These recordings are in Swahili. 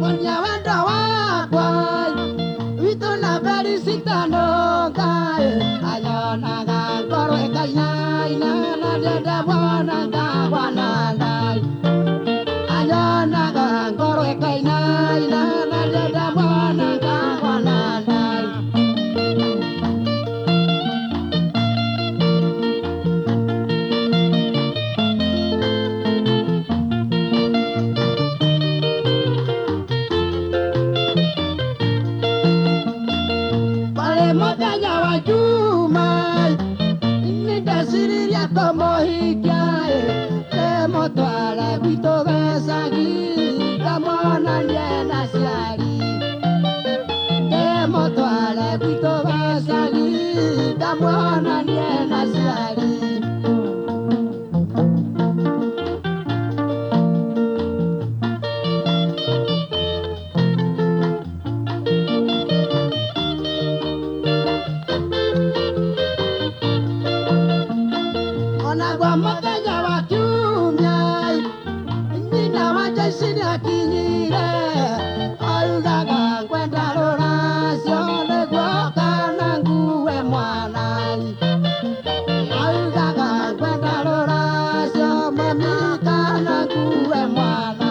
Mwenye wendo wakwa witu na beri sitano kae ayonaga ngoro ikainaina na ndenda mwana ngagwana ndai ayonaga ngoro ikainaina na ndenda mwana ngagwana ndai pale mũthenya wa juma nĩndeciririe kũmũhikia ndĩmũtware gwitũ gĩcagi ngamwonanie na ciari ndĩmũtware gwitũ gĩcagi ngamwonanie na ciari onagwa mũthenya wa kiumia nyina wa Jaici nĩakinyire augaga ngwenda rũracio nĩguo kana ngue mwana augaga ngwenda rũracio mami kana ngue mwana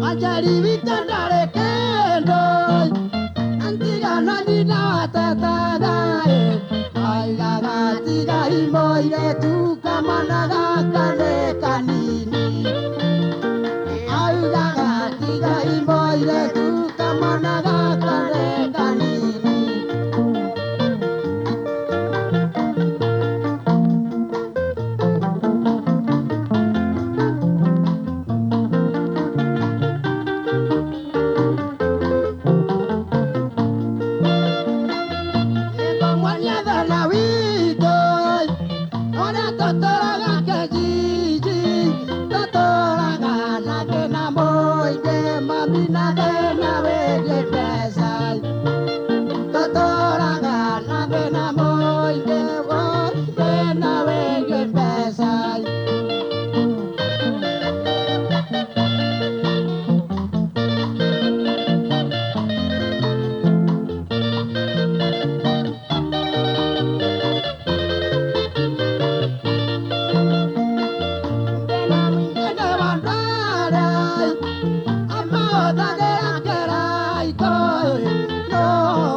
ajari witũ ndarĩ kĩndũ antigana nyina watetaga oigaga tigai mũirĩtu kamwana gaka nĩ kanini augaga tigai mũirĩtu kamwana gaka nĩ kanini nĩngũmwonia thĩna witũ ũrĩa tũtũũraga Kĩjiji tũtũũraga na thĩna mũingĩ mami na thĩna wĩgiĩ mbeca tũtũũraga na thĩna mũingĩ thĩna wĩgiĩ mbeca thĩna mũingĩ nĩ wa ndwara amaũthagĩra kĩraiko no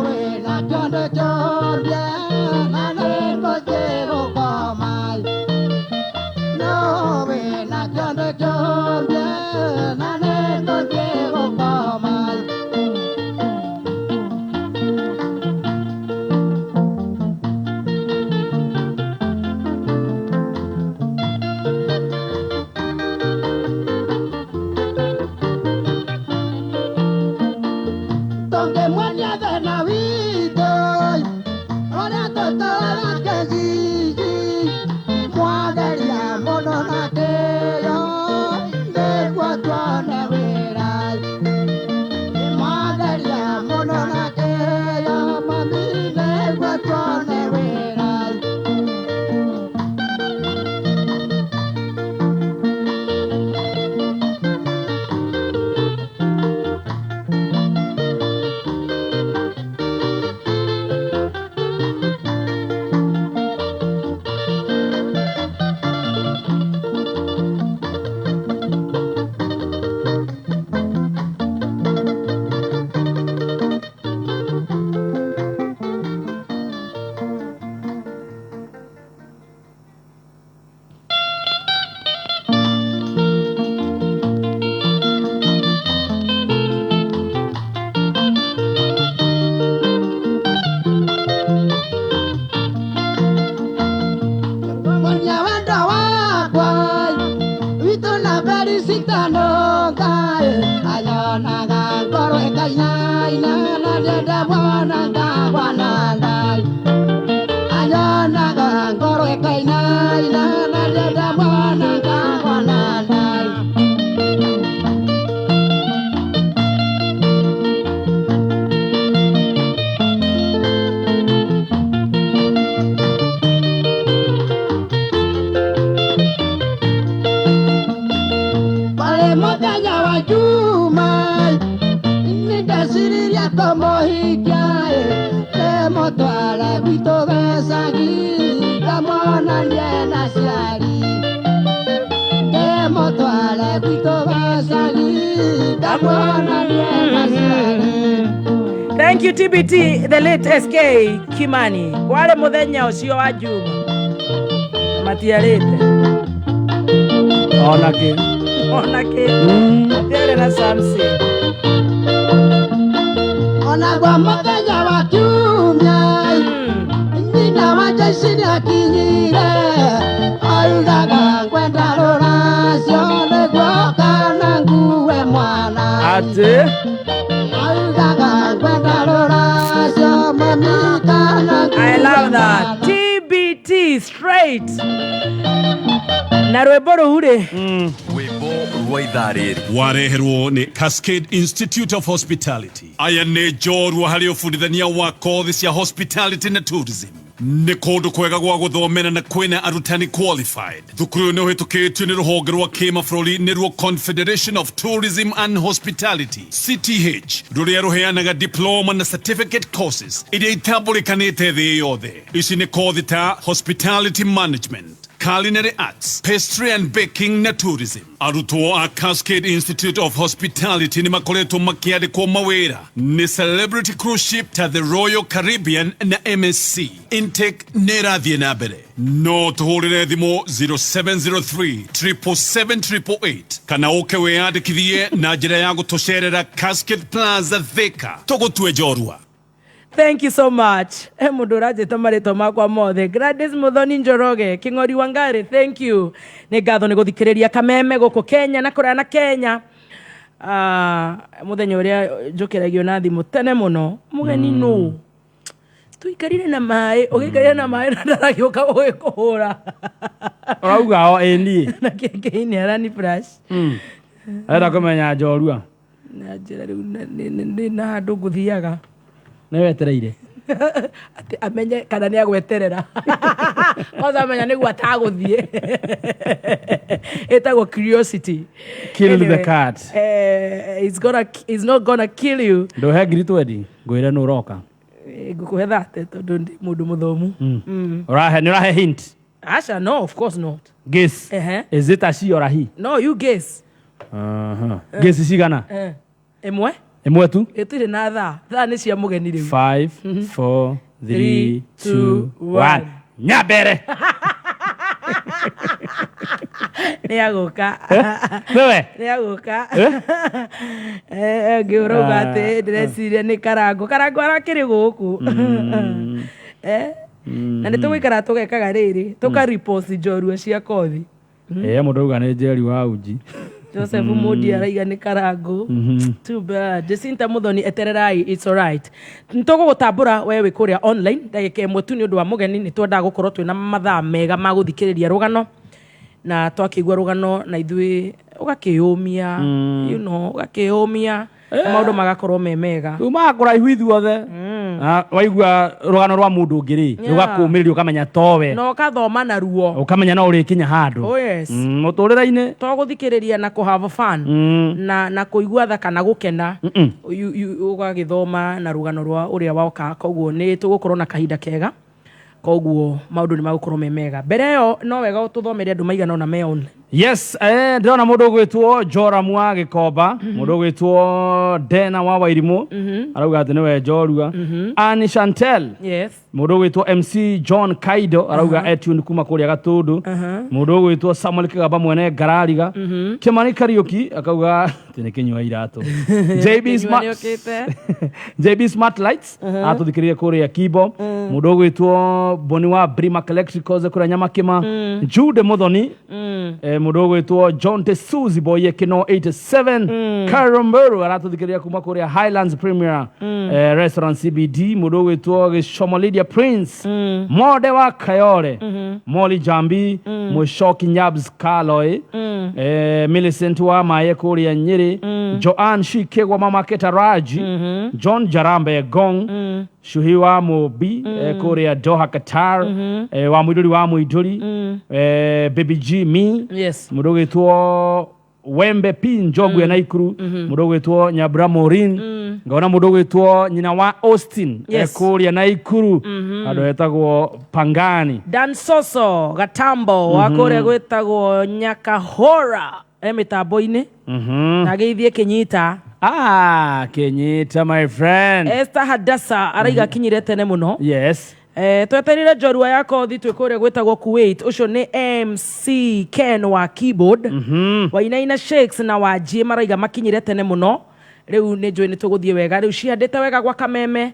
wĩna kĩonde kĩũmbe na nĩngũthiĩ gũkoma no wĩna kĩonde kĩũmbe na nĩngũthiĩ gũkoma tũngĩmwonia thĩna witũ ũrĩa tũtũũraga Kĩjiji mwageria mũno na kĩyo nĩguo tuone sitano kai ayona ga koro kai na ina na da bwana ga bwana dai ayona ga koro kai na ina na da bwana ga bwana dai como hikiae te motoale wito besagi kamona nyena siari te motoale wito besagi kamona nyena siari. Thank you TBT, the late SK Kimani. Wale muthenya ucio wa Juma matiarite onake tere na Samsi Onagwa muthenya wa kiumia nyina wa Jeshi nĩakinyire oigaga kwenda rũracio nĩguo kana ngue mwana ati oigaga kwenda rũracio mami kana ngue. I love that. TBT straight na rwĩmbo rũu-rĩ wareherwo nĩ Cascade Institute of Hospitality. Aya nĩ njorua harĩ ũbundithania wa kothi cia hospitality na tourism. Nĩ kũndũ kwega gwa gũthomera na kwĩna arutani qualified. Thukuru nĩ ũhĩtũkĩtio nĩ rũhonge rwa kĩmabũrũri nĩruo Confederation of Tourism and Hospitality CTH, rũrĩa rũheanaga diploma na certificate courses iria itambũrĩkanĩte thĩ yothe. Ici nĩ kothi ta hospitality management, culinary arts, pastry and baking na tourism. Arutwo a Cascade Institute of Hospitality ni makoretwo makiandĩkwo mawĩra ni Celebrity Cruise Ship ta the Royal Caribbean na MSC. Intake nĩrathiĩ na mbere. No tũhũrĩre thimũ 0703 777 kana ũke wĩyandĩkithie na njĩra ya gũtũcerera Cascade Plaza Thika. Tũgũtue njorua. Thank you so much. Mũndũ ũranjĩta marĩtwa makwa mothe. Gladys Muthoni Njoroge, King'ori Wangari, thank you. Nĩ ngatho nĩ gũthikĩrĩria kameme gũkũ Kenya na kũraya na Kenya. Mũthenya ũrĩa njũkĩragio na thimũ tene mũno. Mũgeni nũ? Tũikarire na maĩ, ũgĩikarire na maĩ na ndaragĩũka gũgĩkũhũra. Ũrauga o ĩni. Na kĩngĩ-inĩ arani flash. Arenda kũmenya njorua. Na njĩra rĩu na handũ ngũthiaga. Nĩ wetereire ati amenye kana nĩ agweterera kwanza amenya nĩguo atagũthiĩ etagwo curiosity kill the cat. He's not gonna kill you. Ndohe ngiri 20 ngwĩre nũ ũroka ngũkũhe thate tondũ ndĩ mũndũ mũthomu. Nĩ ũrahe hint? Asha, no, of course not. Guess. Is it a she or a he? No, you guess. Guess cigana? Ĩmwe ĩmwe tu ĩtirĩ na thaa nĩ cia mũgeni rĩu. 5 4 3 2 1 nyambere nĩ agũka nĩ agũka ngĩũrauga atĩ ndĩreciria nĩ Karango arakĩrĩ gũkũ na nĩ tũgũikara tũgekaga rĩrĩ tũka-report njorua cia kothi. Mũndũ auga nĩ Njeri wa Uji. Joseph Modi araiga nĩ Karango. Too bad. Jacinta Muthoni etererai, it's alright. Nĩtũgũgũtambũra we wĩ kũrĩa online ndagĩka ĩmwe tu nĩ ũndũ wa mũgeni. Nĩ twendaga gũkorwo twĩna mathaa mega ma gũthikĩrĩria rũgano na twakĩigua rũgano na ithuĩ ũgakĩyũmia ũgakĩyũmia maũndũ magakorwo me mega. Tumaga kũraihu ithuothe waigua rũgano rwa mũndũ ũngĩ rĩ rũgakũmĩrĩria ũkamenya towe no ũkathoma na ruo ũkamenya no ũrĩkinya handũ. Oh yes. Mũtũrĩre-inĩ tũgũthikĩrĩria na kũhave fun na kũigua tha kana gũkena ũgagĩthoma na rũgano rwa ũrĩa woka. Koguo nĩ tũgũkorwo na kahinda kega, koguo maũndũ nĩ magũkorwo me mega. Mbere ĩyo no wega ũtũthomere andũ maigana ona me online. Yes, ndĩrona mũndũ ũgwĩtwo Joram wa Gĩkomba, mũndũ ũgwĩtwo Dena wa Wairimũ arauga atĩ nĩwe njorua. Annie Chantel, yes. Mũndũ ũgwĩtwo MC John Kaido arauga etune kuma kũrĩa Gatũndũ. Mũndũ ũgwĩtwo Samuel Kĩgamba mwene Ngarariga. Kĩmani Kariuki akauga atĩ nĩ kĩnyua iratũ. JB Smart Lights atũthikĩrĩrie kũrĩa Kibo. Mũndũ ũgwĩtwo Boni wa Brimac Electricals kũrĩa Nyamakĩma. Jude Muthoni mudogo itwo John Tesuzi boye kino 87 Karumburu aratuthikiria kuma kuria Highlands Premier Restaurant CBD mudogo itwo Gishomo Lydia Prince Mode wa Kayore Molly Jambi Mushoki Nyabs Kaloi Millicent wa Maye kuria Nyeri Joanne Shikegwa Mama Ketaraji John Jarambe Gong Shuhiwa Mobi kuria Doha Qatar wa Muiduri wa Muiduri Baby G Me mudogo itwo Wembe P Njogu ya Naikuru mudogo itwo Nyabra Morin ngaona mudogo itwo nyina wa Austin kuria Naikuru ado etagwo Pangani Dan Soso Gatambo wakore gwetagwo Nyakahora mitambo-ini na geithie Kenyita Kenyita my friend Esther Hadassa araiga kinyire tene muno tweterire njorua ya kothi twikore gwetagwo Kuwait ucio ni MC Ken wa keyboard Wainaina Shakes na Waji maraiga makinyire tene muno riu ni njui ni tuguthie wega riu ciandite wega gwa Kameme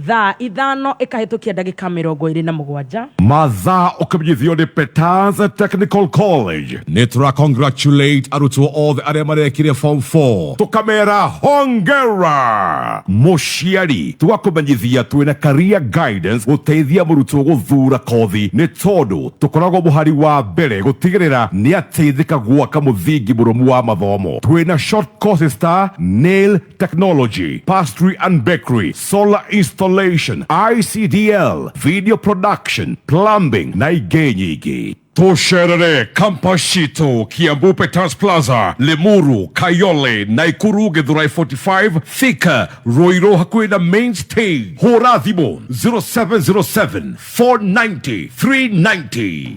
thaa 5 ikahitukia ndagika 27 mathaa ukamenyithio ni Petans Technical College ni congratulate arutwo othe aria marekire form 4 tukamera hongera muciari tugakumenyithia twina career guidance guteithia murutwo guthura kothi ni tondu tukoragwo muhari wa mbere gutigirira ni ateithika gwaka muthingi murumu wa mathomo twina short courses ta nail technology, pastry and bakery, solar installation, ICDL, video production, plumbing na ingĩ nyingĩ. Tucerere Kampashito, Kiambu Petans Plaza, Limuru, Kayole, Naikuru, Githurai 45, Thika, Roiro hakuhĩ na main stage. Hũra thimũ 0707 490 390.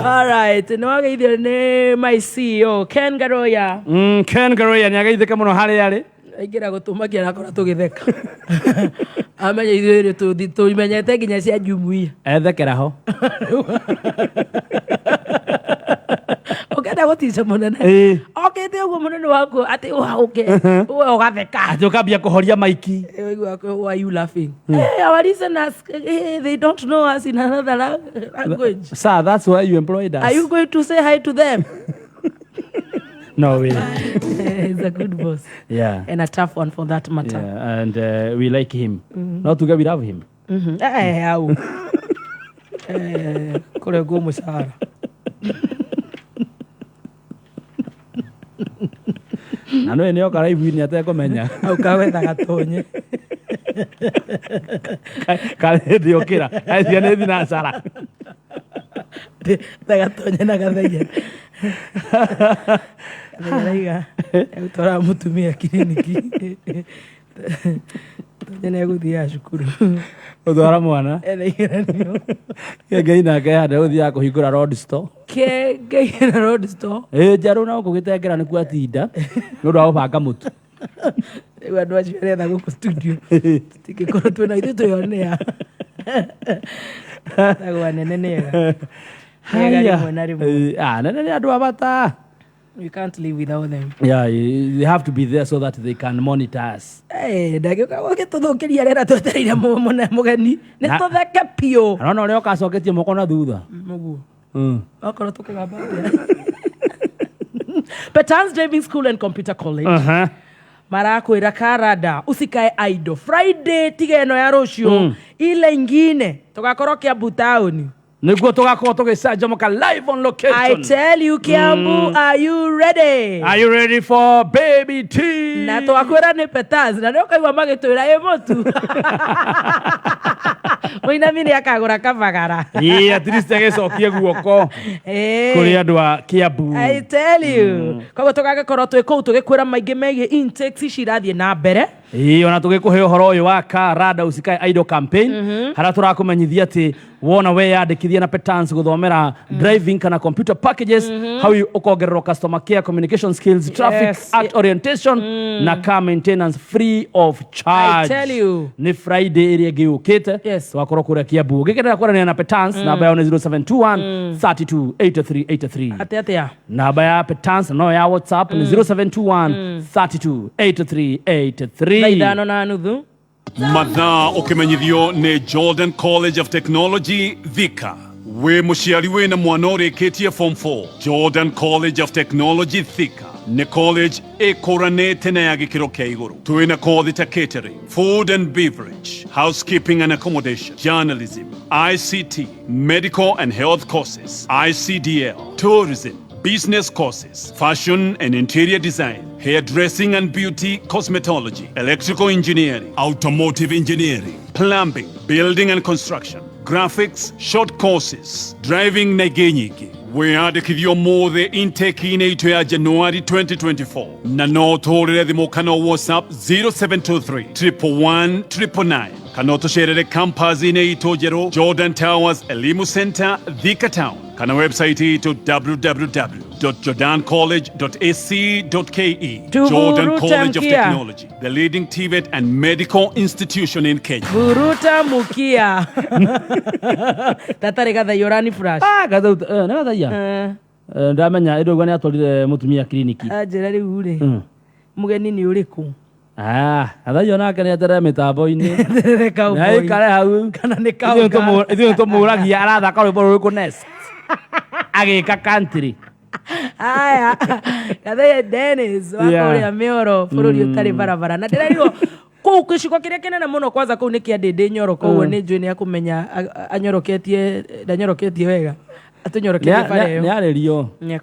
All right, no ageithio ni my CEO Ken Garoya. Ken Garoya ni ageithika muno hari yari. Aingira gutumakia na kora tugitheka. Amenya ithuĩ tumenyete nginya cia Jumuiya. Ethekera ho. Ukenda gutica munene. Okete uguo munene waku ati uke. Uwe ugatheka. Ati ukambia kuhoria maiki. Why are you laughing? Hey, our listeners, they don't know us in another language. Sir, that's why you employed us. Are you going to say hi to them? No way. He's a good boss. Yeah. And a tough one for that matter. Yeah, and we like him. Not together we love him. Au. Kule gumu sana. Nano eneo karaibu ni ateko menya. Au kawetha gatonye. Kale diokira. Aisia nethi na sara. Gatonye na gathenya. Gathenya utora mutumia kliniki. Tene guthia cukuru. Uthwara mwana. Ereiranio. Ngai na ngai handa uthia kuhingura road store. Ngai na road store. Njaru na gugitengera ni kwa tinda. Ndu wa banga mutu. Ewa ndo aciare na guku studio. Tikikorwo twina ithu tuyonea. Tagwa nene nega. Nene ni andu abata. We can't live without them. Yeah, they have to be there so that they can monitor us. Ndagĩũka gũgĩtũthũkĩria rĩera twetereire mũgeni nĩ tũtheke piũ. Arona ũrĩa ũkacoketie moko na thutha. Mũguo. Okorwo tũkĩgamba atĩa. Petans Driving School and Computer College. Marakwĩra karada usikae idle. Friday tiga ĩno ya rũciũ ile ingine tũgakorwo Kiambu town. Niguo tugakorwo tugicanjamuka live on location. I tell you Kiambu, are you ready? Are you ready for Baby T? Na twakwĩra nĩ Petans na nĩ ũkaigua magĩtwĩra mũtu. Mũinami nĩ akagũra kabagara. At least agĩcokie guoko kũrĩ andũ a Kiambu. I tell you. Koguo tũgagĩkorwo twĩ kũu tũgĩkwĩra maingĩ megiĩ intakes cirathiĩ na mbere. Ona tũgĩkũhe ũhoro ũyũ wa Karada Usikae Idle campaign harĩa tũrakũmenyithia atĩ wona weyandĩkithia na Petans gũthomera driving kana computer packages how ũkongererwo customer care, communication skills, traffic act orientation na car maintenance free of charge. I tell you. Ni Friday ĩrĩa ĩngĩ yũkĩte twakorwo kũrĩa Kiambu. Ũngĩkenera kwaranĩria na Petans namba yao nĩ 0721 32 83 83. Atĩa. Namba ya Petans no ya WhatsApp ni 0721 32 83 83. Naidano na nuthu. Mathaa ukimenyithio ni Jordan College of Technology Thika. we muciari wina mwana ũrĩkĩtie form 4 Jordan College of Technology Thika nĩ college ĩkũranĩte na ya gĩkĩro kĩa igũrũ. Twĩna kothi ta catering, food and beverage, housekeeping and accommodation, journalism, ICT, medical and health courses, ICDL, tourism, business courses, fashion and interior design, hairdressing and beauty cosmetology, electrical engineering, automotive engineering, plumbing, building and construction, graphics, short courses, driving na ingĩ nyingĩ. Wĩyandĩkithio mothe intake-inĩ itũ ya January 2024 na no tũhũrĩre thimũ kana WhatsApp 0723 111 999 kana ũtũcerere campus-inĩ itũ njerũ Jordan Towers Elimu Center Thika Town kana website itũ www.jordancollege.ac.ke. Jordan College of Technology, the leading TVET and medical institution in Kenya. Buruta Mukia. Tatare gatha yorani flash. Gatha na gatha ya. Ndamenya indo gwani atwarire mutumia kliniki. Ajera ri ure. Mugeni ni uriku. Gatha yona kana atere mitambo-ini. Na ikare hau kana ni kauga. Ithuĩ tũmũragia arathaka rwĩmbo rũrĩkũ Nest. Agĩka country. Aya, gatha Dennis wakoria Mĩoro bũrũri ũtarĩ barabara na ndĩrerigwo kũu gĩcigo kĩrĩa kĩnene mũno kwanza kũu nĩ kĩa Ndĩndĩ Nyoro koguo nĩ njũĩ nĩ akũmenya ndanyoroketie wega atũnyoroketie bara ĩyo nĩ arĩrio nĩ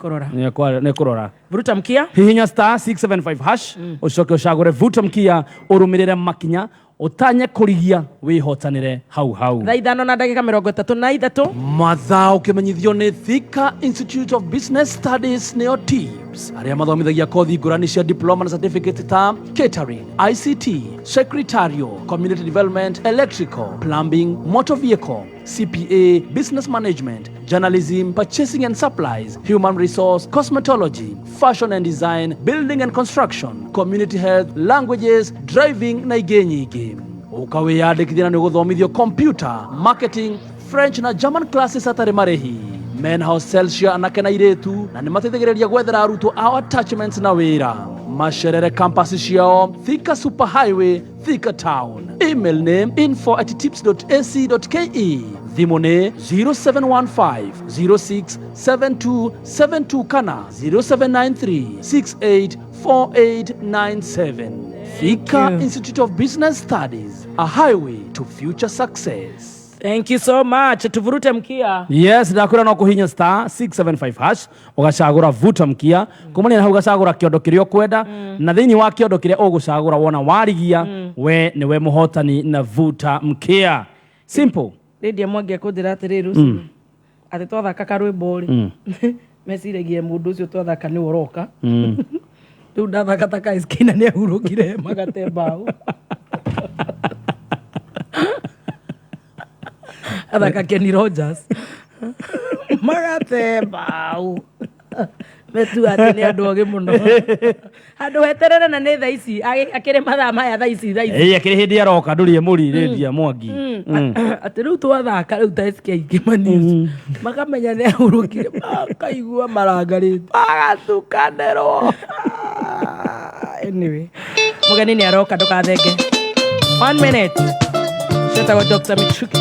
kũrora vuruta mkia hihinya star 675 hash ũcoke ũcagũre vuruta mkia ũrũmĩrĩre makinya utanye kurigia wihotanire hau thaa 5 na ndagĩka 33 mathaa ũkĩmenyithio nĩ Thika Institute of Business Studies neo TIBS arĩa mathomithagia kothi ngũrani cia diploma na certificate ta catering, ICT, secretarial, community development, electrical, plumbing, motor vehicle, CPA, business management, journalism, purchasing and supplies, human resource, cosmetology, fashion and design, building and construction, community health, languages, driving na ingĩ nyingĩ. Ũkawĩyandĩkithia na nĩũgũthomithio computer, marketing, French na German classes atarĩ marĩhi. Men hostel cia anake na airĩtu na nĩmateithagĩrĩria gwethera arutwo ao attachments na wĩra. Macerere campus ciao Thika Super Highway, Thika Town. Email name info@tips.ac.ke. Thimũ nĩ 0715 067272 kana 0793 684897. Thika Institute of Business Studies, a highway to future success. Thank you so much. Tuvurute mkia. Yes, ndakwĩra no kũhinya star 675 hash ũgacagũra vuta mkia kumania na hau ũgacagũra kĩondo kĩrĩa ũkwenda na thĩinĩ wa kĩondo kĩrĩa ũgũcagũra wona warigia we nĩwe mũhotani na vuta mkia. Simple. Lydia Mwangi akũndĩra atĩrĩ rũciũ atĩ twathaka karwĩmbo rĩ meciragia mũndũ ũcio twathaka nĩ ũroka rĩu ndathaka ta Kaiskina nĩ ahurũkire magate mbaũ athaka Kenny Rogers magate mbaũ metu atĩ nĩ andũ ogĩ mũno andũ weterere na nĩ thaa ici akĩrĩ mathaa maya thaa ici akĩrĩ hĩndĩ aroka ndũrĩ mũri Lydia Mwangi atĩ rĩu twathaka rĩu ta SK Kimani makamenya nĩ ahurũkire makaigua marangarĩte magatukanĩrwo anyway mũgeni nĩ aroka ndũkathenge 1 minute cetagwo Dr. Michuki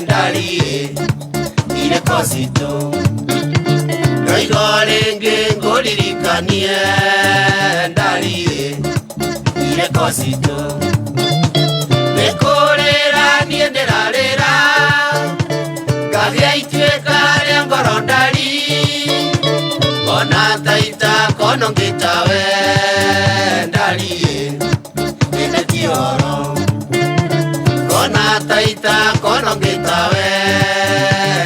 Ndari ile kosito Noigorenge ngoririkanie ndari ile kosito Nekorera nienderarera Gavia itweka rĩa ngoro ndari Ona taita kono ngitawe ndari ene tioro Kona taita kono ngitawe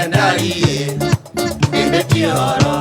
ndari ene tioro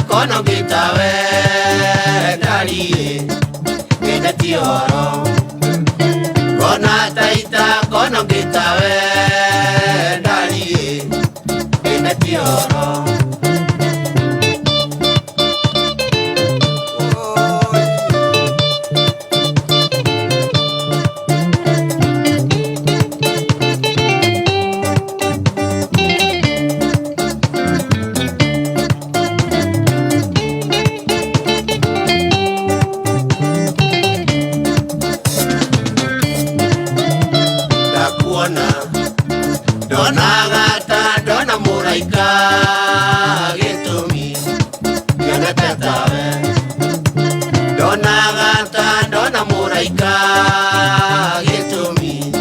kono gitawe ndari ine tioro kona taita kono gitawe ndari ine tioro Dona gata, dona muraika, gitumi, yana tetawe. Dona gata, dona muraika, gitumi,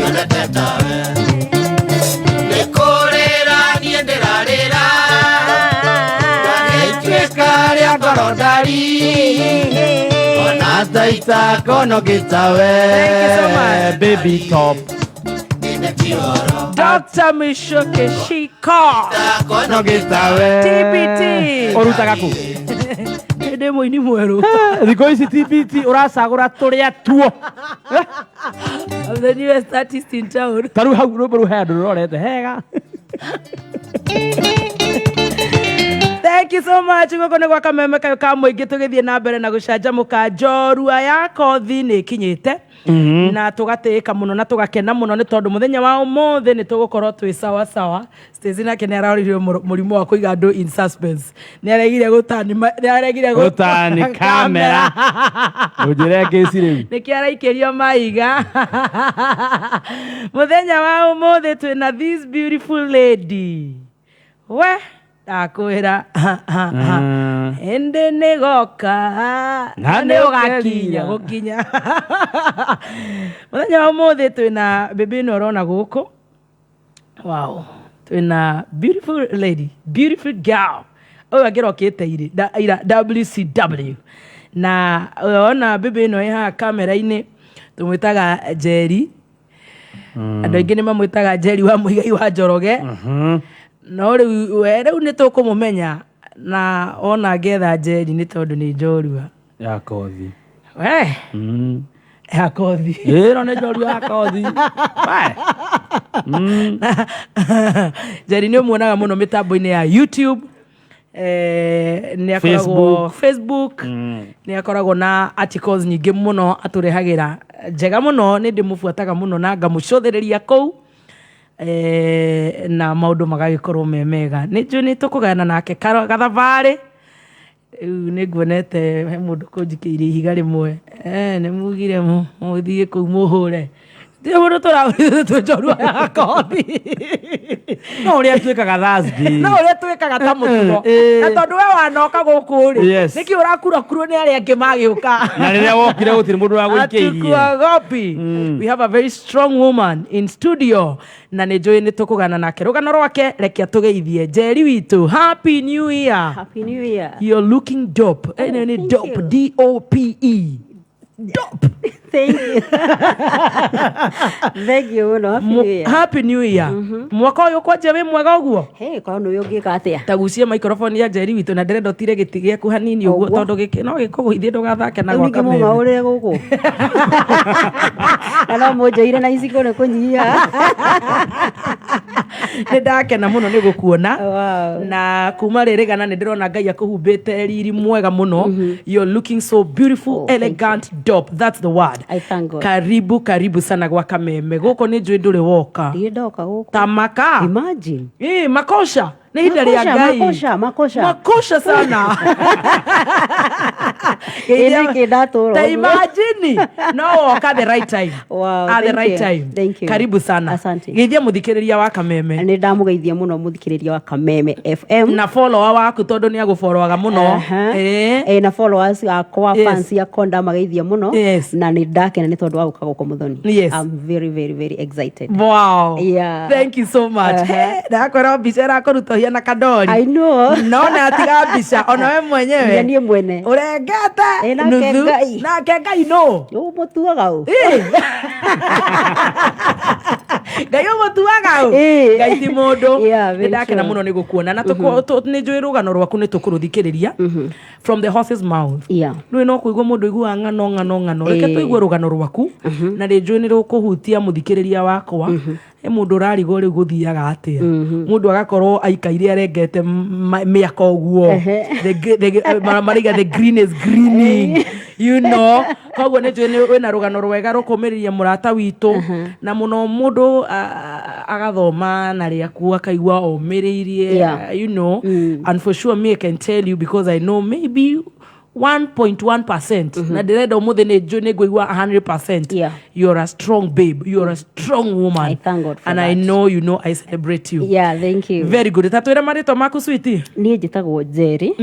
yana tetawe. Nekorera nienderarera, nagecheka ya korodari. Ona taita kono gitawe. Thank you so much. Baby top. Dr. Mishoke Shika No gitawe. TPT Oruta gaku. Ede muini mweru Thiko ici TPT uracagura turia tuo. I'm the newest artist in town. Taru hau rũmbũ rũhea ndũrorete hega. Thank you so much. Gũkũ nĩ gwa kameme kayo ka mũingĩ tũgĩthiĩ na mbere na gũcanjamũka. Njorua ya kothi nĩ ĩkinyĩte na tũgatĩĩka mũno na tũgakena mũno nĩ tondũ mũthenya wa ũmũthĩ nĩ tũgũkorwo twĩ sawa sawa. Stacey nake nĩ araroririo mũrimũ wa kũiga andũ in suspense. Nĩ aregire gũtani kamera. Ũnjĩre kĩci rĩu. Nĩkĩ araikĩrio maiga. Mũthenya wa ũmũthĩ twĩna this beautiful lady. We ndakwĩra ende nĩ goka na nĩ ũgakinya gũkinya. Mũthenya wa ũmũthĩ twĩna baby ĩno ũrona gũkũ. Wow. Twĩna beautiful lady, beautiful girl. Ũyũ angĩrokĩte ira WCW. Na ona baby ĩno ĩ haha kamera-inĩ tũmwĩtaga Jerry. Andũ aingĩ nĩ mamwĩtaga Jerry wa Mũigai wa Njoroge. No rĩu nĩ tũkũmũmenya na ona ngetha Jerry nĩ tondũ nĩ njorua ya kothi. We ya kothi. Ĩno nĩ njorua ya kothi. Jerry nĩ ũmuonaga mũno mĩtambo-inĩ ya YouTube, nĩ akoragwo Facebook, nĩ akoragwo na articles nyingĩ mũno atũrehagĩra njega mũno. Nĩ ndĩmũbuataga mũno na ngamũcũthĩrĩria kũu na maũndũ magagĩkorwo me mega. Nĩ tũkũgayana nake gathabarĩ. Rĩu nĩ nguonete he mũndũ kũnjikĩirie ihiga rĩmwe. Nĩ mugire mũthiĩ kũu mũhũre. Ndio mũndũ tũragũrĩte njorua ya kothi. No ũrĩa twĩkaga Thursday. No ũrĩa twĩkaga ta mũtugo. Na tondũ we wanoka gũkũ rĩ. Nĩkĩ ũrakurakurwo nĩ arĩa angĩ magĩũka. Na rĩrĩa wokire gũtirĩ mũndũ wa gũikĩirie. We have a very strong woman in studio. Na nĩ njũĩ nĩ tũkũgana nake rũgano rwake. Reke tũgeithie Jerry witũ. Happy New Year. Happy New Year. You're looking dope. Ni dope. D-O-P-E. Dope. Thank you. Thank you. No, Happy New Year. Happy New Year. Mwaka ũyũ kwanjia wĩ mwega ũguo? Hey, kwa nũ ũngĩka atĩa? Tagucie microphone ya Jerry witũ na ndĩrenda ũtire gĩtĩ gĩaku hanini ũguo tondũ gĩkĩ no gĩkũgũithie ndũgathake na gwaka mĩmwe. Nĩkĩ mũma ũrĩa gũkũ? No mũnjoire na iciko nĩ kũnyihia. Nĩ ndakena mũno nĩ gũkuona. Wow. Na kuma rĩrĩgana nĩ ndĩrona Ngai akũhumbĩte riri mwega mũno. You're looking so beautiful, elegant, dope. That's the word. I thank God. Karibu sana gwa Kameme. Gũkũ nĩ njũĩ ndũrĩ woka. Ndiĩ ndoka gũkũ. Tamaka. Imagine. Makosha. Nĩ ihinda rĩa Ngai. Makosha sana. Nĩkĩ ndatũra. Ta imagine. No woka the right time. Wow. At the right time. Thank you. Karibu sana. Asante. Geithia mũthikĩrĩria wa Kameme. Nĩ ndamũgeithia mũno mũthikĩrĩria wa Kameme FM. Na follower waku tondũ nĩ agũfollowaga mũno. Na followers akwa, fans yakwa ndamageithia mũno. Na nĩ ndakena nĩ tondũ wa gũka gũkũ Mũthoni. I'm very very very excited. Wow. Yeah. Thank you so much. Ndakorwo mbica ĩrakũruta na kadori. I know. No na atiga mbica ona we mwenyewe. Niĩ mwene. Ũrengete nuthu. Nake Ngai no. Mũtuaga ũ. Ngai umutuaga ngai ti mundu ndakena muno ni gukuona na ni njui rugano rwaku ni tukuruthikiriria from the horse's mouth rwi no kuigua mundu igua ng'ano reke tuigue rugano rwaku na ri njui ni rukuhutia muthikiriria wakwa mundu rarigo ri guthiaga atia mundu agakorwo aikaire arengete miaka uguo mariga the green is greening you know koguo ni njui wina rugano rwega rukumiriria murata witu na muno mundu agathoma na riaku akaigua omiriirie you know and for sure me I can tell you because I know maybe 1.1% na direda umuthi ni njui ni guigua 100% you're a strong babe, you're a strong woman. I thank God for and that. I know you know I celebrate you. Thank you. Very good. Tatwira marito maku sweetie. Niĩ njĩtagwo Jerry.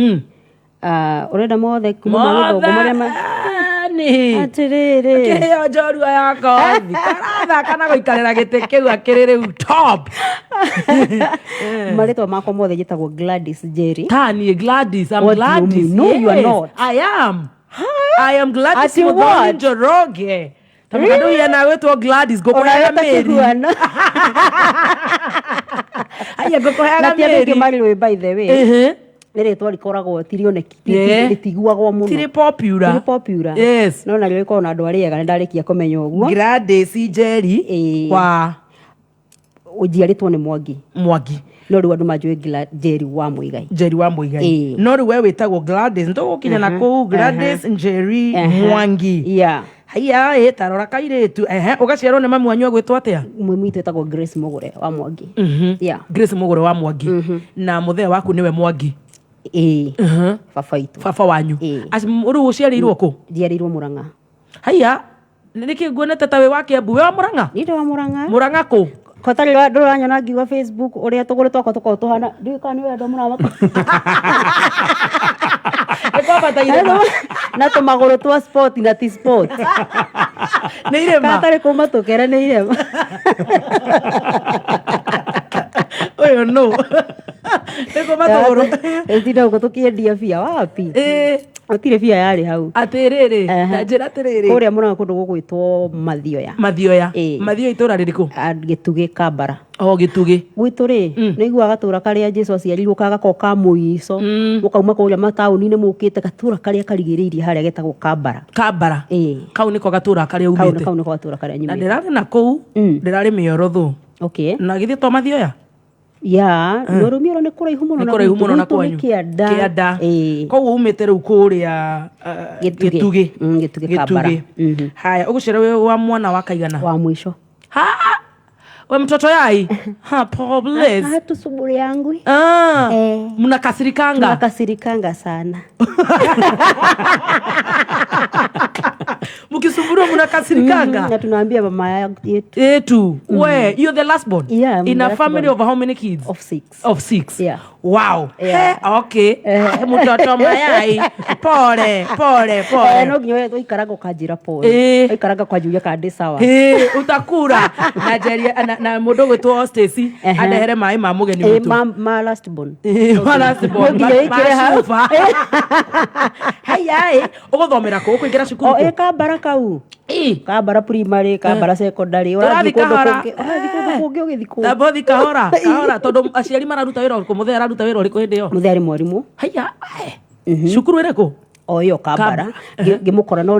Urenda mothe kuma magithogo maria atiriri kiheo njorua ya ngothi karathaka na guikarira giti kiu akiri riu top marito makwa mothe njĩtagwo Gladys Jerry. Tani Gladys, I'm Gladys. No, you are not. I am Gladys Muthoni Njoroge. Tamkado yana wetwo Gladys gokoyaga Mary. Aya gokoyaga Mary. Na tia mari by the way. Nere twari koragwo tirioneki tiguagwo muno tiri popular yes no na rĩo iko na andũ arĩa ega ndarikia kũmenya ũguo Gladys Jerry wa ujiaritwo nĩ Mwangi no rĩu andũ manjũĩ Jerry wa Muigai no rĩu we wĩtagwo Gladys ndũgũkinya na kũu Gladys Jerry Mwangi haya tarora kairitu ugaciarwo nĩ mami wanyu agwĩtwo atia mwitu etagwo Grace Mugure wa Mwangi Grace Mugure wa Mwangi na muthee waku niwe Mwangi baba wanyu uri uciarirwo ku njiarirwo Murang'a haya niki nguonete ta we wa Kiambu we wa Murang'a ninde wa Murang'a ku kotari nduranyona ngiwa Facebook uria tugure twako tuko tuhana ndikani we ndo muramaka na tumaguru twa sport na ti sport nĩ irema katari kuma tukere nĩ irema oyo no eko matogoro etida uko tukiendia bia wapi atire bia yari hau atiriri na njira atiriri kuria muna kundu gugwitwo Mathioya itura ririku Gitugi Kambara Gitugi gwitu ri nigua gatura karia Jesu aciarirwo kagako ka muico mukauma kuria matauni ni mukite gatura karia karigiriirie haria getagwo Kambara kau niko gatura karia umite kau niko gatura karia nyumite na ndirari na kuu ndirari miorothu na githi to Mathioya no rumiro ni kuraihu muno na kwanyu kianda koguo umite riu kuria Gitugi Kambara haya ugucira we wa mwana wa kaigana wa mwisho we mtoto yai pobres hatu suburi yangu mnakasirikanga sana mukisumburu mnakasirikanga na tunaambia mama yetu we you're the last born in a family of how many kids of six wow okay mtoto mayai pole no nginya wewe ikaraga ukajira pole ikaraga kwa Julia kande sawa utakura na Jerry na mundu gwitwo Stacy adehere mai ma mugeni witu ma last born haya uguthomera ku kwingira cukuru Kambara kau Kambara primary Kambara secondary urathi kundu kungi ugithiko ndabothi kahora tondu aciari mararuta wira ku muthee araruta wira uriku hindi yo muthee ari mwarimu haya cukuru iriku oyo Kambara ngimukora no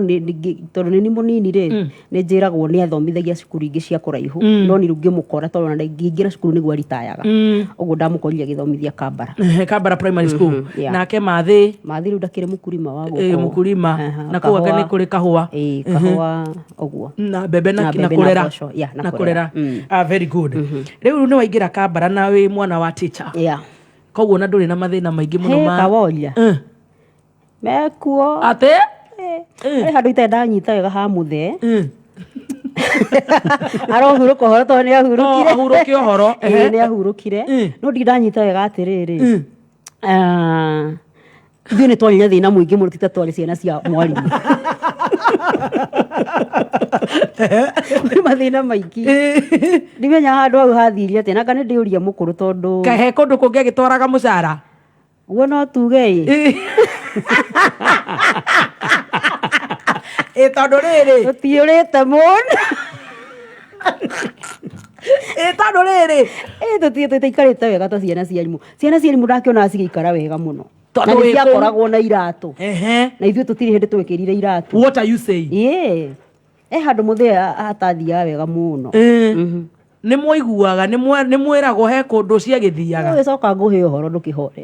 tondu ni munini ri ni njiragwo ni athomithagia cukuru ingi cia kuraihu no ni ngimukora tondu na ngingira cukuru niguo ritayaga uguo ndamukorire githomithia Kambara primary school nake mathi riu ndakire mukurima wa guko mukurima na kuga ni kuri kahua uguo na bebe na kurera very good riu ni waingira Kambara na wi mwana wa teacher koguo na nduri na mathina maingi muno ma kaworia mekuo ate handu itenda nyita wega ha muthe arohuruka horo to ni ahuruke horo ni ahurukire no ndanyita wega atiriri ithuĩ nĩ twarĩ na thĩna mũingĩ mũno tita twarĩ ciana cia mwarimũ mathĩna maingĩ ndimenya handũ hau hathirie atĩa nanga nĩ ndĩũria mũkũrũ tondũ kahe kũndũ kũngĩ agĩtwaraga mũcara guo no tuge tondũ rĩrĩ tũtiũrĩte mũno tano rĩrĩ tũtikarĩte wega ta ciana cia arimũ. Ciana cia arimũ ndakĩona cigĩikara wega mũno. Na nĩ ciakoragwo na iratũ. Na ithuĩ tũtirĩ hĩndĩ twekĩrire iratũ. What are you saying? Handũ mũthee atathiaga wega mũno. Nĩ mũiguaga nĩ mwĩragwo he kũndũ ciagĩthiaga. Ũgĩcoka ngũhe ũhoro ndũkĩhore.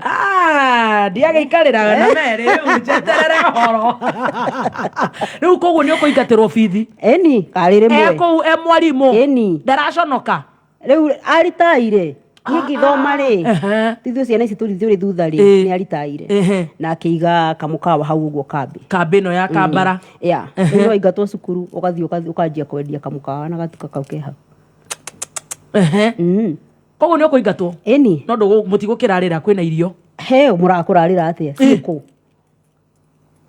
Ndiagĩikarĩraga na merĩ rĩu njeterere ũhoro. Rĩu koguo nĩ ũkũingatĩrwo bithi? Ĩni karĩ rĩmwe. Kũu mwarimũ? Ĩni. Ndaraconoka? Rĩu aritaire. Ngĩthoma rĩ, ithuĩ ciana ici tũrĩ thutha rĩ, nĩ aritaire na akĩiga kamũkawa hau ũguo kambĩ ĩno ya Kambara. Rĩu waingatwo cukuru ũgathiĩ ũkanjia kwendia kamũkawa na gatuka kau ke hau. Koguo nĩ ũkũingatwo? Ĩni. No mũtigũkĩrarĩra kwĩna irio? He mũrakũrarĩra atĩa ciĩkũ?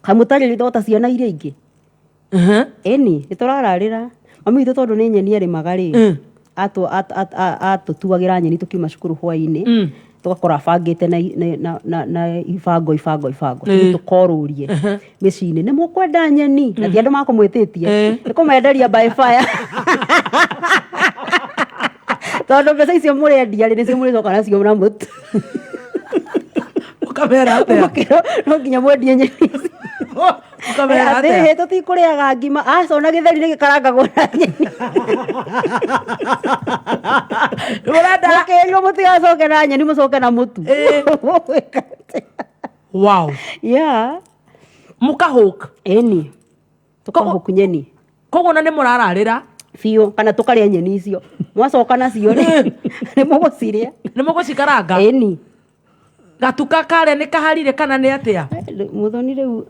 Kamũtarĩ ta ciana iria ingĩ? Ĩni nĩtũrararĩra. Mami witũ tondũ nĩ nyeni arĩmaga rĩ, atũtuagĩra nyeni tũkiuma cukuru hwainĩ, tũgakora bangĩte na ibango tũkorũrie mĩciĩ-inĩ, nĩ mũkwenda nyeni? Na ti andũ makũmwĩtĩtie, nĩ kũmenderia by fire. Tondũ mbeca icio mũrendia rĩ nĩcio mũrĩcoka nacio na mũtu. Ũkamera atĩa? No nginya mwendie nyeni. Ũkamera atĩa? Tũtikũrĩaga ngima, ona gĩtheri nĩ gĩkarangagwo na nyeni. Mũkĩrwo mũtigacoke na nyeni mũcoke na mũtu. Wow. Mũkahũk? Ĩni. Tũkahũk nyeni. Koguo na nĩ mũrararĩra? Biũ kana tũkarĩa nyeni icio. Mwacoka nacio rĩ, nĩ mũgũcirĩa. Nĩ mũgũcikaranga? Ĩni. Gatuka karĩa nĩ kaharire kana nĩ atĩa? Mũthoni rĩu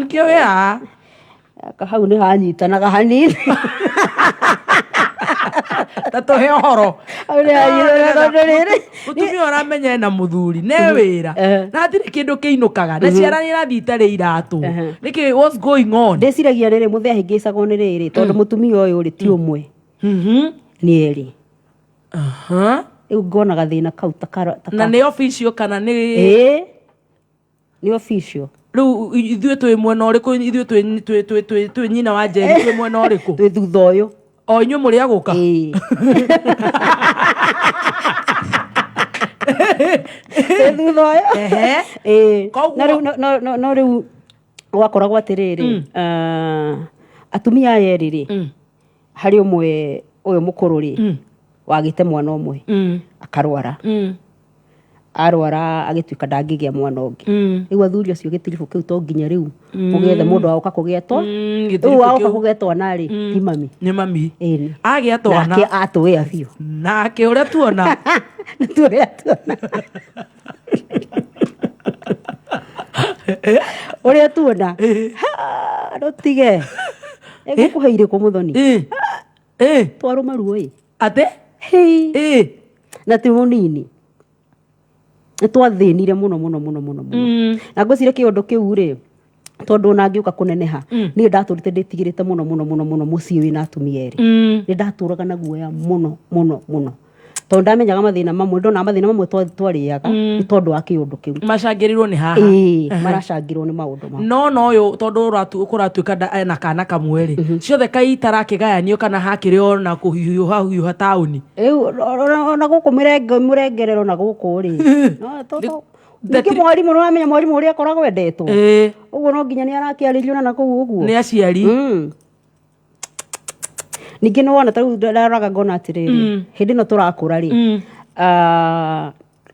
kĩoya hau nĩ hanyitanaga hanini. Tatũhe ũhoro. Mũtumia ũramenya ena mũthuri nĩ wĩra na hatirĩ kĩndũ kĩinũkaga na ciara nĩrathiĩ itarĩ iratũ. Nĩkĩ what's going on? Ndĩciragia rĩrĩ mũthee ahĩngĩcagwo nĩ rĩrĩ tondũ mũtumia ũyũ rĩ ti ũmwe nĩ erĩ. Rĩu ngona gathĩna kau na nĩ official kana nĩ official? Rĩu ithuĩ twĩ mwena ũrĩkũ? Ithuĩ twĩ nyina wa Njeri twĩ mwena ũrĩkũ? Twĩ thutha ũyũ. O inyuĩ mũrĩ agũka? Thutha ũyũ. No rĩu gwakoragwo atĩrĩrĩ, atumia aya erĩ rĩ, harĩ ũmwe ũyũ mũkũrũ rĩ wagĩte mwana ũmwe akarwara. Arwara agĩtuĩka ndangĩgĩa mwana ũngĩ. Rĩu athuri acio gĩtiribũ kĩu to nginya rĩu mũgethe mũndũ wagoka kũgĩa to. Rĩu wagoka kũgĩa twana rĩ ti mami. Nĩ mami. Agĩa twana. Nake atũĩa biũ. Nake ũrĩa tuona. Ũrĩa tuona. Ũrĩa tuona. Ndũtige. Egũkũhe irĩkũ mũthoni? Twarũma ruo ĩ. Atĩ? Na ti mũnini. Nĩtwathĩnire mũno mũno mũno mũno mũno. Na ngwĩciria kĩũndũ kĩu rĩ tondũ ona ngĩũka kũneneha niĩ ndatũrĩte ndĩtigĩrĩte mũno mũno mũno mũno mũciĩ wĩna atumia erĩ. Nĩ ndatũraga na guoya mũno mũno mũno tondũ ndamenyaga mathĩna mamwe, ndona mathĩna mamwe twarĩaga nĩ tondũ wa kĩũndũ kĩu. Macangĩrĩirwo nĩ haha. Maracangĩrwo nĩ maũndũ mau. No ũyũ tondũ kũratuĩka ena kana kamwe rĩ ciothe kai itarakĩgayanio kana hakĩrĩ ona kũhiũha taũni. Ona gũkũ mũrengerero na gũkũ rĩ ningĩ mwarimũ nĩwamenya mwarimũ ũrĩa akoragwo endetwo ũguo no nginya nĩ arakĩarĩrio na nakũu ũguo nĩ aciari. Ningĩ nĩ wona tarĩu ndaraga ngona atĩrĩrĩ hĩndĩ ĩno tũrakũra rĩ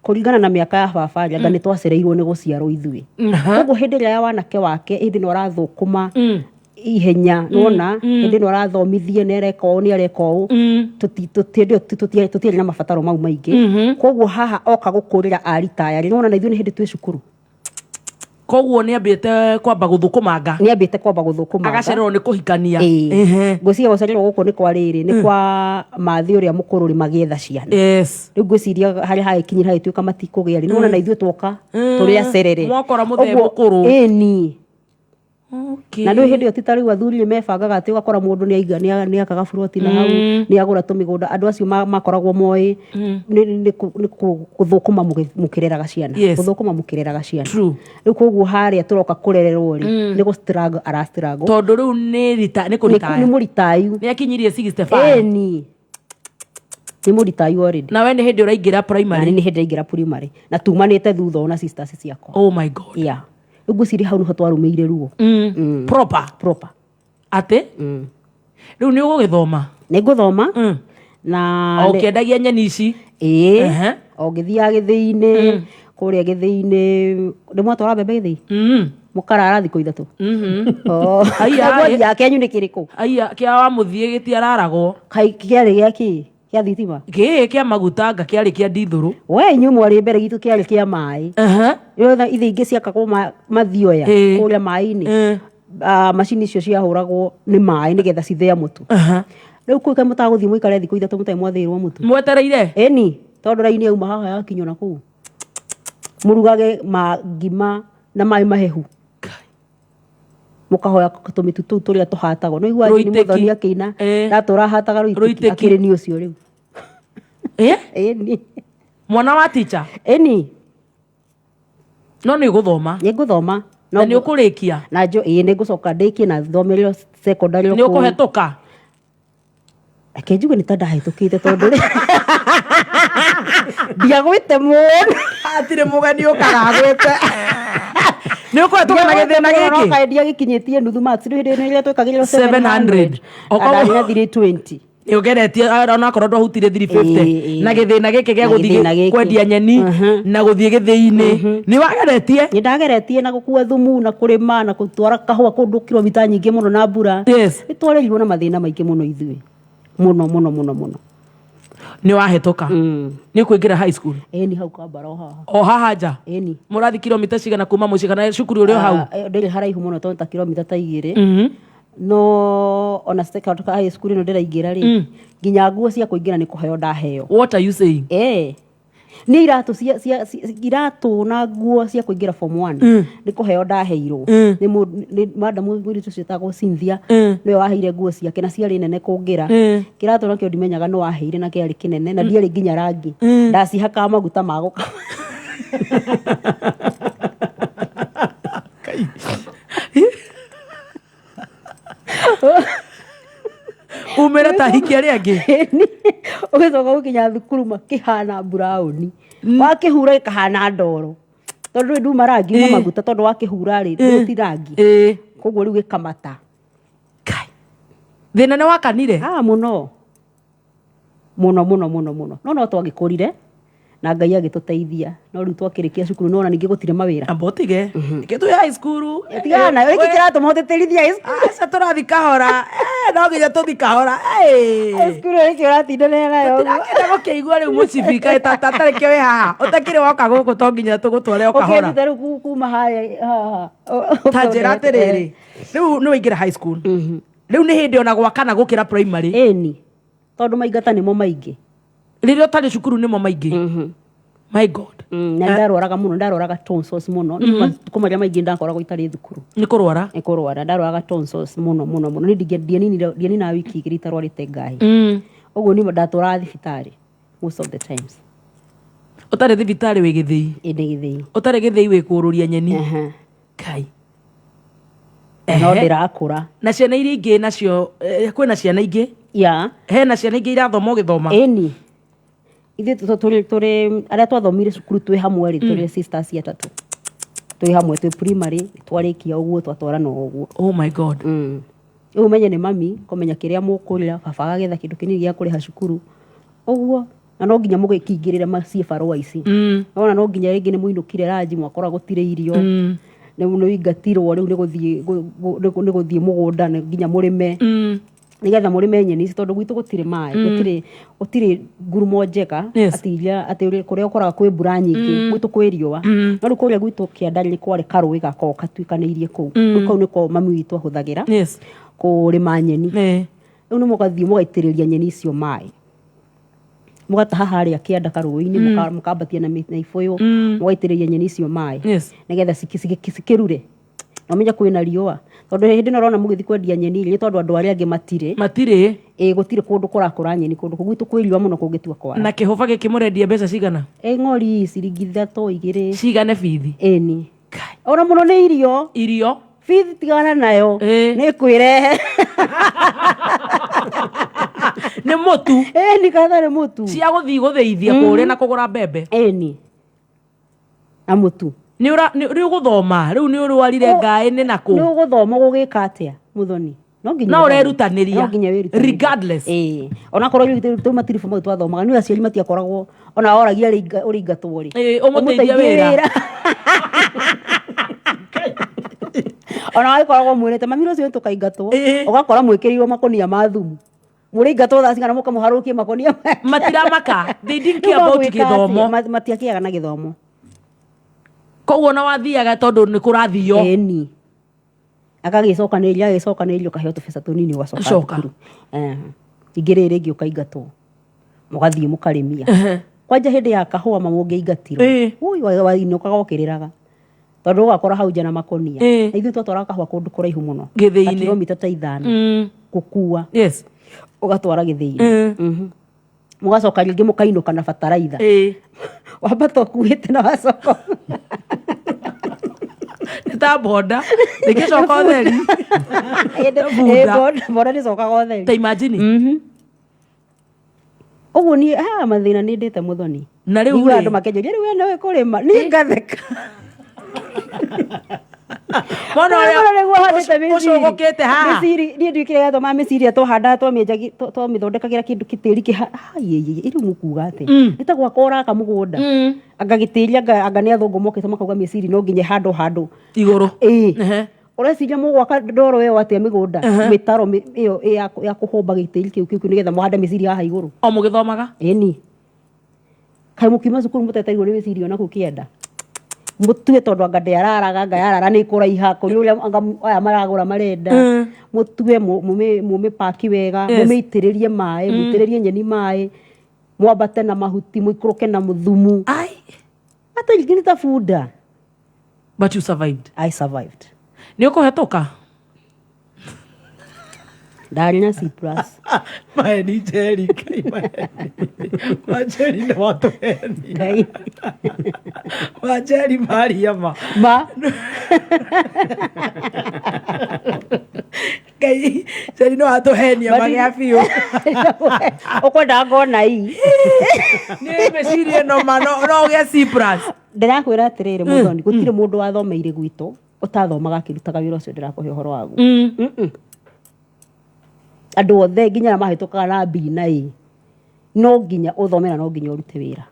kũringana na mĩaka ya baba anga nĩ twacereirwo nĩ gũciarwo ithuĩ. Ũguo hĩndĩ ĩrĩa ya wanake wake hĩndĩ ĩno arathũkũma ihenya nona hĩndĩ ĩno arathomithia nĩ areka ũũ nĩ areka ũũ tũtiarĩ na mabataro mau maingĩ. Koguo haha oka gũkũrĩra aritaya nĩ wona na ithuĩ nĩ hĩndĩ twĩ cukuru. Koguo nĩ ambĩte kwamba gũthũkũmanga. Nĩ ambĩte kwamba gũthũkũmanga. Agacererwo nĩ kũhikania. Ngwĩciria gũcererwo gũkũ nĩ kwa rĩrĩ nĩ kwa mathi ũrĩa mũkũrũ rĩ magĩetha ciana. Rĩu ngwĩciria harĩa hagĩkinyĩra hagĩtuĩka matikũgĩa rĩ nĩwona na ithuĩ twoka tũrĩ acerere. Mwakora mũthee mũkũrũ. Ĩni. Na rĩu hĩndĩ ĩyo ti ta rĩu athuri nĩ mebangaga atĩ ũgakora mũndũ nĩ akaga buroti na hau nĩ agũra tũmĩgũnda. Andũ acio makoragwo moĩ nĩ gũthũkũma mũkĩreraga ciana. Gũthũkũma mũkĩreraga ciana. Rĩu koguo harĩa tũroka kũrererwo rĩ nĩ gũstruggle arastruggle. Tondũ rĩu nĩ mũritayu. Nĩ mũritayu. Nĩ akinyirie 65. Ĩni. Ni mũritayu already. Na we nĩ hĩndĩ ũraingĩra primary. Na nĩ hĩndĩ ũraingĩra primary. Na tumanĩte thutha ona sisters ciakwa. Oh my God. Yeah. Ũguo ciri hau nĩho twarũmĩire ruo. Proper. Ate? Rĩu nĩ ũgũgĩthoma. Nĩ ngũthoma. Na ũkĩendagia nyeni ici. O ngĩthiaga gĩthĩi-inĩ, kũrĩa gĩthĩi-inĩ, ndĩmwatwara mbembe gĩthĩi. Mũkarara thikũ ithatũ. Aya kenyu nĩ kĩrĩkũ? Aya kĩa wa mũthiĩ gĩtiararagwo. Kĩarĩ gĩa kĩ? Kĩa thitima? Kĩa maguta anga kĩarĩ kĩa ndithũrũ. We inyuĩ mwarĩ mbere gitũ kĩarĩ kĩa maĩ. Yothe ithe ingĩ ciakagwo mathioya kũrĩa maĩ-inĩ. Macini icio ciahũragwo nĩ maĩ nĩgetha cithĩa mũtu. Rĩu kũu mũtagũthiĩ mũikare thikũ ithatũ mũtarĩ mwathĩirwo mũtu. Mwetereire? Ĩni, tondũ raini yauma haha yakinywo na kũu. Mũrugage ngima na maĩ mahehu. Mũkahoya tũmĩtu tũu tũrĩa tũhatagwo. No igua nĩ Mũthoni akĩina ndatũra hataga rũitĩki akĩrĩ ni ũcio rĩu. Ĩni. Mwana wa teacher? Ĩni. No nĩ ũgũthoma? Nĩ ngũthoma. Na nĩ ũkũrĩkia? Na nĩ ngũcoka ndĩkie na thomere secondary. Nĩ ũkũhetũka? Reke njuge nĩ ta ndahĩtũkĩte tondũ ndiagwĩte mũno. Hatirĩ mũgeni ũkaragwĩte. Nĩ ũkũhetũka na gĩthĩna gĩkĩ? No kaĩ ndiagĩkinyĩtie nuthu marks rĩu hĩndĩ ĩrĩa twekagĩrĩrwo 700. Okorwo na 320. Nĩ ũgeretie onakorwo ndwahutire 350 na gĩthĩna gĩkĩ gĩa gũthiĩ kwendia nyeni na gũthiĩ gĩthĩi-inĩ. Nĩ wageretie? Nĩ ndageretie na gũkua thumu na kũrĩma na gũtwara kahũa kũndũ kilomita nyingĩ mũno na mbura. Nĩ twarerirwo na mathĩna maingĩ mũno ithuĩ. Mũno. Nĩ wahetũka? Nĩ ũkũingĩra high school? Ĩni hau Kambara o haha. O haha nja? Ĩni. Mũrathi kilomita cigana kuma mũciĩ kana cukuru ũrĩ o hau? Ndĩrĩ haraihu mũno tondũ ta kilomita ta 2. No ona high school ĩno ndĩraingĩra rĩ, nginya nguo cia kũingĩra nĩ kũheo ndaheo. What are you saying? Nĩ iratũ na nguo cia kũingĩra form 1 nĩ kũheo ndaheirwo. Nĩ madam mũirĩtu ũcio etagwo Cynthia nĩwe waheire nguo ciake na ciarĩ nene kũngĩra. Kĩratũ nakĩo ndimenyaga nĩ waheire na kĩarĩ kĩnene na ndiarĩ nginya rangi. Ndacihakaga maguta ma gũka. Umĩra ta hikia rĩa angĩ. Ũgĩcoka gũkinya thukuru makĩhana burauni. Wakĩhura gĩkahana ndoro. Tondũ nduma rangi na maguta tondũ wakĩhura rĩ ndũti rangi. Koguo rĩu gĩkamata. Thĩna nĩ wakanire? Mũno. No twagĩkũrire na Ngai agĩtũteithia. No rĩu twakĩrĩkia cukuru no ona ningĩ gũtirĩ mawĩra. Ambotige. Kĩtu ya high school. Tigana, wĩkĩ kĩratũma ũtĩtĩrithia high school. Aca tũrathi kahora. No nginya tũthi kahora. Cukuru ĩkĩ ũratindanĩra nayo. Ndĩrakĩenda gũkĩigua rĩu mũcibika tarĩ kĩo wĩ haha. Ũtakĩrĩ woka gũkũ to nginya tũgũtware o kahora. Ũkĩruta rĩu kuma haha. Ta njĩra atĩrĩrĩ. Rĩu nĩ waingĩra high school. Rĩu nĩ hĩndĩ ona gwakana gũkĩra primary. Ĩni. Tondũ maingata nĩmo maingĩ. Rĩrĩa ũtarĩ cukuru nĩmo maingĩ. My God. Na ndarwaraga mũno, ndarwaraga tonsils mũno. Kũmarĩa maingĩ ndakoragwo itarĩ thukuru. Nĩ kũrwara? Nĩ kũrwara, ndarwaraga tonsils mũno. Nĩ ndianina wiki igĩrĩ itarwarĩte ngaĩ. Ũguo nĩ ndatũraga thibitarĩ most of the times. Ũtarĩ thibitarĩ wĩ Gĩthĩi? Ĩndĩ Gĩthĩi. Ũtarĩ Gĩthĩi wĩ kũũrũria nyeni? Kai. No ndĩrakũra. Na ciana iria ingĩ nacio kwĩna ciana ingĩ? Hena ciana ingĩ irathoma ũgĩthoma? Ĩni. Ithuĩ tũrĩ arĩa twathomire cukuru twĩ hamwe rĩ tũrĩ sisters atatũ. Twĩ hamwe twĩ primary twarĩkia ũguo twatwarana ũguo. Oh my God. Rĩu ũmenye nĩ mami kũmenya kĩrĩa mũkũrĩra baba agetha kĩndũ kĩnini gĩa kũrĩha cukuru. Ũguo na no nginya mũgĩkingĩrĩre maciĩ barũa ici. Ona no nginya rĩngĩ nĩ mũinũkire ranji mwakora gũtirĩ irio. Nĩ mũingatirwo rĩu nĩ gũthiĩ mũgũnda nginya mũrĩme. Nigetha mũrĩme nyeni ici tondũ gwitũ gũtirĩ maĩ gũtirĩ ngurumo njega atĩ kũrĩa ũkoraga kwĩ mbura nyingĩ gwitũ kwĩ riũa no rĩu kũrĩa gwitũ kĩanda nĩ kwarĩ karũĩ gakoragwo gatuĩkanĩirie kũu rĩu kau nĩko mami witũ ahũthagĩra kũrĩma nyeni rĩu nĩ mũgathiĩ mũgaitĩrĩria nyeni icio maĩ mũgataha harĩa kĩanda karũĩ-inĩ mũkambatia na ibũyũ mũgaitĩrĩria nyeni icio maĩ nĩgetha cikĩrure na ũmenya kwĩna riũa tondũ hĩndĩ ĩno ũrona mũgĩthiĩ kwendia nyeni nĩ tondũ andũ arĩa angĩ matirĩ gũtirĩ kũndũ kũrakũra nyeni kũndũ kũu gwitũ kwĩ riũa mũno kũngĩtua kwara. Na kĩhũba gĩkĩ mũrendia mbeca cigana? Ng'ori ciringi 3 2. Cigane bithi? Ĩni. Ona mũno nĩ irio. Bithi tigana nayo nĩ kwĩrehe. nĩ mũtu ni katha nĩ mũtu cia gũthiĩ gũthĩithia kũrĩa na kũgũra mbembe ni na mũtu nĩ ũgũthoma rĩu nĩ ũrwarire ngaĩ-inĩ na kũ nĩ ũgũthoma gũgĩka atĩa Muthoni no ũrerutanĩria regardless ona korwo rĩu matiribu mau twathomaga nĩ aciari matiakoragwo ona oragia ũrĩingatwo rĩ ũmũteithie wĩra ona agĩkoragwo mwĩrĩte mami rũciũ nĩtũkaingatwo ũgakora mwĩkĩrĩirwo makũnia ma thumu mũrĩingatwo thaa cigana mũkamũharũrũkie makũnia matiramaka they didn't care about gĩthomo matiakĩaga na gĩthomo koguo na wathiaga tondũ nĩ kũrathio ni agagĩcokanĩrĩria ũkaheo tũbeca tũnini ũgacoka ingĩ rĩrĩ rĩngĩ ũkaingatwo mũgathiĩ mũkarĩmia kwanja hĩndĩ ya kahũa mamũngĩingatirwo wainũkaga ũkĩrĩraga tondũ ũgakora hau nja na makũnia na ithuĩ twatwaraga kahũa kũndũ kũraihu mũno gĩthĩ-inĩ kilomita ta 5 gũkua ũgatwara gĩthĩ-inĩ mũgacoka rĩngĩ mũkainũka na bataraitha wambata ũkuĩte na wacoka nĩ ta bonda rĩngĩcoka ũtheri bonda nĩcokaga ũtheri ta imagine ũguo niĩ mathĩna nĩ ndĩte Muthoni na rĩu andũ makenjũria rĩu nĩwe kũrĩma niĩ ngatheka Mono ũcũgũkĩte haha niĩ nduĩkire gatoma mĩciri twahandaga twamĩthondekagĩra kĩndũ gĩtĩri rĩu mũkuga atĩ nĩ ta gwaka ũraka mũgũnda anga gĩtĩri anga nĩ athũngũ mokĩte makauga mĩciri no nginya handũ igũrũ ũreciria mũgwaka ndoro ĩyo atĩa mĩgũnda mĩtaro ĩyo ya kũhũmba gĩtĩri kĩu nĩgetha mũhande mĩciri haha igũrũ o mũgĩthomaga ĩni kaĩ mũkiuma cukuru mũteteirwo nĩ mĩciri ona kũu kĩenda mũtue tondũ anga ndĩararaga anga yarara nĩ kũraiha kũrĩ ũrĩa aya maragũra marenda mũtue mũmĩpaki wega mũmĩitĩrĩrie maĩ mũitĩrĩrie nyeni maĩ mwambate na mahuti mũikũrũke na mũthumu hata ingĩ nĩ ta bunda. But you survived. I survived. Nĩ ũkũhetũka ndarĩ na C+. Maheni Njeri Wanjeri nĩ watũheni Wanjeri Maria ma Ngai Njeri nĩ watũhenia magĩa biũ ũkwenda ngona ii nĩ meciria no ũgĩa C+. Ndĩrakwĩra atĩrĩrĩ Muthoni gũtirĩ mũndũ wathomeire gwitũ ũtathomaga akĩrutaga wĩra ũcio ndĩrakũhe ũhoro waguo. Andũ othe nginya mahĩtũkaga na B na A no nginya ũthome na no nginya ũrute wĩra.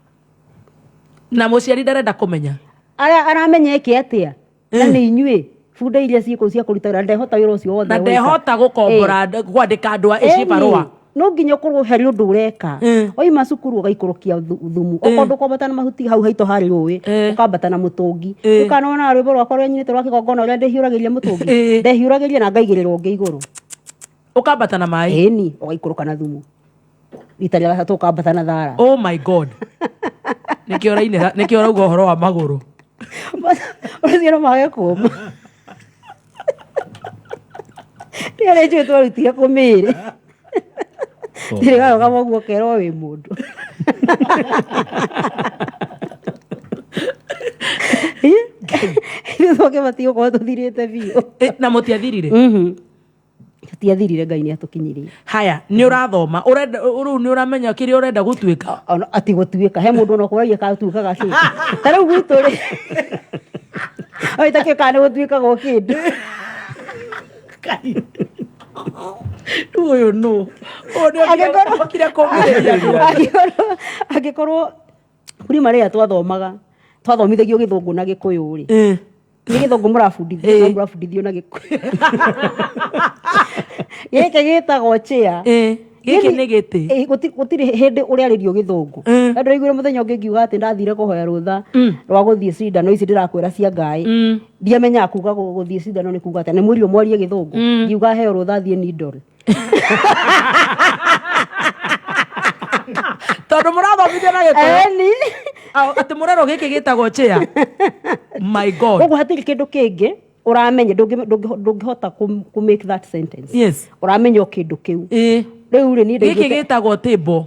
Na mũciari ndarenda kũmenya aramenya ĩkĩ atĩa na nĩ inyuĩ bunda iria ciĩkũu cia kũruta wĩra ndehota wĩra ũcio wothe na ndehota gũkombora kwandĩka andũ a barũa no nginya ũkorwo harĩ ũndũ ũreka oima cukuru ũgaikũrũkia thumu okorwo ndũkwambata na mahuti hau haitũ harĩ rũĩ ũkambata na mũtũngi ũkanona rwĩmbo rwakwa rwa nyinĩte rwa kĩgongona ũrĩa ndehiũragĩria mũtũngi ndehiũragĩria na ngaigĩrĩrwo ũngĩ igũrũ ukambata na maĩ ĩni ũgaikũrũka na thumu rita rĩa gatatũ ũkambata na thara. Oh my god nĩkĩo rauga ũhoro wa magũrũ ũcio no mage kũũma rĩarĩ njũĩ twarutire kũmĩrĩ ndĩrĩgaga moguo kerwo wĩ mũndũ ithuothe batiĩ gũkorwo tũthirĩte biũ na mũtiathirire tũtiathirire Ngai nĩ atũkinyirie. Haya nĩ ũrathoma rĩu nĩ ũramenya kĩrĩa ũrenda gũtuĩka ati gũtuĩka he mũndũ onakũragia katuĩkaga kĩ ta rĩu gwitũ rĩ oitakĩo kana nĩ gũtuĩkaga kĩndũ rĩu ũyũ nũ angĩkorwo prima rĩrĩa twathomithagio Gĩthũngũ na Gĩkũyũ rĩ nĩ Gĩthũngũ mũrabundithio na Gĩkũyũ gĩkĩ gĩtagwo chair gĩkĩ nĩ gĩtĩ gũtirĩ hĩndĩ ũrĩarĩrio Gĩthũngũ andũ aiguire mũthenya ũngĩ ngiuga atĩ ndathire kũhoya rũtha rwa gũthiĩ cindano ici ndĩrakwĩra cia Ngai ndiamenyaga kuga gũthiĩ cindano nĩ kuga atĩ nĩ mũirio mwarie Gĩthũngũ ngiuga heo rũtha thiĩ Nidol tondũ mũrathomithio na Gĩkũyũ atĩ mũrero gĩkĩ gĩtagwo chair. My god ũguo hatirĩ kĩndũ kĩngĩ ũramenya ndũngĩhota ku make that sentence. Yes ũramenya kĩndũ kĩu rĩu rĩ niĩ gĩkĩ gĩtagwo table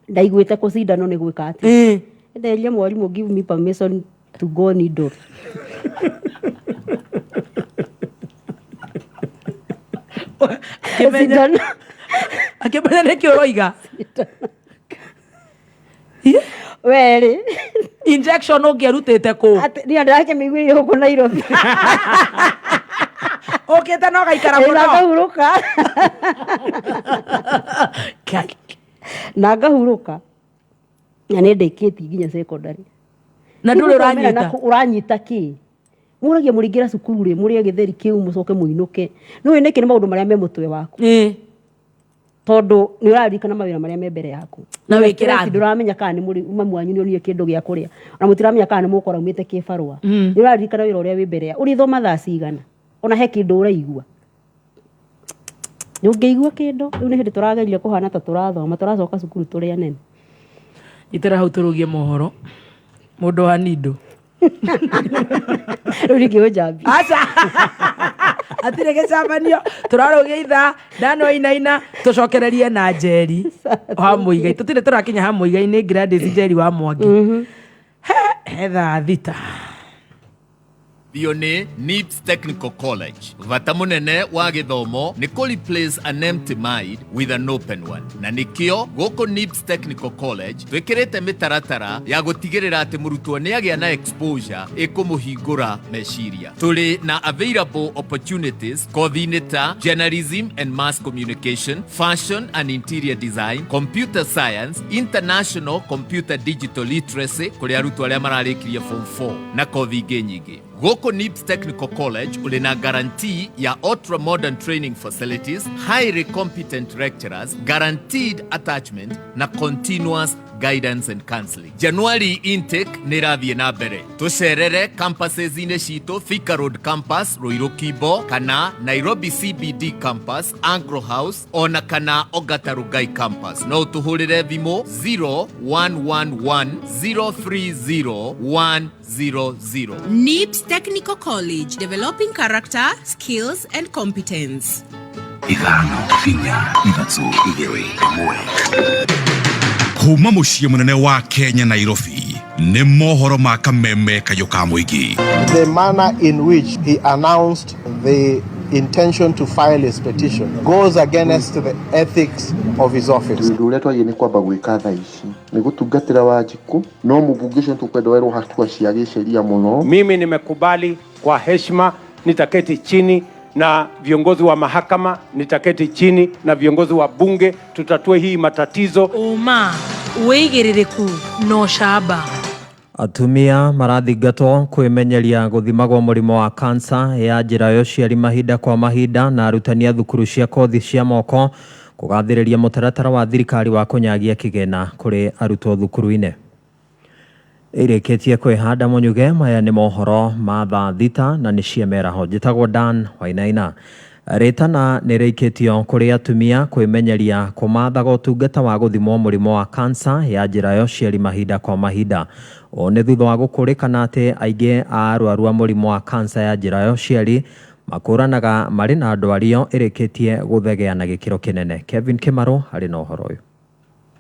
ndaiguĩte kũcindano nĩ gwĩka atĩ nderia mwarimũ give me permission to go Nidol Akimenya niki uroiga weri injection ungirutite ku ni andu ake migwiri huko Nairobi okete no gaikara muno ngahuruka na ngahuruka na nä ndäkä nginya secondary na ndå uranyita kä må ragia må ringä ra cukuru rä må rä a gä theri kä u må coke må inå ke no nä kä nä maå ndå marä a me må twe waku tondå nä å raririkana mawä ra marä a me mbere yaku na wä kä rathi ndå ramenya kana nä mamu wanyu nä onire kä ndå gä a kå rä a ona må tiramenya kana nä må kora umä te kä barå nä å raririkana wä ra å rä a wä mbere ya å rä thoma thaa cigana ona he kä ndå å raigua nä å ngä igua kä ndå rä u nä hä ndä tå ragerire kå hana ta tå rathoma tå racoka cukuru tå rä anene itera hau tå rå gie mohoro må ndå wa nindå rä u rä ngä å njambi aca atirä gä cabanio tå rarå gä itha ndano inaina tå cokererie na njeri ha må igai tå tirä tå rakinya ha må igai nä Gladys Njeri wa Mwangi he thaa thita Thione NIPS Technical College. Vata munene wa githomo ni ku replace an empty mind with an open one. Na nikio goko NIPS Technical College twikirite mitaratara ya gutigirira ati murutwo ni agia na exposure ikumuhingura meciria. Tuli na available opportunities kothi-ini ta journalism and mass communication, fashion and interior design, computer science, international computer digital literacy kuri arutwo aria mararikirie form 4 na kothi ingi nyingi. Goko NIPS Technical College ulina guarantee ya ultra modern training facilities, highly competent lecturers, guaranteed attachment na continuous guidance and counseling. January intake nirathie na mbere. Tucerere campuses ine cito Thika Road campus, Ruiru Kibo, kana Nairobi CBD campus, Anglo House, ona kana Ogata Rugai campus. No tuhurire thimo 0111030100. NIPS Technical College, developing character, skills and competence. Kuma muciĩ munene wa Kenya Nairobi nĩ mohoro ma kameme kayo ka mũingĩ. The manner in which he announced the intention to file his petition goes against the ethics of his office. Ndule twaye ni kwamba gwika tha ici ni gutungatira Wanjiku no mubunge cio tukwenda werwo hatua cia gĩceria muno. Mimi nimekubali kwa heshima, nitaketi chini na viongozi wa mahakama, nitaketi chini na viongozi wa bunge, tutatue hii matatizo. Uigĩrĩrĩku no shaba. Atumia marathingatwo kwĩmenyeria gũthimagwo mũrimũ wa kansa ya njĩra ya ũciari mahinda kwa mahinda na arutani a thukuru cia kothi cia moko kũgathĩrĩria mũtaratara wa thirikari wa kũnyagia kĩgĩna kũrĩ arutwo thukuru-inĩ. Ĩrĩkĩtie kwĩhanda mũnyuge, maya nĩ mohoro ma thaa thita na nĩ ciemeraho. Njĩtagwo Dan Wainaina. Rĩtana nĩ rĩikĩtio kũrĩ atumia kwĩmenyeria kũmathaga ũtungata wa gũthimwo mũrimũ wa kansa ya njĩra ya ũciari mahinda kwa mahinda. O nĩ thutha wa gũkũrĩkana atĩ aingĩ a arwaru a mũrimũ wa kansa ya njĩra ya ũciari makũranaga marĩ na ndwario ĩrĩkĩtie gũthegea na gĩkĩro kĩnene. Kevin Kĩmarũ arĩ na ũhoro ũyũ.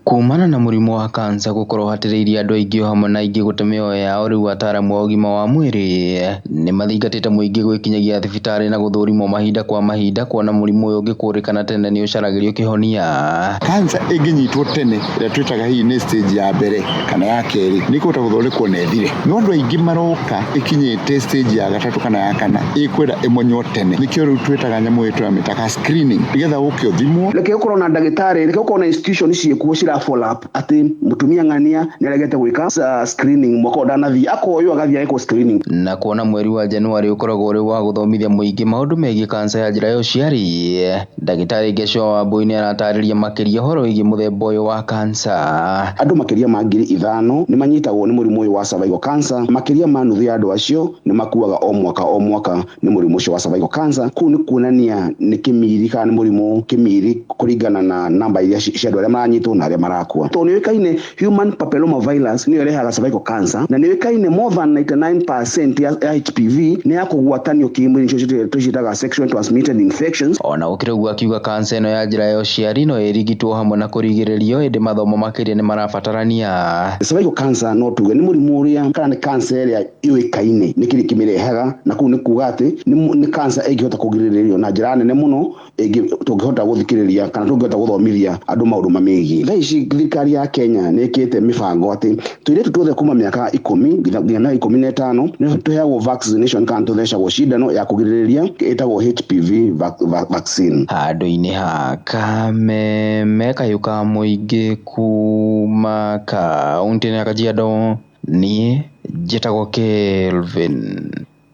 Kumana na mũrimũ wa kansa gũkorwo hatĩrĩirie andũ aingĩ hamwe na aingĩ gũte mĩoyo yao, rĩu ataaramu a ũgima wa mwĩrĩ nĩ mathingatĩte mũingĩ gwĩkinyagia thibitarĩ na gũthũrimwo mahinda kwa mahinda kuona mũrimũ ũyũ ũngĩkũrĩkana tene nĩ ũcaragĩrio kĩhonia. Kansa ĩngĩnyitwo tene ĩrĩa twĩtaga hihi nĩ stage ya mbere kana ya kerĩ nĩ kũhota gũthondekwo na ĩthire. No andũ aingĩ maroka ĩkinyĩte stage ya gatatũ kana ya kana ĩkwenda ĩmonywo tene. Nĩkĩo rĩu twĩtaga nyamũ ĩtũ tũmĩtaga screening nĩgetha ũke ũthimwo. Reke ũkorwo na ndagĩtarĩ, reke ũkorwo na institution ciĩkuo cira follow up ati mutumia ng'ania nĩ aregete gwĩka screening mwaka ndanathi akoyo agathia eko screening. Na kuona mweri wa Januari ũkoragwo ũrĩ wa gũthomithia mũingĩ maũndũ megiĩ kansa ya njĩra ya ũciari, ndagĩtarĩ Gesho Wambui nĩ aratarĩria makĩria ũhoro wĩgiĩ mũthemba ũyũ wa kansa. Andũ makĩria ma 5,000 nĩ manyitagwo nĩ mũrimũ ũyũ wa cervical cancer. Makĩria ma nuthu ya andũ acio nĩ makuaga o mwaka nĩ mũrimũ ũcio wa cervical cancer. Kũu nĩ kuonania nĩ kĩmiri kana nĩ mũrimũ kĩmiri kũringana na namba iria cia andũ arĩa maranyitwo na arĩa marakua to ni wekaine human papilloma virus ni irehaga cervical cancer na ni wekaine more than 99% ya HPV ni ya kugwatanio kimwili tucitaga sexually transmitted infections. Ona ukirugwa akiuga kansa ino ya njira ya uciari no irigitwo hamwe na kurigiririo indi mathomo makiria ni marabatarania. Cervical cancer no tuge ni murimu uria kana ni cancer ya iwekaine ni kiri kimirehaga na kuu ni kuga ati ni cancer ingihota kugiriririo na njira nene muno tungihota guthikiriria kana tungihota guthomithia andu maundu mamigi. Thaici thirikari ya Kenya ni ikite mibango ati tuiretu tuothe kuma miaka 10 nginya 15 ni tuheagwo vaccination kana tuthecagwo cindano ya kugiririria itagwo HPV vaccine. Handu-ini ha Kameme kayuka muingi kuma kaunti-ini ya Kajiado ni njitagwo Kelvin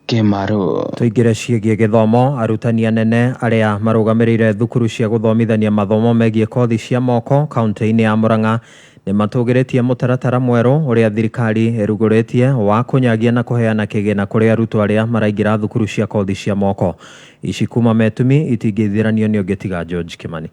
Kimaru. Tuingire ciĩgiĩ gĩthomo. Arutani anene arĩa marũgamĩrĩire thukuru cia gũthomithania mathomo megiĩ kothi cia moko kaunti-inĩ ya Murang'a nĩ matũgĩrĩtie mũtaratara mwerũ ũrĩa thirikari ĩrugũrĩtie wa kũnyagia na kũheana kĩgĩna kũrĩ arutwo arĩa maraingĩra thukuru cia kothi cia moko. Ici kuma Metumi itingĩthiranio nĩ ũngĩ tiga George Kimani.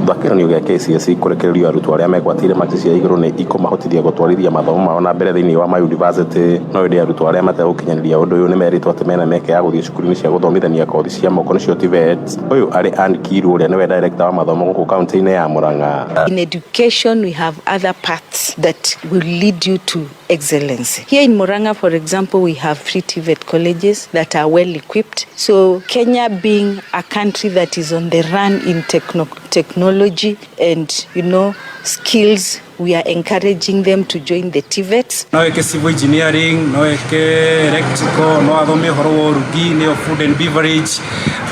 Thakĩranio gĩa KCSE kũrekererio arutwo arĩa megwatĩire marks cia igũrũ nĩ ikũmahotithia gũtwarithia mathomo mao na mbere thĩinĩ wa mayunivasĩtĩ. No ĩndĩ arutwo arĩa mategũkinyanĩria ũndũ ũyũ nĩ merĩtwo atĩ mena mĩeke ya gũthiĩ cukuru-inĩ cia gũthomithania kothi cia moko nĩcio TVET. Ũyũ arĩ Ann Kiru ũrĩa nĩwe director wa mathomo gũkũ kaunti-inĩ ya Murang'a. In education we have other paths that will lead you to excellence. Here in Murang'a, for example, we have free TVET colleges that are well equipped. So Kenya being a country that is on the run in technology and skills, we are encouraging them to join the TVETs. No eke civil engineering, no eke electrical, no athome horo wa urugi, neo food and beverage,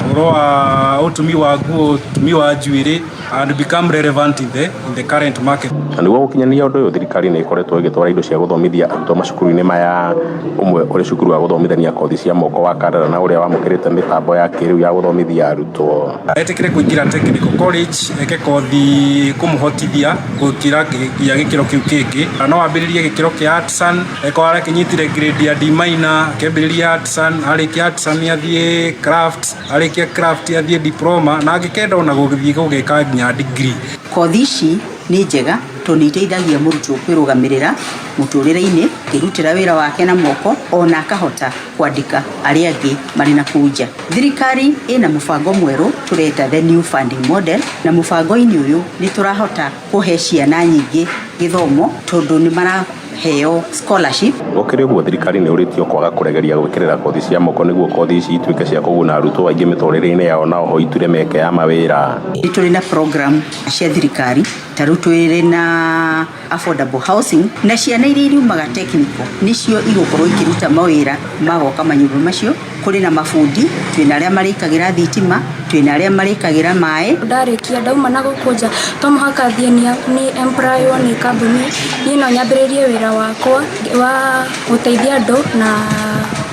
horo wa utumi wa nguo, utumi wa njuĩrĩ, and become relevant in the current market. Na nĩguo gũkinyanĩria ũndũ ũyũ thirikari nĩ ĩkoretwo ĩgĩtwara indo cia gũthomithia arutwo macukuru-inĩ maya. Ũmwe ũrĩ cukuru wa gũthomithania kothi cia moko wa Kandara na ũrĩa wamũkĩrĩte mĩtambo ya kĩrĩu ya gũthomithia arutwo. Etĩkĩre kũingĩra technical college, eke kothi kũmũhotithia gũkĩra ya gĩkĩro kĩu kĩngĩ. No ambĩrĩrie gĩkĩro kĩa artisan, eko arakinyitire grade ya D minor, akĩambĩrĩria artisan, arĩkia artisan athiĩ craft, arĩkia craft athiĩ diploma, na angĩkenda ona gũgĩthiĩ gũgĩka nginya degree. Kothi ici nĩ njega tondũ nĩ iteithagia mũrutwo kwĩrũgamĩrĩra mũtũrĩre-inĩ, akĩrutĩra wĩra wake na moko ona akahota kwandĩka arĩa angĩ marĩ na kũu nja. Thirikari ĩna mũbango mwerũ tũreta the new funding model, na mũbango-inĩ ũyũ nĩ tũrahota kũhe ciana nyingĩ gĩthomo tondũ nĩ maraheo scholarship. Gũkĩrĩ ũguo thirikari nĩ ũrĩtio kwaga kũregeria gwĩkĩrĩra kothi cia moko nĩguo kothi ici ituĩke cia kũguna arutwo aingĩ mĩtũrĩre-inĩ yao na oho iture mĩeke ya mawĩra. Nĩ tũrĩ na program cia thirikari, ta rĩu tũrĩ na affordable housing, na ciana iria iriumaga technical nĩcio igũkorwo ikĩruta mawĩra magoka manyũmba macio. Kũrĩ na mabundi, twĩna arĩa marĩkagĩra thitima, twĩna arĩa marĩkagĩra maĩ. Ndarĩkia ndauma na gũkũnja to mũhaka thiĩ ni employee ni kambuni niĩ no nyambĩrĩrie wĩra wakwa wa gũteithia andũ na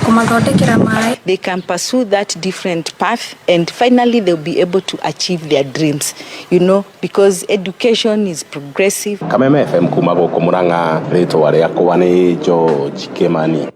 kumathondekera maĩ. They can pursue that different path and finally they'll be able to achieve their dreams, because education is progressive. Kameme FM kuma gũkũ Murang'a, rĩtwa rĩakwa nĩ George Kimani.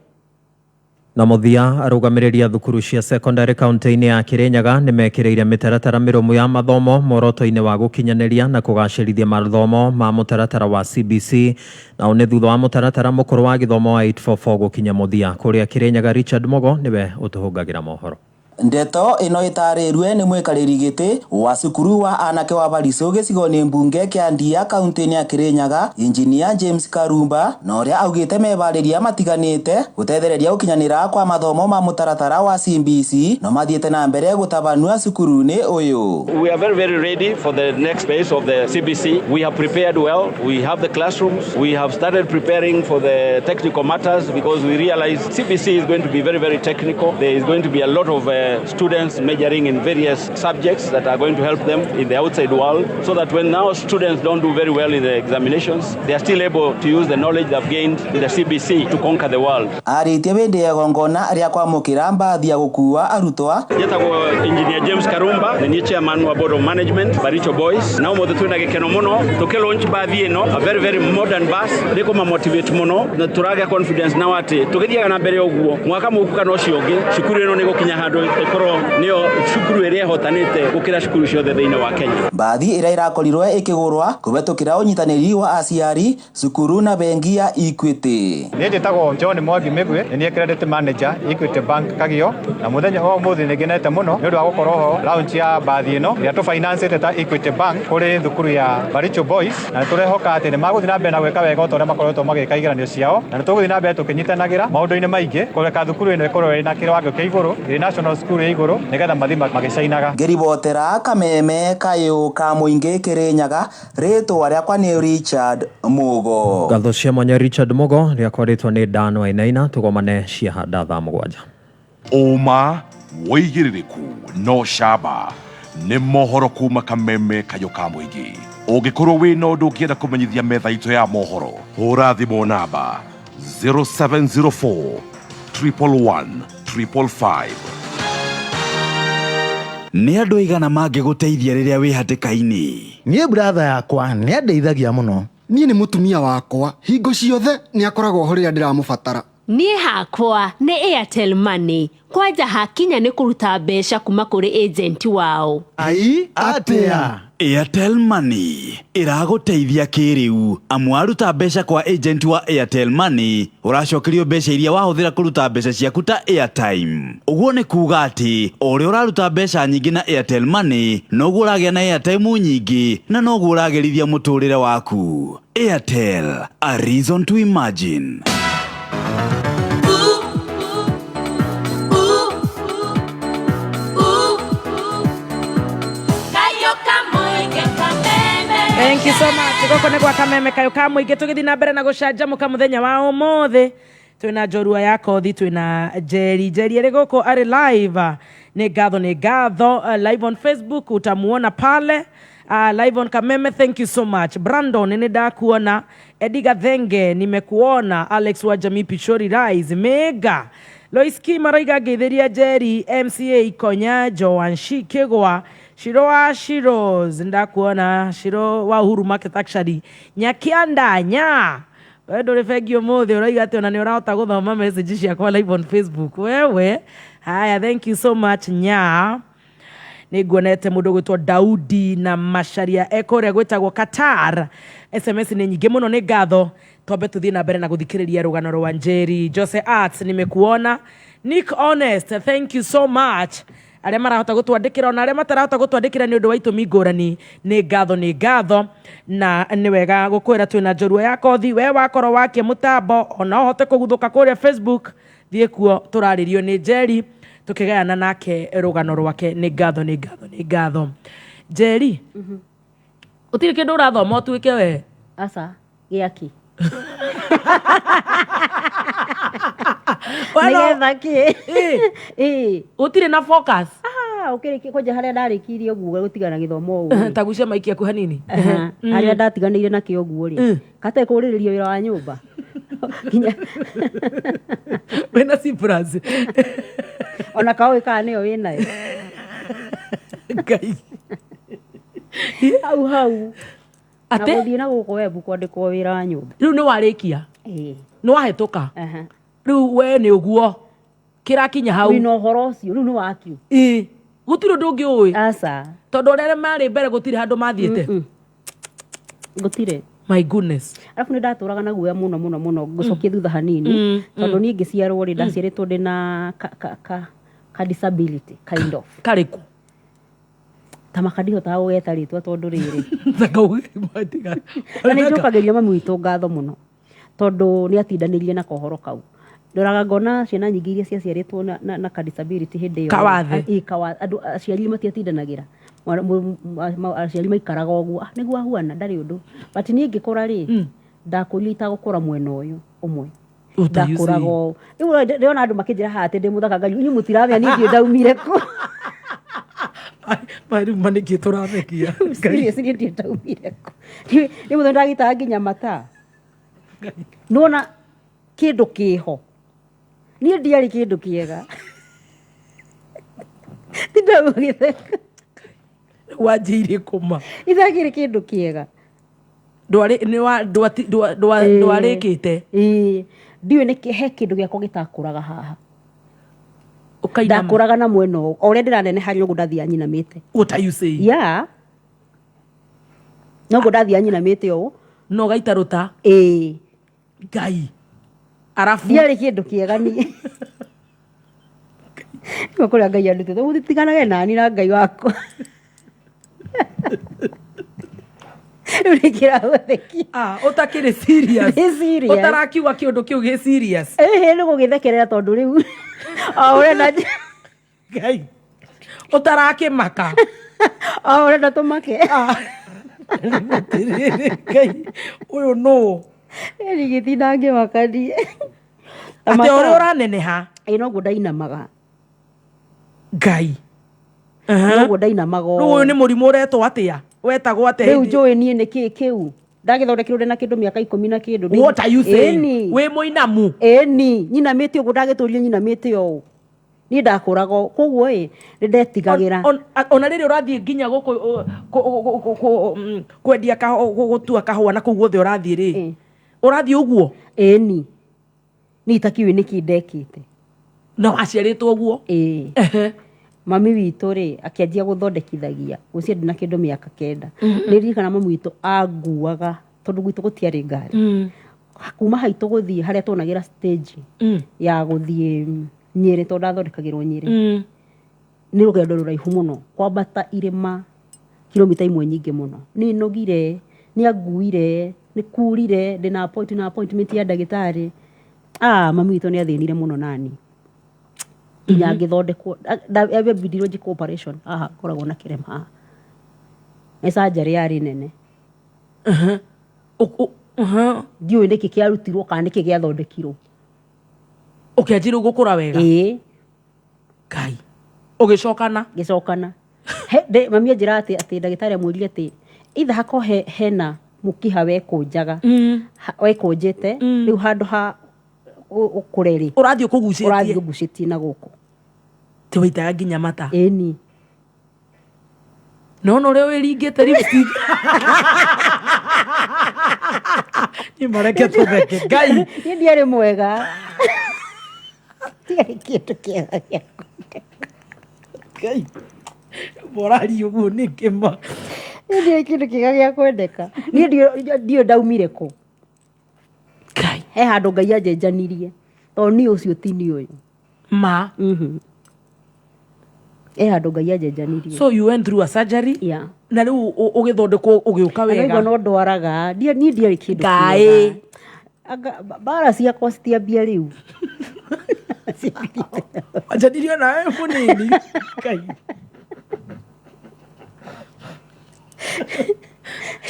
Na mũthia arũgamĩrĩri a thukuru cia secondary kaunti-inĩ ya Kirinyaga nĩ mekĩrĩire mĩtaratara mĩrũmu ya mathomo muoroto-inĩ wa gũkinyanĩria na kũgacĩrithia mathomo ma mũtaratara wa CBC, na nĩ thutha wa mũtaratara mũkũrũ wa gĩthomo wa 844 gũkinya mũthia. Kũrĩa Kirinyaga, Richard Mogo nĩwe ũtũhũngagĩra mohoro. Ndeto ino itarĩrue nĩ mwĩkarĩri gĩtĩ wa cukuru wa anake wa Bariso gĩcigo-inĩ mbunge kĩa Ndia kaunti-inĩ ya Kirinyaga, Engineer James Karumba, na ũrĩa augĩte mebarĩria matiganĩte gũtethereria gũkinyanĩra kwa mathomo ma mũtaratara wa CBC no mathiĩte na mbere gũtabanua cukuru-inĩ ũyũ. We are very ready for the next phase of the CBC. We have prepared well. We have the classrooms. We have started preparing for the technical matters because we realize CBC is going to be very technical. There is going to be a lot of students majoring in various subjects that are going to help them in the outside world, so that when now students don't do very well in the examinations, they are still able to use the knowledge they've gained in the CBC to conquer the world. Arĩtie wĩndĩ ya gongona rĩa kwamũkĩra mbathi ya gũkua arutwa. Njĩtagwo Engineer James Karumba, nĩ chairman wa Board of Management Baricho Boys. Na ũmũthĩ twĩna gĩkeno mũno tũkĩlaunch mbathi ĩno, a very modern bus, rĩkũma motivate mũno na tũragĩa confidence na atĩ tũgĩthiaga na mbere ũguo mwaka mũku kana ũcio ũngĩ cukuru ĩno nĩ gũkinya handũ ikorwo nio cukuru iria hotanite gukira cukuru ciothe thiini wa Kenya. Mbathi iria irakorirwo ikigurwa kubetukira unyitaniri wa aciari cukuru na bengi ya Equity. Ni njitagwo John Mwangi Migwe, ni credit manager Equity Bank Kagio, na muthenya wa muthi ni ngenete muno ni undu wa gukorwo ho launch ya mbathi ino ya to finance ta Equity Bank kuri thukuru ya Baricho Boys, na turehoka ati ni maguthi na mbere na gweka wega utoria makoretwo magika igeranio ciao, na tuguthi na mbere tukinyitanagira maundu-ini maingi kureka thukuru ino ikorwo ina kiwango kia iguru, national school ya iguru nigetha mathi magicainaga. Ngeribotera Kameme Kayo ka Muingi Kirinyaga, ritwa riakwa ni Richard Mugo. Gatho cia mwanya Richard Mugo riakwa ritwa ni Dan Wainaina, tugomane cia handa thaa mugwanja. Uma woigiririku no shaba ni mohoro kuma Kameme Kayo ka Muingi. Ungikorwo wina undu ungienda kumenyithia metha itu ya mohoro, hura thimu namba 0704 111 555. Ni andu igana mangiguteithia riria wi hatikaini. Nie brother yakwa ni andeithagia muno. Nie ni mutumia wakwa hingo ciothe ni akoragwo horia ndiramubatara. Nie hakwa ni Airtel Money. Kwaja hakinya ni kuruta mbeca kuma kuri agent wao. Ai atia Airtel Money iraguteithia kiriu amu aruta mbeca kwa agent wa Airtel Money uracokerio mbeca iria wahuthira kuruta mbeca ciaku ta airtime. Uguo ni kuga ati uri uraruta mbeca nyingi na Airtel Money noguo uragia na airtime nyingi na noguo uragerithia muturire waku. Airtel, a reason to imagine. Thank you so much. Goko ne kwa Kameme Kayo ka Muingi tugithi na mbere na gucanjamuka muthenya wa umuthi. Twina njorua ya kothi, twina Jerry eri goko ari live. Ni gatho live on Facebook, utamuona pale. Live on Kameme, thank you so much. Brandon ni ndakuona, Ediga Thenge nimekuona, Alex wa Jamii Pichori Rise Mega, Lois Kimaraiga Getheria Jerry, MCA Ikonya, Joan Shikegwa, Shiro wa Shiros ndakuona, Shiro wa Uhuru Market actually, Nyakianda nya wedo refegio mothe uraiga ati ona ni urahota guthoma message ciakwa live on Facebook. Wewe haya, thank you so much nya. Niguonete mundu gwitwo Daudi na Masharia ekoria gwitagwo Qatar. SMS ni nyingi muno, ni gatho twambe tuthie na mbere na guthikiriria rugano rwa Njeri. Jose Arts nimekuona. Nick Honest, thank you so much. Aria marahota gutwandikira ona aria matarahota gutwandikira ni undu wa itumi ngurani, ni gatho na ni wega gukwira twina njorua ya kothi. We wakoro wake mutambo ona uhote kuguthuka kuria Facebook, thie kuo turaririo ni Njeri tukigayana nake rugano rwake. Ni gatho Njeri. Utire kindu urathoma tuike we asa giaki nigetha ki utire na focus ukiriki koja haria ndarikirie uguo gutigana githomo uguo tagucia maiki aku hanini haria ndatiganire na kio uguo ri kate kuriririo wira wa nyumba kinya wena si brazi ona kawe kana wina ngai hau ate guthie na guko webu kwandikwo wira wa nyumba riu ni warikia ni wahituka riu we ni uguo kirakinya hau wina uhoro ucio riu ni wakio gutire ndungi uwi asa tondu rere mari mbere gutire handu mathiete gutire. My goodness. Alafu ni ndaturaga na guoya muno gucokie thutha hanini tondu ni ngiciarwo ri ndaciaritwo ndina ka disability kind of kariku tamakadiho ta gugeta ritwa tondu riri thakauge matiga ani njokageria mami witu ngatho muno tondu ni atindanirie na kohoro kau ndoraga ngona ciana nyingi iria ciaciaritwo na ka disability hindi yo kawathe andu aciari matiatindanagira aciari maikaraga uguo niguo ahuana ndari undu but ni ngikora ri ndakulita gukura mwena uyu umwe ndakurago riona andu makinjira hati ndi muthaka ngai ni mutiramya ni ndio ndaumire ku bari maniki turathekia serious ni ndio ndaumire ku ni mutho ndagita nginya mata nona kindu kiho ni ndiari kindu kiega ndagitheka wajiri kuma ithagire kindu kiega ndwari ni wa ndwarikite ndiwe ni he kindu giako gitakuraga haha ndakũraga na mweno o ũrĩa ndĩraneneha nyũngũ ndathia nyinamĩte. What are you saying? Yeah. Nyũngũ ndathia nyinamĩte ũũ. No gaita ruta. Ngai. Arafu ndiarĩ kĩndũ kĩega niĩ. Nĩguo kũrĩa Ngai andutĩte mũtiganage nani na Ngai wakwa. Utakĩrĩ serious. Utarakiuga kĩũndũ kĩu gĩ serious. Nĩ gũgĩthekerera tondũ rĩu o ũrenda Ngai utarakĩmaka o ũrenda tũmake. Ngai ũyũ no gĩtinda ngĩmakanie. Atĩ ũrĩa ũraneneha noguo ndainamaga. Ngai noguo ndainamaga. Rĩu ũyũ nĩ mũrimũ ũretwo atĩa? Wetagwo atĩa? Rĩu njũĩ niĩ nĩ kĩĩ kĩu. Ndagĩthondekirwo ndĩ na kĩndũ mĩaka 10 na kĩndũ. What are you saying? Wĩ mũinamu? Ĩni nyinamĩte ũguo ndagĩtũrire nyinamĩte ũũ. Niĩ ndakũraga koguo nĩ ndetigagĩra. Ona rĩrĩ ũrathiĩ nginya kwendia gũtua kahũa na kũu guothe ũrathiĩ rĩ, ũrathiĩ ũguo? Ĩni niĩ itakiũĩ nĩkĩ ndekĩte. Na waciarĩtwo ũguo? Mami witũ rĩ akĩanjia gũthondekithagia gũcia ndĩ na kĩndũ mĩaka 9. Nĩririkana mami witũ anguaga tondũ gwitũ gũtiarĩ ngari. Kuma haitũ gũthiĩ harĩa tuonagĩra stage ya gũthiĩ Nyeri tondũ ndathondekagĩrwo Nyeri. Nĩ rũgendo rũraihu mũno kwambata irĩma kilomita 1 nyingĩ mũno. Nĩ nogire nĩ anguire nĩ kurire ndĩ na appointment ya ndagĩtarĩ. Mami witũ nĩ athĩnire mũno nani. Nginya ngĩthondekwo ndabidirwo njĩkwo operation koragwo na kĩrema. Nĩ surgery yarĩ nene. Ndiũĩ nĩkĩ kĩarutirwo kana nĩkĩ gĩathondekirwo. Ũkĩanjirwo gũkũra wega? Ngai ũgĩcokana? Gĩcokana. Mami anjĩra atĩ ndagĩtarĩ amwĩrire atĩ either hako hena mũkiha wekũnjaga wekũnjĩte rĩu handũ ha ũkũreri ũrathiĩ ũkũgucĩtie na gũkũ ti waitaga nginya mata. Ĩni no ũrĩa wĩringĩte lipstick. Nĩ mareke tũtheke. Ngai niĩ ndiarĩ mwega. Tiarĩ kĩndũ kĩega gĩakwa. Ngai morari ũguo nĩ kĩma. Niĩ ndiarĩ kĩndũ kĩega gĩa kwendeka. Niĩ ndiũĩ ndaumire kũ. Ngai he handũ Ngai anjenjanirie tondũ niĩ ũcio ti niĩ ũyũ. Ma he handũ Ngai anjenjanirie. So you went through a surgery? Yeah. Na rĩu ũgĩthondekwo ũgĩũka wega? Nĩguo no ndwaraga niĩ ndiarĩ kĩndũ kĩega. Bara ciakwa citiambia rĩu. Wanjanirio nawe mũnini. Ngai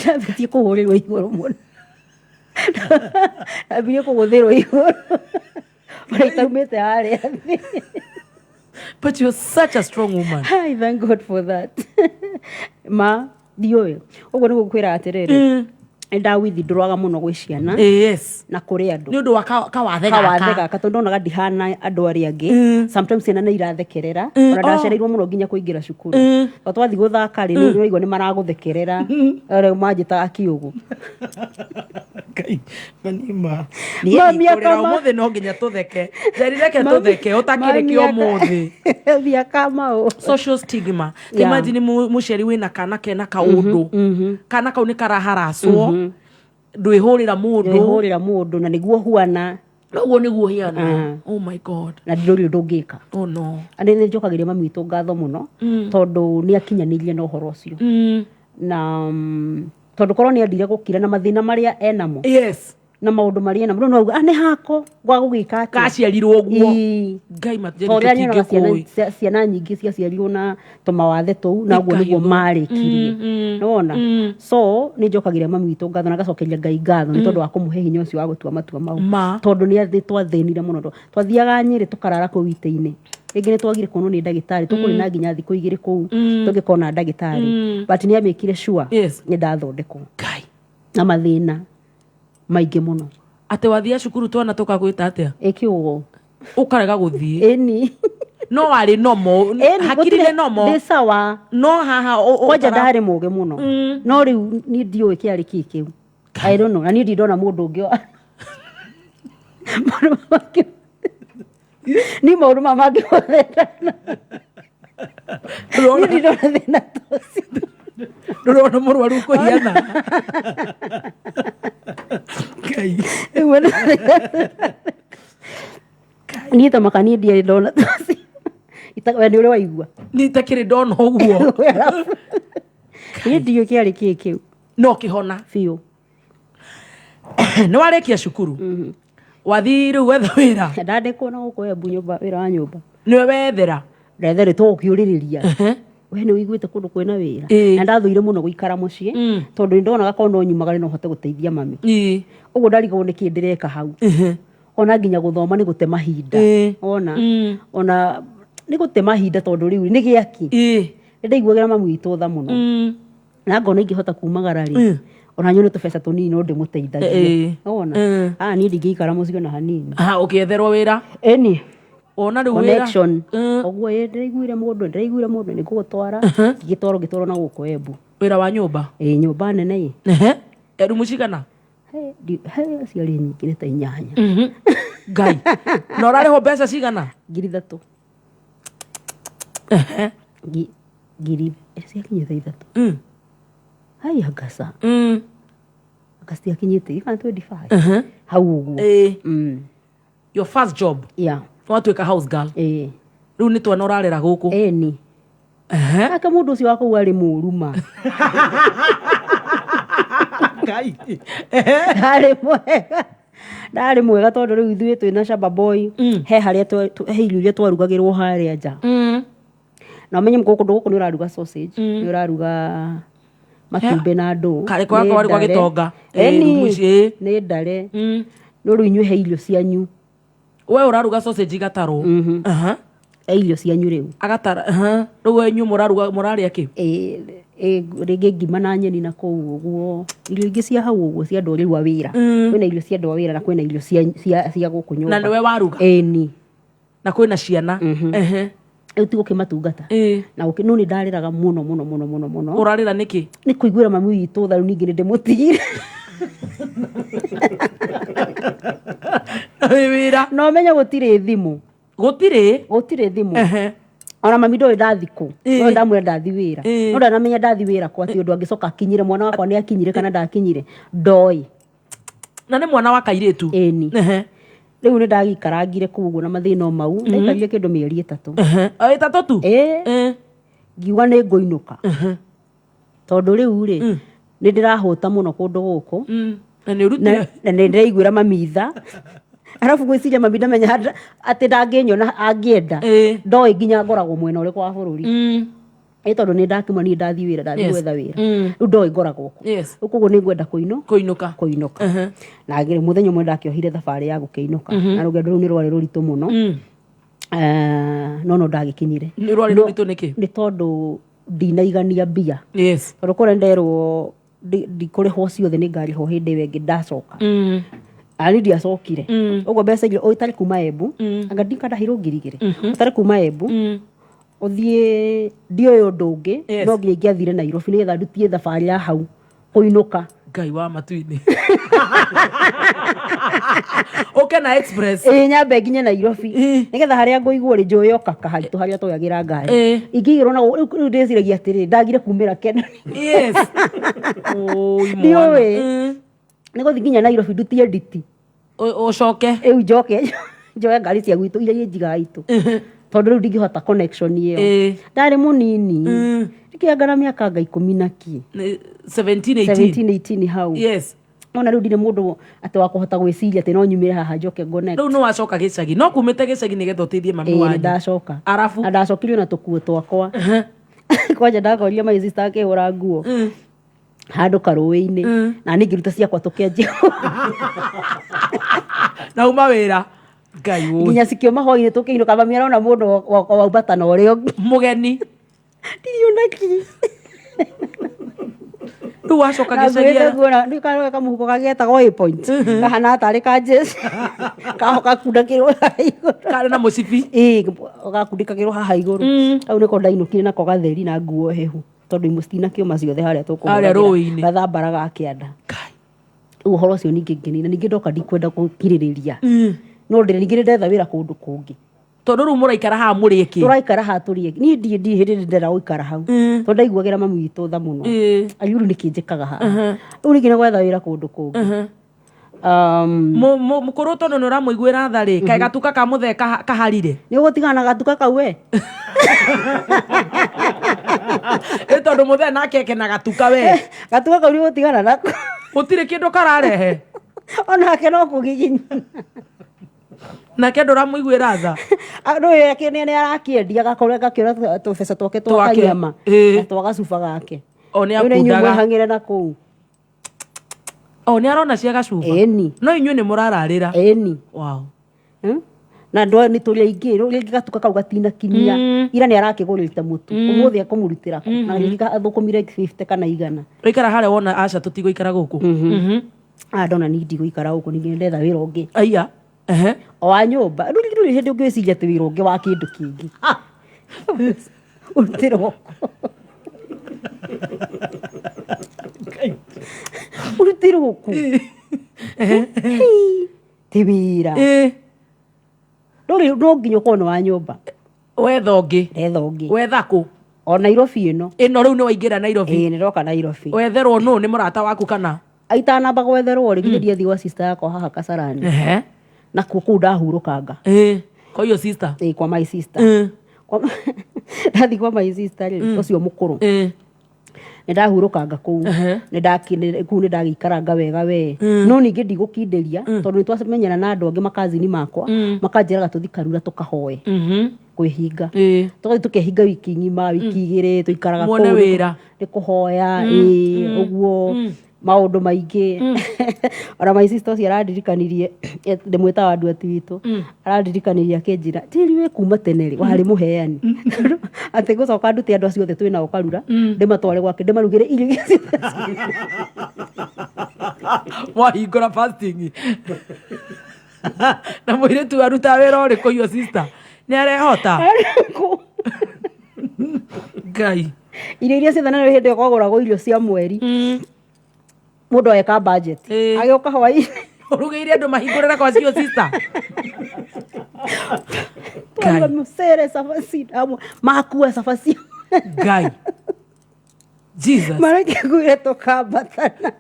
ndabitie kũhũrĩrwo igũrũ mũno. Ndabirie kũgũthĩrwo igũrũ. Bara itaumĩte harĩa thĩ. But you're such a strong woman. I thank God for that. Ma ndiũĩ ũguo nĩguo kwĩra atĩrĩrĩ ndawithindũraga mũno gwĩ ciana na kũrĩ andũ nĩ ũndũ wa kawathe gaka tondũ ndonaga ndihana andũ arĩa angĩ. Sometimes ciana nĩ irathekerera ona ndacereirwo mũno nginya kũingĩra cukuru tondũ twathiĩ gũthaka rĩ nĩ ũraigua nĩ maragũthekerera arĩa manjĩtaga kiũgũ. Niĩ ũmũthĩ no nginya tũtheke. Njarĩreke tũtheke ũtakĩrĩ kĩ ũmũthĩ. Social stigma. Imagine mũciari wĩna kana kena kaũndũ. Kana kau nĩ karaharacwo. Ndwĩhũrĩra mũndũ na nĩguo huana. Ũguo nĩguo hiana. Oh my God. Na ndĩrĩ ndũngĩka. Oh no. Nĩ njokagĩria mami witũ ngatho mũno tondũ nĩ akinyanĩirie na ũhoro ũcio. Na tondũ korwo nĩ andire gũkira na mathĩna marĩa enamo. Yes. Na maũndũ marĩa enamo no auga nĩ hako gwa gũgĩka atĩ. Kaciarirwo ũguo. Ngai matĩrĩ ciana nyingĩ ciaciarirwo na tũmawathe tũu na ũguo nĩguo marĩkirie. Nĩwona? So nĩ njokagĩria mami witũ ngatho na gacokeria Ngai ngatho nĩ tondũ wa kũmũhe hinya ũcio wa gũtua matua mau. Tondũ nĩ twathĩnire mũno. Twathiaga Nyeri tũkarara kũu itĩ-inĩ. Rĩngĩ nĩ twagire kuonwo nĩ ndagĩtarĩ tũkũrĩ na nginya thikũ 2 kũu tũngĩkona ndagĩtarĩ. But nĩ amĩkire sure nĩ ndathondekwo. Ngai na mathĩna maingĩ mũno. Atĩ wathiĩ cukuru twana tũkagwĩta atĩa? Kiũgũ. Ũkarega gũthiĩ? Ĩni. No warĩ nomo. Hakiri nomo. Ndĩ sawa. No haha kwanja ndarĩ mũũgĩ mũno. No rĩu niĩ ndiũĩ kĩarĩ kĩĩ kĩu. I don't know. Na niĩ ndona mũndũ ũngĩ. ni maundu mamangä hothena ni ndona thina toci ndurona murwaru kuhiana kai ni ta makani ndiä ndona toci we nä å rä waigua ni takiri ndona uguo nä ndiå kä arä kä kä u no kä hona biå nä warä kia cukuru wathi rä u wetha wä ra ndandä kwo na gå kå embu wä ra wa nyå mba nä we wethera ndetherä two gå kä å rä rä ria we nä wiguä te kå ndå kwä na wä ra na ndathå ire må no gå ikara må ciä tondå nä ndonaga korwo no nyumagare no hote gå teithia mami å guo ndarigwo nä kä ndä reka hau ona nginya gå thoma nä gå te mahinda ona nä gå te mahinda tondå rä u nä gä aki nä ndaiguagä ra mamu witå tha må no na ngona ingä hota kumagara rä ona nyone tå beca tå nini no ndä må teithagie ona niä ndingä ikara må ciä ona hanini å kä etherwo wä ra ni ona rä u wä ra oguo ndäraiguire må ndå nä ngå gå twara ngä twarwo ngä twarwo na gå kå embu wä ra wa nyå mba nyå mba nene erumu cigana ciarä nyingä nä ta 8 ngai na å rarä ho mbeca cigana 3,000 ngiri ciakinyä te 3 hai agaca ciakinyä te gä 25 hau å guo your first job watuä ka house girl rä u nä twana å rarä ra gå kå ni aka må ndå å cio wa kå u arä må ru ma ndarä mwega tondå rä u ithuä twä na Shamba Boy he irio iria twarugagä rwo harä a nja na menye gå kå ndå gå kå nä å raruga sausage nä å raruga matumbä na ndå karä kwa gä tonga nä ndare no rä u inyuä he irio cianyu we å raruga sausage igatarwo he irio cianyu rä u agatara rä u enyu må rarä akä rä ngä ngima na nyeni na kå u å guo irio ingä cia hau å guo cia andå rä u a wä ra kwä na irio cia andå a wä ra na kwä na irio cia gå kå nyåmba na nä we waruga ni na kwä na ciana rä u ti gå kä matungata na no nä ndarä raga må no må no må no må no må no å rarä ra nä kä nä kå iguä ra mami witå tha rä u ningä nä ndä må tigire wä ra no menye gå tirä thimå gå tirä thimå ona mami ndoä ndathi kå no ndamwä ra ndathi wä ra no ndanamenya ndathi wä ra kwa atä å ndå angä coka akinyire mwana wakwa nä akinyire kana ndakinyire ndoä na nä mwana wa kairä tu ni rä u nä ndagikarangire kå guo na mathä na o mau ndaikarire kä ndå mä eri 3 3 tu ngiuga nä ngå inå ka tondå rä u rä nä ndä rahå ta må no kå ndå gå kå na nä ndäraiguä ra mamitha arabu gwä ciria mami ndamenya atä ndangä nyona angä enda ndoä nginya ngoragwo mwena å rä kå wa bå rå ri tondå nä ndakiuma niä ndathi wä ra ndathi gwetha wä ra rä u ndoä ngoragwo kå koguo nä ngwenda kå inå ka na må thenya å mwe ndakä ohire thabarä ya gå kä inå ka na rå gendo rå u nä rwarä rå ritå må no no ndagä kinyire nä tondå ndinaigania mbia tondå kå rä nderwo ndikå rä ho ciothe nä ngarä ho hä ndä wengä ndacoka ani ndiacokire uguo mbeca irio itarä kuma Embu anga ndikandahirwo 2,000 itarä kuma Embu uthie ndioä å ndå å ngä no nginya ingä athire Nairobi nä getha ndutie thabarä ya hau kå inå ka ngai wa matu-inä å na express nyambe nginye Nairobi nä getha harä a ngå igwo rä njå yo kaka haritå harä a twoyagä ra ngari ingä igä rwo na rä u ndä ciragia atä rä ndagire kumä ra Kenya ndiå nä gå thi nginya Nairobi ndutie nditi å coke rä u njoke njoe ngari cia gwitå iria injigaga itå tondå rä u ndingä hota ä yo ndarä må nini kä angana mä aka nga 10 na kä 17-18 hau ona rä u ndirä må ndå atä wa kå hota gwä ciria atä no nyumä re haha njoke ngone rä u no wacoka gä cagi no kumä te gä cagi nä getha å teithie mami wanyu ndacoka arabu na ndacokirio na tå kuo twakwa kwanja ndakoria maä akä hå ra nguo handå karå-inä na nä ngä ruta ciakwa tå kä anjia na uma wä ra ngai nginya cikä oma hwainä tå kä inå ka mami arona må ndå waumbata na å rä o må geni ndiriona ki rä u wacoka gä cagi karoe kamå huko gagetagwo kahana atarä ka kaho gakunda kä rwo karä na må cibi gakundä rwo haha igå rå kau nä ko ndainå kire nako gatheri na nguo hehu tondå imå citina kä oma ciothe harä a tå gathambara gakä anda rä u å horo å cio ningä ngeni na ningä ndoka ndikwenda gå kirä rä ria no ndä ningä nä ndetha wä ra kå ndå kå ngä tondu ru muraikara ha muri iki turaikara ha turi iki ni ndi hindi ndera guikara hau tondu ndaiguagira mamu witu tha muno ayuru nikinjikaga ha uri ngina gwetha wira kundu kungi mukuru tondu ni uramuiguira tha ri kae gatuka ka muthe kaharire ni gutigana gatuka kau we tondu muthe nake kena gatuka we gatuka kau ni gutigana nako gutire kindu kararehe onake no kugiginya nake nduramuiguira tha no yake ni arakiendia gakore gakiora tubeca twake twa kanyama na twa gacuba gake oni akundaga hangire na kuu ni arona cia gacuba no inyuĩ nĩ mũrararĩra wow na ndo ni tuli aingi ro ringi gatuka kau gatina kinya ira ni arakigurite mutu umuthi akumurutira na ringi athukumire 50 kana igana ikara hare wona aca tutiguikara guku ndona ni ndi guikara guku ningi ndetha wira ungi aya o wa nyumba nduri hindi ungiciria ti wira ungi wa kindu kingi urutiro urutiro ku ti wira nduri no nginya kono wa nyumba wetha ungi wetha ku o Nairobi ino riu ni waingira Nairobi ni roka Nairobi wetherwo no ni murata waku kana aitana ba gwetherwo ri nginya thi gwa sister yako haha Kasarani na kuku ndahurukanga kwa hiyo sister kwa my sister ndathi kwa my sister ri ucio mukuru ndahurukanga kuu ndakine kuu ndagikaranga wega we no ningi ndigukinderia tondu twamenyana na andu angi makazini makwa makanjiraga tuthi Karura tukahoe kwihinga tugathi tukehinga wiki ngima wiki igiri tuikaraga kuu ni kuhoya uguo maundu maingi ora my sister cia arandirikanirie ndimwita wandu ati witu arandirikanirie akinjira tiri we kuma teneri wari muheani ati gucoka nduti andu acio othe twina o Karura ndimatware gwake ndimarugire irio wahingura fasting na mwire tu aruta wira uriku iyo sister ni arehota Ngai irio ciothe na hindi ukagurago irio cia mweri mundu eka budget agioka hwaini urugeire andu mahingurira kwa cio sister Ngai musere safasi makua safasi Ngai Jesus mareke kuire tukambatana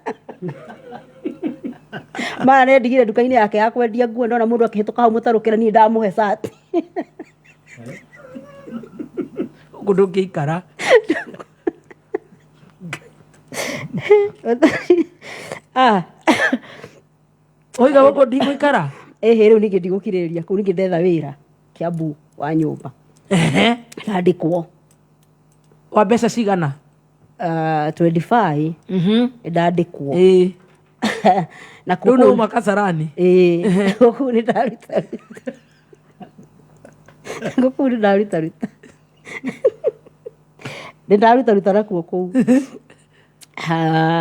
mara ndigire duka-ini yake ya kwendia nguo ndona mundu akihituka hau mutarukira ni ndamuhe sati gundu ngiikara oiga guku ndigũikara rĩu ningĩ ndigũkirĩrĩria kũu ningĩ ndetha wĩra Kiambu wa nyũmba ndandĩkwo wa mbeca cigana 25 ndandĩkwo na rĩu nĩ uma Kasarani gũkũ nĩ ndaruta gũkũ nĩ ndaruta nĩ ndaruta nakuo kũu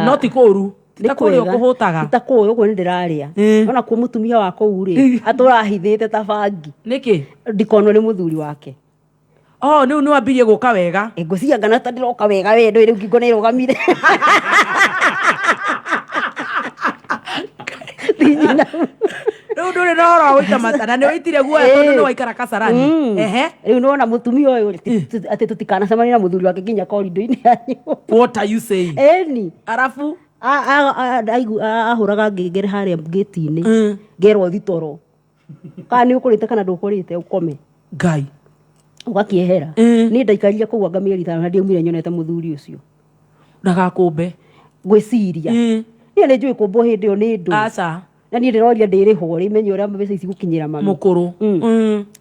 no ti kũru takũrĩa ũkũhũtaga takũrĩa ũguo nĩ ndĩrarĩa ona kuo mũtumia wa kũu rĩ atũrahithĩte ta bangi nĩkĩ ndikonwo nĩ mũthuri wake rĩu nĩ wambirie gũka wega ngũciria ngana ta ndĩroka wega we ndũĩ rĩu ngingo nĩ ĩrũgamire rĩu ndũrĩ na ũhoro wa gũita mata na nĩ waitire guoya tondũ nĩ waikara Kasarani rĩu nĩ wona mũtumia ũyũ atĩ tũtikanacemania na mũthuri wake nginya korindo-inĩ ya nyũmba. What are you saying? Eni arabu ahũraga ngengere harĩa ngĩti-inĩ ngerwo thitoro kana nĩ ũkũrĩte kana ndũkũrĩte ũkome Ngai ũgakiehera niĩ ndaikarire kũu anga mĩeri 5 na ndiaumire nyonete mũthuri ũcio ndagakũmbe ngwĩciria niĩ nĩ njũĩ kũmbwo hĩndĩ ĩyo nĩ ndũ aca na niĩ ndĩroria ndĩrĩhwo rĩmenye ũrĩa mbeca ici gũkinyĩra mami mũkũrũ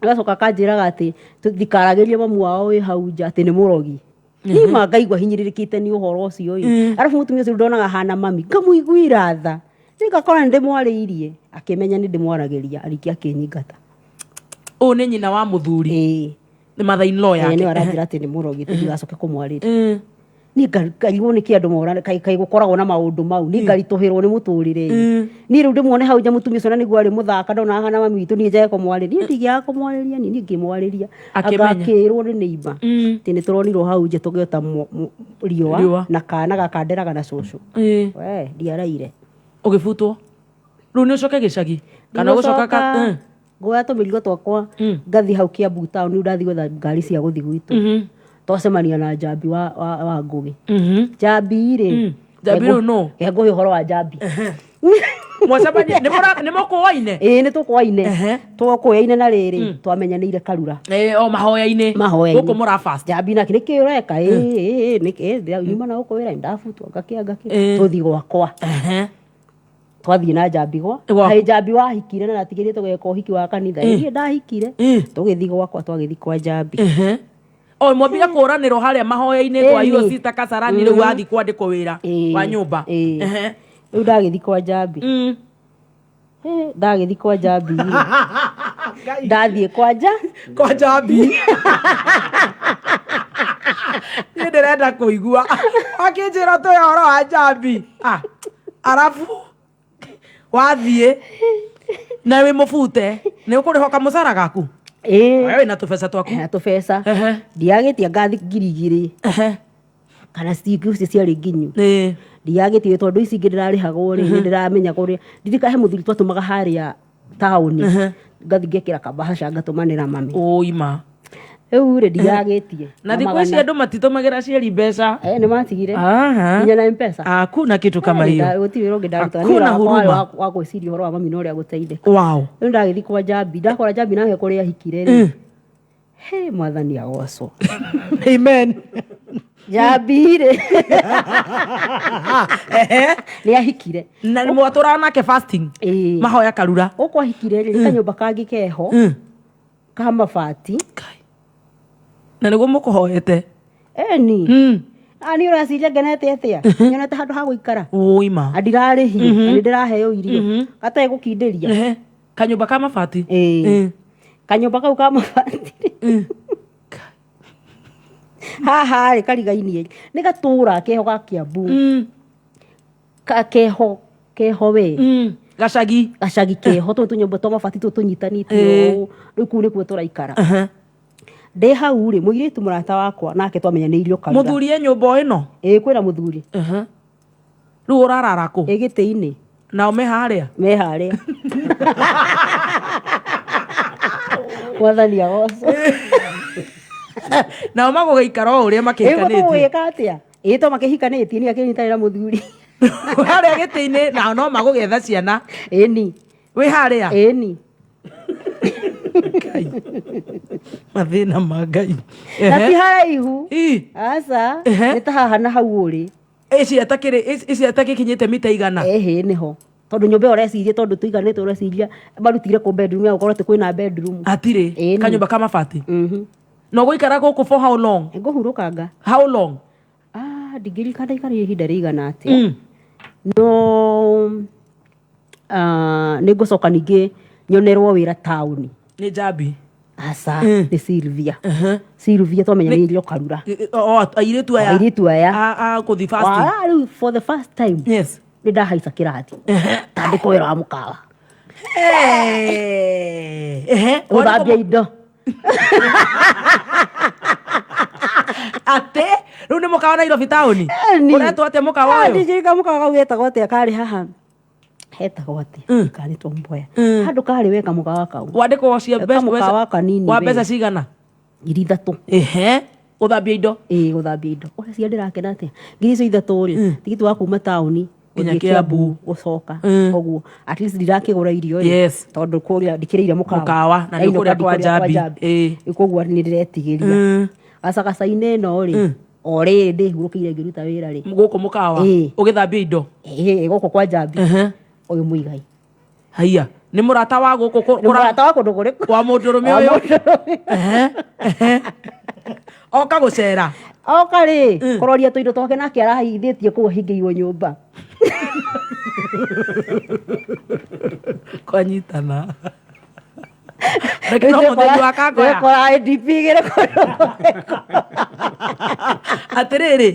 agacoka akanjĩraga atĩ tũtikaragĩrie mamu wao wĩ hau nja atĩ nĩ mũrogi nima ngaigua hinyĩrĩrĩkĩte nĩ ũhoro ũcio ũyũ arabu mũtumia ũcio ndonaga hana mami ngamũiguira tha ngakora nĩ ndĩmwarĩirie akĩmenya nĩ ndĩmwaragĩria arĩkia akĩnyingata ũũ nĩ nyina wa mũthuri nĩ mother-in-law yake nĩ aranjĩra atĩ nĩ mũrogi tũtigacoke kũmwarĩria ni ngarigwo nĩ kĩandũ mora kaĩ gũkoragwo na maũndũ mau ni ngaritũhĩrwo nĩ mũtũrĩre ni rĩu ndĩmuone hau nja mũtumia ũcio na nĩguo arĩ mũthaka ndona hana mami witũ niĩ njage kũmwarĩria niĩ ndigĩaga kũmwarĩria niĩ ngĩmwarĩria agakĩrwo nĩ neighbor atĩ nĩ tũronirwo hau nja tũgĩota riũa na kana gakanderaga na cũcũ we ndiaraire ũgĩbutwo rĩu nĩ ũcoke gĩcagi kana gũcoka ngoya tũmĩrigo twakwa ngathi hau Kiambu town nĩ ndathi gwetha ngari cia gũthi gwitũ twacemania na Njambi wa Ngũgĩ Njambi rĩ Njambi rĩu no ngũhe ũhoro wa Njambi mwacemania nĩ mũkũoine nĩ tũkũoine tũkũoine na rĩrĩ twamenyanĩire Karura o mahoya-inĩ gũkũ mũra fast Njambi nake nĩkĩ ũreka nĩkĩ nyuma na gũkũ wĩra ndabutwo ngakĩ tũthi gwakwa twathiĩ na Njambi gwa Njambi wahikire na natigĩrĩte gweka ũhiki wa kanitha niĩ ndahikire tũgĩthi gwakwa twagĩthi kwa Njambi mwambire kũranĩrwo harĩa mahoya-inĩ kwa UOC ta Kasarani rĩu wathi kwandĩkwo wĩra wa nyũmba rĩu ndagĩthi kwa Njambi ndagĩthi kwa Njambi ndathiĩ kwa Njambi niĩ ndĩrenda kũigua akĩnjĩra tũĩ ũhoro wa Njambi arabu wathiĩ na wĩ mũbute nĩ ũkũrĩho kamũcara gaku wewe wĩna tũbeca twaku tũbeca ndiagĩtia ngathi 2,000 kana ciĩngĩ ciarĩ nginyu ndiagĩtie tondũ ici ingĩ ndĩrarĩhagwo rĩ ndĩramenya kũrĩa ndirikahe mũthuri twatũmaga harĩa taũni ngathi ngekĩra kabahasha ngatũmanĩra mami ũima rĩu rĩ ndiagĩtie na thikũ ici andũ matitũmagĩra cieri mbeca nĩ matigire nginya na M-Pesa hakuna kitu kama hiyo gũtirĩ wĩra ũngĩ ndaruta nĩ huruma wa gwĩciria ũhoro wa mami na ũrĩa gũteithĩka rĩu ndagĩthi kwa Njambi ndakora Njambi nake kũrĩa ahikire rĩ mwathani agocwo amen Njambi rĩ nĩ ahikire na mwatũraga nake fasting mahoya Karura ũkũ ahikire rĩ kanyũmba kangĩ keho ka mabati na nĩguo mũkũhoete nĩ ũraciria ngenete atĩa nyonete handũ ha gũikara ũima ndirarĩhio nĩ ndĩraheo irio gatarĩ gũkindĩria kanyũmba ka mabati kanyũmba kau ka mabati haha rĩ kariga-inĩ nĩ gatũra keho ga Kiambu keho we gacagi keho tũu tũnyũmba twa mabati tũu tũnyitanĩtio rĩu kũu nĩkuo tũraikara ndĩ hau rĩ mũirĩtu mũrata wakwa nake twamenyanĩirio Karura mũthuri e nyũmba ĩno kwĩna mũthuri rĩu ũrarara kũ gĩtĩ-inĩ nao me harĩa mwathani agocwo nao magũgĩikara o ũrĩa makĩhikanĩtie gũgĩka atĩa to makĩhikanĩtie nĩ akĩnyitanĩra mũthuri harĩa gĩtĩ-inĩ nao no magũgĩetha ciana ĩni wĩ harĩa ĩni mathĩna ma Ngai na ti haraihu aca nĩ ta haha na hau ũrĩ ici atakĩkinyĩte mita igana nĩho tondũ nyũmba ĩyo ũreciria tondũ tũiganĩte ũreciria marutire kũ bedroom ya gũkorwo atĩ kwĩna bedroom hatirĩ kanyũmba ka mabati no gũikara gũkũ for how long ngũhurũkanga how long ndingĩririkana ndaikarire ihinda rĩigana atĩa no nĩ ngũcoka ningĩ nyonerwo wĩra taũni nĩ Njambi aca nĩ Sylvia twamenyanĩirio Karura airĩtu aya kũthi fasting rĩu for the first time nĩ ndahaica kĩrathi tandĩko wĩra wa mũkawa gũthambia indo atĩ rĩu nĩ mũkawa Nairobi taũni ũretwo atĩa mũkawa ũyũ ndirika mũkawa kau getagwo atĩa karĩ haha hetagwo atĩ kanĩtwo Mboya handũ karĩ weka mũkawa kau wandĩkwo cia mũkawa kanini wa mbeca cigana 3,000 gũthambia indo gũthambia indo ũreciria ndĩrakena atĩa 3,000 rĩ tigiti wa kuma taũni nginya Kiambu gũcoka koguo at least ndirakĩgũra irio tondũ kũrĩa ndikĩrĩire mũkawa na nĩ kũrĩa kwa Njambi koguo nĩ ndĩretigĩria gacagaca-inĩ ĩno rĩ o rĩrĩ ndĩhurũkĩire ngĩruta wĩra rĩ gũkũ mũkawa ũgĩthambia indo gũkũ kwa Njambi ũyũ mũigai haiya nĩ mũrata wa gũkũ mũrata wa kũndũ kũrĩkũ wa mũndũrũme ũyũ oka gũcera oka rĩ kũroria tũindo twake nake arahithĩtie kũu ahingĩirwo nyũmba kwanyitana no mũthenya wa kangoya atĩrĩrĩ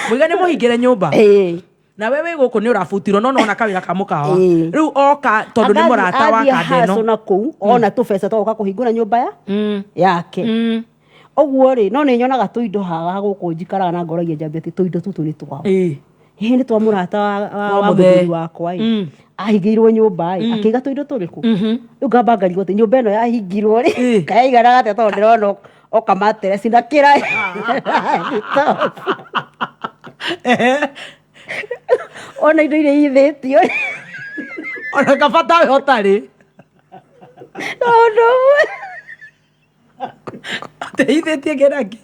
mũiga nĩ mũhingĩre nyũmba na we wĩ gũkũ nĩ ũrabutirwo no nona kawĩra ka mũkawa rĩu oka tondũ nĩ mũrata wa kandeno na kũu ona tũbeca twagoka kũhingũra nyũmba yake ũguo rĩ no nĩ nyonaga tũindo haha gũkũ njikaraga na ngoragia Njambi atĩ tũindo tũtũ nĩ twao nĩ twa mũrata wa mũthuri wakwa ahingĩirwo nyũmba akĩiga tũindo tũrĩkũ rĩu ngamba ngarigwo atĩ nyũmba ĩno yahingirwo rĩ kayaigana atĩa tondũ ndĩrona oka materesi na kĩraĩ ona indo iria ithĩtio ona kabata we ũtarĩ no ũndũ ũmwe teithĩtie kĩrangĩ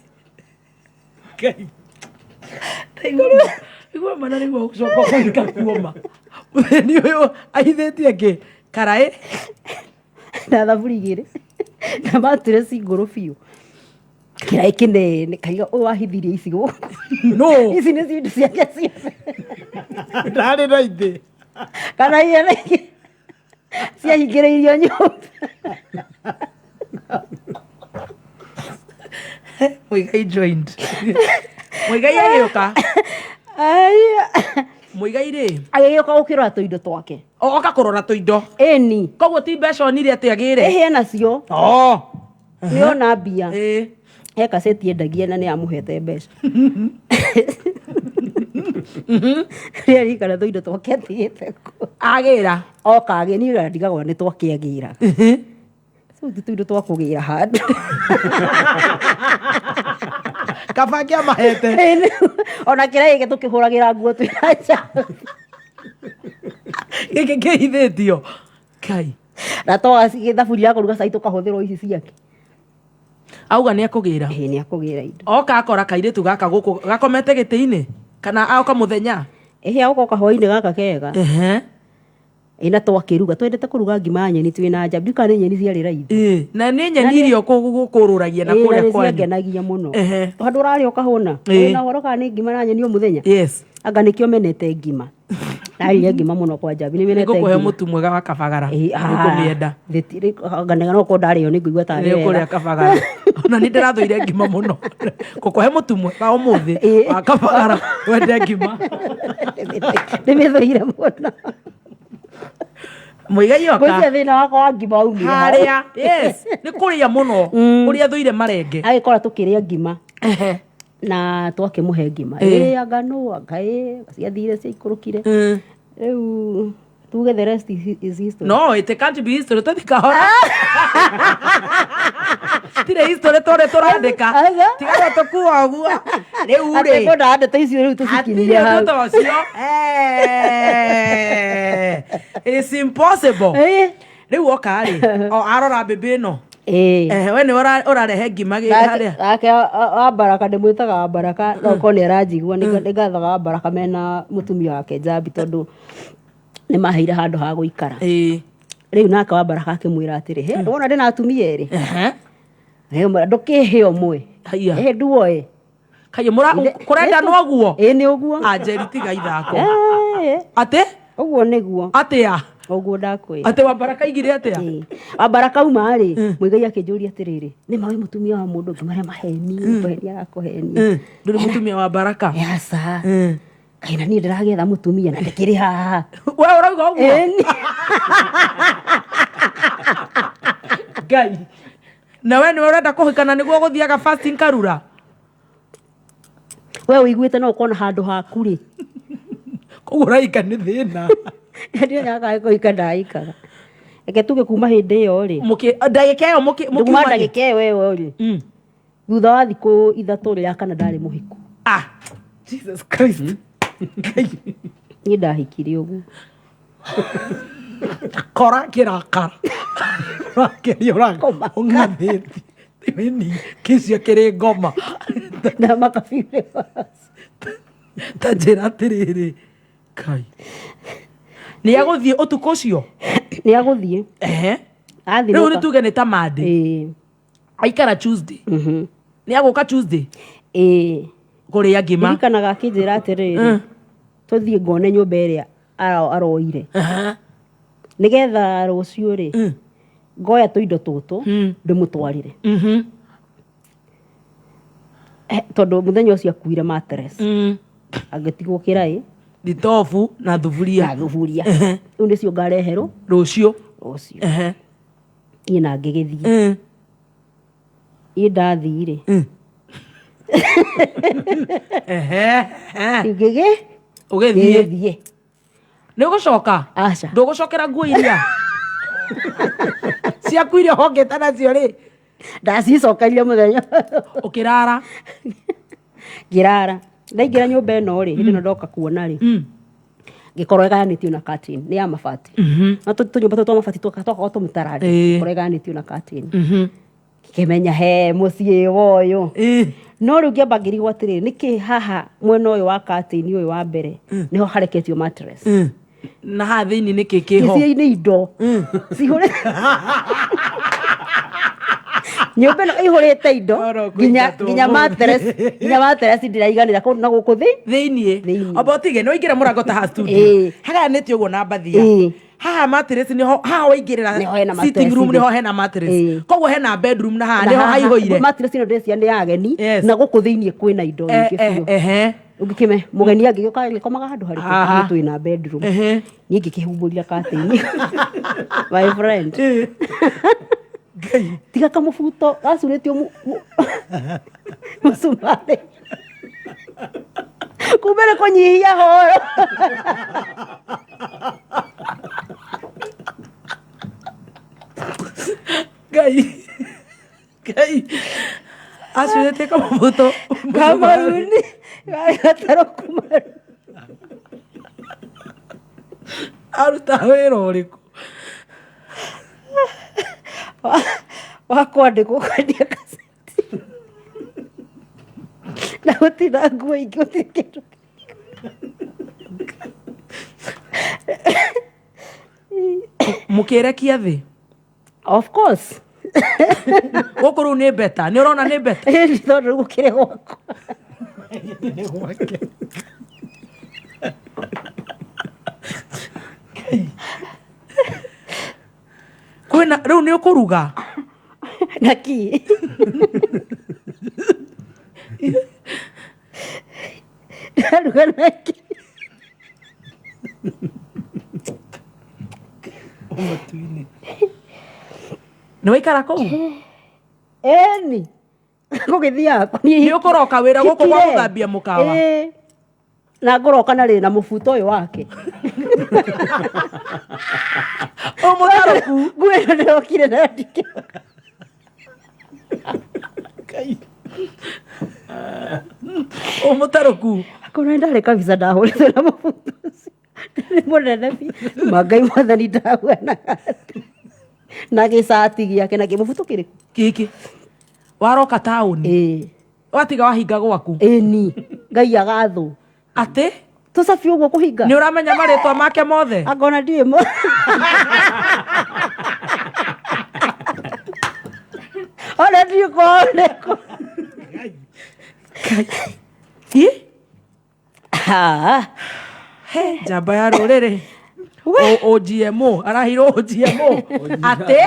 igua mana nĩguo gũcoka kũrika kuoma mũtheni ũyũ ahithĩtie kĩ karaĩ na thaburi igĩrĩ na matiresi ngũrũ biũ kĩraĩ kĩnene kaiga ũyũ wahithirie ici no ici nĩ cio indo ciake ciothe ndarĩ na ithĩ kana ihena ingĩ ciahingĩrĩirio nyũmba Muigai joined Muigai agĩũka Muigai rĩ agĩgĩũka gũkĩrora tũindo twake oka kũrora tũindo ĩni koguo ti mbeca onire atĩ agĩre ĩhĩ nacio nĩona mbia he kaseti endagia na nĩamũhete mbeca rĩrĩa rikana tũindo twake atigĩte agĩra oka agĩ niĩ ndigagwo nĩ twakĩagĩra tũindo twakũgĩra handũ kaba kĩamahete ona kĩraĩ gĩkĩ tũkĩhũragĩra nguo twĩna gĩkĩ kĩhithĩtio kai na twaga thaburi ya kũruga cai tũkahũthĩrwo ici ciake auga nĩ akũgĩra nĩ akũgĩra indo oka akora kairĩtu gaka gũkũ gakomete gĩtĩ-inĩ kana aoka mũthenya agoka hwainĩ gaka kega ina twakĩruga twendete kũruga ngima nyeni twĩna njambi kana nĩ nyeni ciarĩ raithi na nĩ nyeni irio kũrũragia na kũrĩa kwanyu nĩciangenagia mũno tondũ ũrarĩa ũkahũna na ũhoro kana nĩ ngima na nyeni o mũthenya anga nĩkĩo menete ngima narĩire ngima mũno kwa njambi nĩ menete ngima nĩgũkũhe mũtu mwega wa kabagara nĩngũmĩenda anga no ũkorwo ndarĩo nĩngũigua tarĩ wega nĩũkũrĩa kabagara ona nĩ ndĩrathũire ngima mũno gũkũhe mũtu mwega ũmũthĩ wa kabagara wende ngima nĩmĩthũire mũno Muigai oka gũcia thĩna wakwa wa ngima waumire harĩa nĩ kũrĩa mũno ũrĩa thũire marenge agĩkora tũkĩrĩa ngima na twakĩmũhe ngima anga no anga ciathire ciaikũrũkire rĩu tuge the rest is history no it can't be history tũthikahora tire history tũrĩ tũrandĩka tiga tũkuwa ũguo rĩu rĩ atĩ ndeto icio rĩu tũcikinyire hau it's impossible rĩu oka rĩ arora mbĩmbĩ ĩno we nĩ ũrarehe ngima harĩa ake wa Baraka ndĩmwĩtaga wa Baraka no ko nĩ aranjigua nĩ ngathaga wa Baraka mena mũtumia wake Njambi tondũ nĩ maheire handũ ha gũikara rĩu nake wa Baraka akĩmwĩra atĩrĩ wona ndĩna atumia erĩ ndũkĩhe ũmwe nduoĩ kaĩ kũrenda noguo nĩ ũguo Anjeri tiga ithako atĩ ũguo nĩguo atĩa ũguo ndakwĩra atĩ wa Baraka igire atĩa wa Baraka uma rĩ Muigai akĩnjũria atĩrĩrĩ nĩ mawe mũtumia wa mũndũ ũngĩ marĩa maheni kũhenia arakũhenia ndũrĩ mũtumia wa Baraka yasa kaina niĩ ndĩragetha mũtumia na ndĩkĩrĩ haha we ũrauga ũguo Ngai na we nĩ ũrenda kũhikana nĩguo gũthiaga fasting karura we ũiguĩte no ũkona handũ haku rĩ koguo ũraika nĩ thĩna ndio nyakaga kũhika ndaikaga reke tuge kuma hĩndĩ ĩyo rĩ ndagĩka ĩyo kuma ndagĩka ĩyo ĩyo rĩ thutha wa thikũ ithatũ rĩ ya kana ndarĩ mũhiku Jesus Christ niĩ ndahikire ũguo kora kĩrakara ũrakĩria ũng'athĩti ĩni kĩcio kĩrĩ ngoma na makabire ta njĩra atĩrĩrĩ kai nĩ agũthiĩ ũtukũ ũcio nĩ agũthiĩ rĩu nĩ tuge nĩ ta Monday aikara Tuesday nĩ agũka Tuesday kũrĩa ngima ririkanaga akĩnjĩra atĩrĩrĩ tũthiĩ ngone nyũmba ĩrĩa aroire nĩgetha rũciũ rĩ ngoya tũindo tũtũ ndĩmũtwarĩre tondũ mũthenya ũcio akuire mattress agĩtigwo kĩraĩ thitobu na thuburia rĩu nĩcio ngareherwo rũciũ niĩ na ngĩgĩthiĩ niĩ ndathii rĩ ũgĩthiĩ nä gå coka ndå gå cokera nguo iria ciaku iria hongete nacio rä ndacicokeria må thenya å kä rara ngä rara ndaingä ra nyå mba ä no rä hä ndä no ndoka kuona rä ngä korwo ägayanä tio na nä ya mabati no tå nyå mba tå twa mabati twakorwo tå må tararä korwo ägayanä tio na kä menya he må ciä woyå no rä u ngä amba ngä rigwo atä rä nä kä haha mwena å yå wa katini å yå wa mbere nä ho hareketio na haha thä inä nä kä kä ho gä indo cihå nyå mba ä no ä ihå rä te indo nginya ndä raiganä ra na gå kå thä iniä amba å tige nä waingä ra må rango ta ha hagayanä tie å guo na mbathia haha matress nä ho haha waingä rä ra sitting room nä ho hena matress koguo hena bedroom na haha nä ho haihå ire matress ä no ndäcia nä ya ageni na gå kå thä iniä kwä na indo nyingä biå å ngä kä me må geni angä gä å gä komaga handå harä twä na bedroom niä ngä kä humbå ria katä-inä my friend tiga kamå buto gacurä tio må cumarä kumbe nä kå nyihia horo ngai acurä tie kamå buto kamaruni garä gataro kumaru aruta wä ra å rä kå wakwandä kwo kwendia kaseti na gå tina nguo ingä å tirä kä ndå må kä rekia thä gå kå rä u nä beta nä å rona nä beta tondå rä u gå kä re gwakwa kwina rä u nä å kå ruga naki ndaruga naki nä waikara kå u eni gå gä thiaga nä å kå roka wä ra gå kå gwa gå thambia må kawa na ngå roka na rä na må buto å yå wake å må tarå ku nguo ä no ndä rokire na ndikä å må tarå ku akorwo ndarä kabisa ndahå rä two na må buto å må nene mangai mwathani ndahuanaga na gä cati gä ake na kä må buto kä rä kä kä waroka taåni watiga wahinga gwaku ĩni ngai agathwo atä tũcabi ũguo kũhinga nĩ ũramenya marĩtwa make mothe angona ndiũĩ mo ona ndiũkoneko njamba ya rũrĩrĩ OGMO arahirwo OGMO atä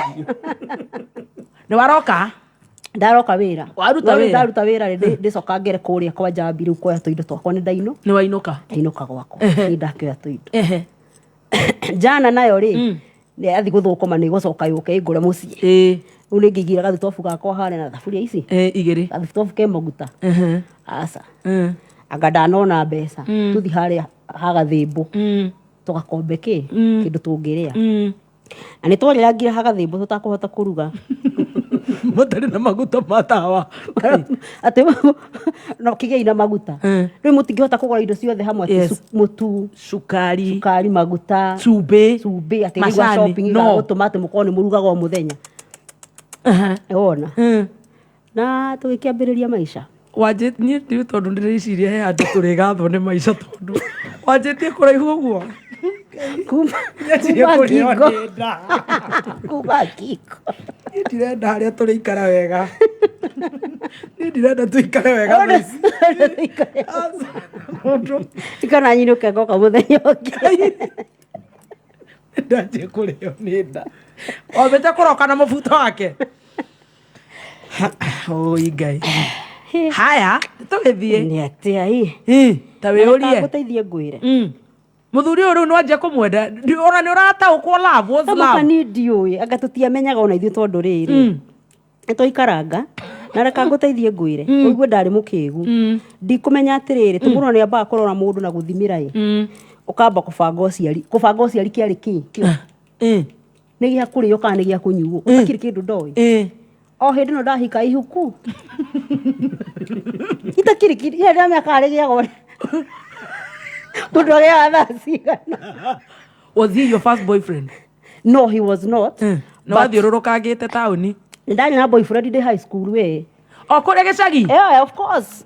nĩ waroka ndaroka wira ndaruta wira ndicoka ngere kuria kwa njambi riu kuoya tuindo twakwa ni ndaino ni wainuka gwakwa ni ndakioya tuindo jana nayo ri ni athi guthukuma ni gucoka yuke ngure mucii riu ni ngigira gathitobu gakwa hare na thaburia ici igiri gathitobu ke maguta aca anga ndanona mbeca tuthi haria hagathimbu tugakombe kindu tungiria na nä twarä hagathimbo tå takå hota kå ruga matarä na maguta matawa atä no kä gä na maguta rä u må tingä hota kå gora indo ciothe hamwe må tu cukari maguta cumbä atä gå tå ma atä må korwo nä må rugaga o må thenya wona na tå gä kä ambä rä ria maica wanjä niä rä u tondå ndä reciria he andå tå rä gathwo nä maica tondå wanjä tie kå raihu å guo kuma ngingo ndirenda harä a tå rä ikara wega nä ndirenda tå ikare wega ikana nyinå ke ngoka må thenya å ngä ndanjä kå rä o nä nda wambä te kå roka na må buto wake oi ngai haya tå gä thiä nä atä ai ta wä å rie gå teithie ngwä re må thuri å rä u no anjia kå mwenda ona nä å rataå kwo ni ndiå anga tå tiamenyaga ona ithuä tondå rä rä nä twaikaranga na reka ngå teithie ngwä re å guo ndarä må kä gu ndikå menya atä rä rä tå må ro nä ambaga kå rora må ndå na gå thimä ra ukamba kubanga uciari kiari ki nä gä a kå rä o kana nä gä a kå nyuo utakirä kä ndå ndoä o hä ndä no ndahika ihuku itakirä kä ndå rä a mä akarä gä agone må ndå agä a thaa cigana. Was he your first boyfriend? No, he was not. No wathiå rå rå kangä te taåni? Nä ndarä na boyfriend ndä high school we. O kå rä a gä cagi? Yeah, of course.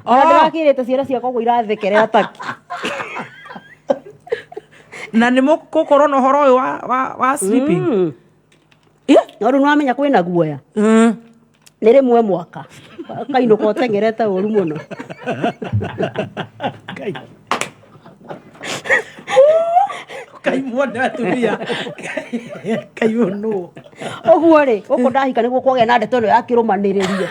Na ndä rakä rä te ciana ciakwa gå irathekerera taki na nä må gå korwo na å horo å yå wa sleeping. No rä u nä wamenya kwä na guoya nä rä mwe mwaka kainå ka å tengerete å ru må no Kai muone atumia kai no å guo rä gå kå ndahika nä guo kwagä na ndeto ä no yakä rå manä rä rie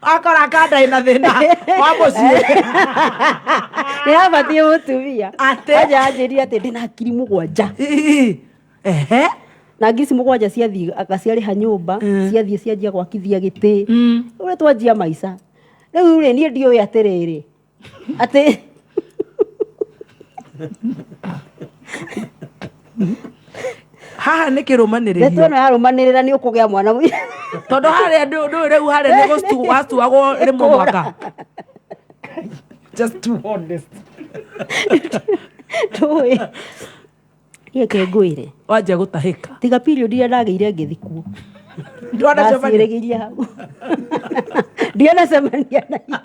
akora kanda ina thina wa muciĩ nä abatiä må tumia anja anjäria atä ndä na ngiri mũgwanja na ngiri mũgwanja ciathiĩ agaciarä ha nyå mba ciathiĩ cianjia gwakithia gä tä rä u twanjia maica rä u rä niä ndiå atä rä rä atä haha nä kä rå manä rä rio yarå manä rä ra nä å kå gä a mwana tondå harä a ndå rä u harä a nä wastuagwo rä mwe mwaka just too honest tåä iä kä ngwä re wanjia gå tahä ka tiga period iria ndagä ire ngä thikuo ndacirä gä irie hau ndianacemania na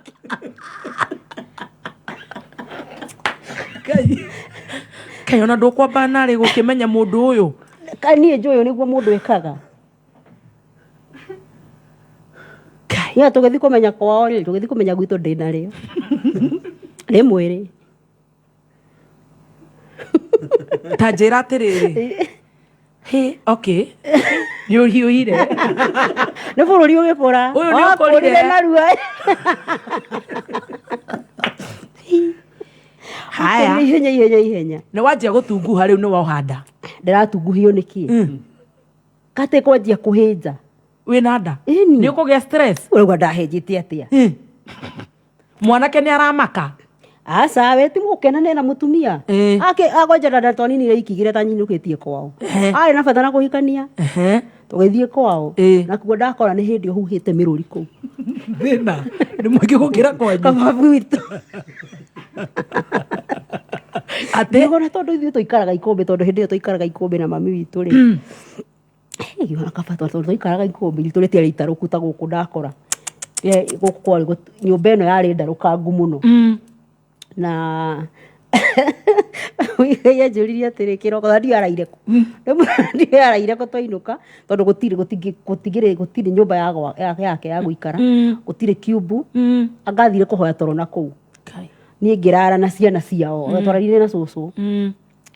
Kai ona ndå kwamba narä gå kä menya må ndå å yå niä njå yå nä guo må ndå ekaga ya tå gä thiä kå menya kwao rä tå gä thiä kå menya gwitå ndä narä rä mwä rä ta njä ra atä rä rä nä å hiå ire nä bå rå ri å gä kå ra å yå nä å kå rire narua haya ihenya nä wanjia gå tunguha rä u nä wahanda ndä ratunguhio nä kä katä kwanjia kå hä nja wä na nda nä å kå gä a rauga ndahänjä te atä a mwanake nä aramaka aca we ti må kenane na må tumia agwenjera nda twanini rä ikigä re ta nyinå kä tie kwao arä na bata na kå hikania tå gä thiä kwao nakuo ndakora nä hä ndä o huhä te mä rå ri kå u thä na nä mwängä gå kä ra kwanyu kababu witå atä tondå ithuä tå ikaraga ikå mbä tondå hä ndä ä yo tå ikaraga ikå mbä na mami witå rä giona kaba tondå tå ikaraga ikå mbä ritå rä tiarä itarå ku ta gå kå ndakora gå kå kwarä nyå mba ä no yarä ndarå kangu må no na wigai anjå ririe atä rä kä roko na ndiaraire kå ndiaraire kå twainå ka tondå gå tirä nyå mba yake ya gå ikara gå tirä kiumbu angathire kå hoya toro na kå u niä ngä rara na ciana ciao twararire na cåcå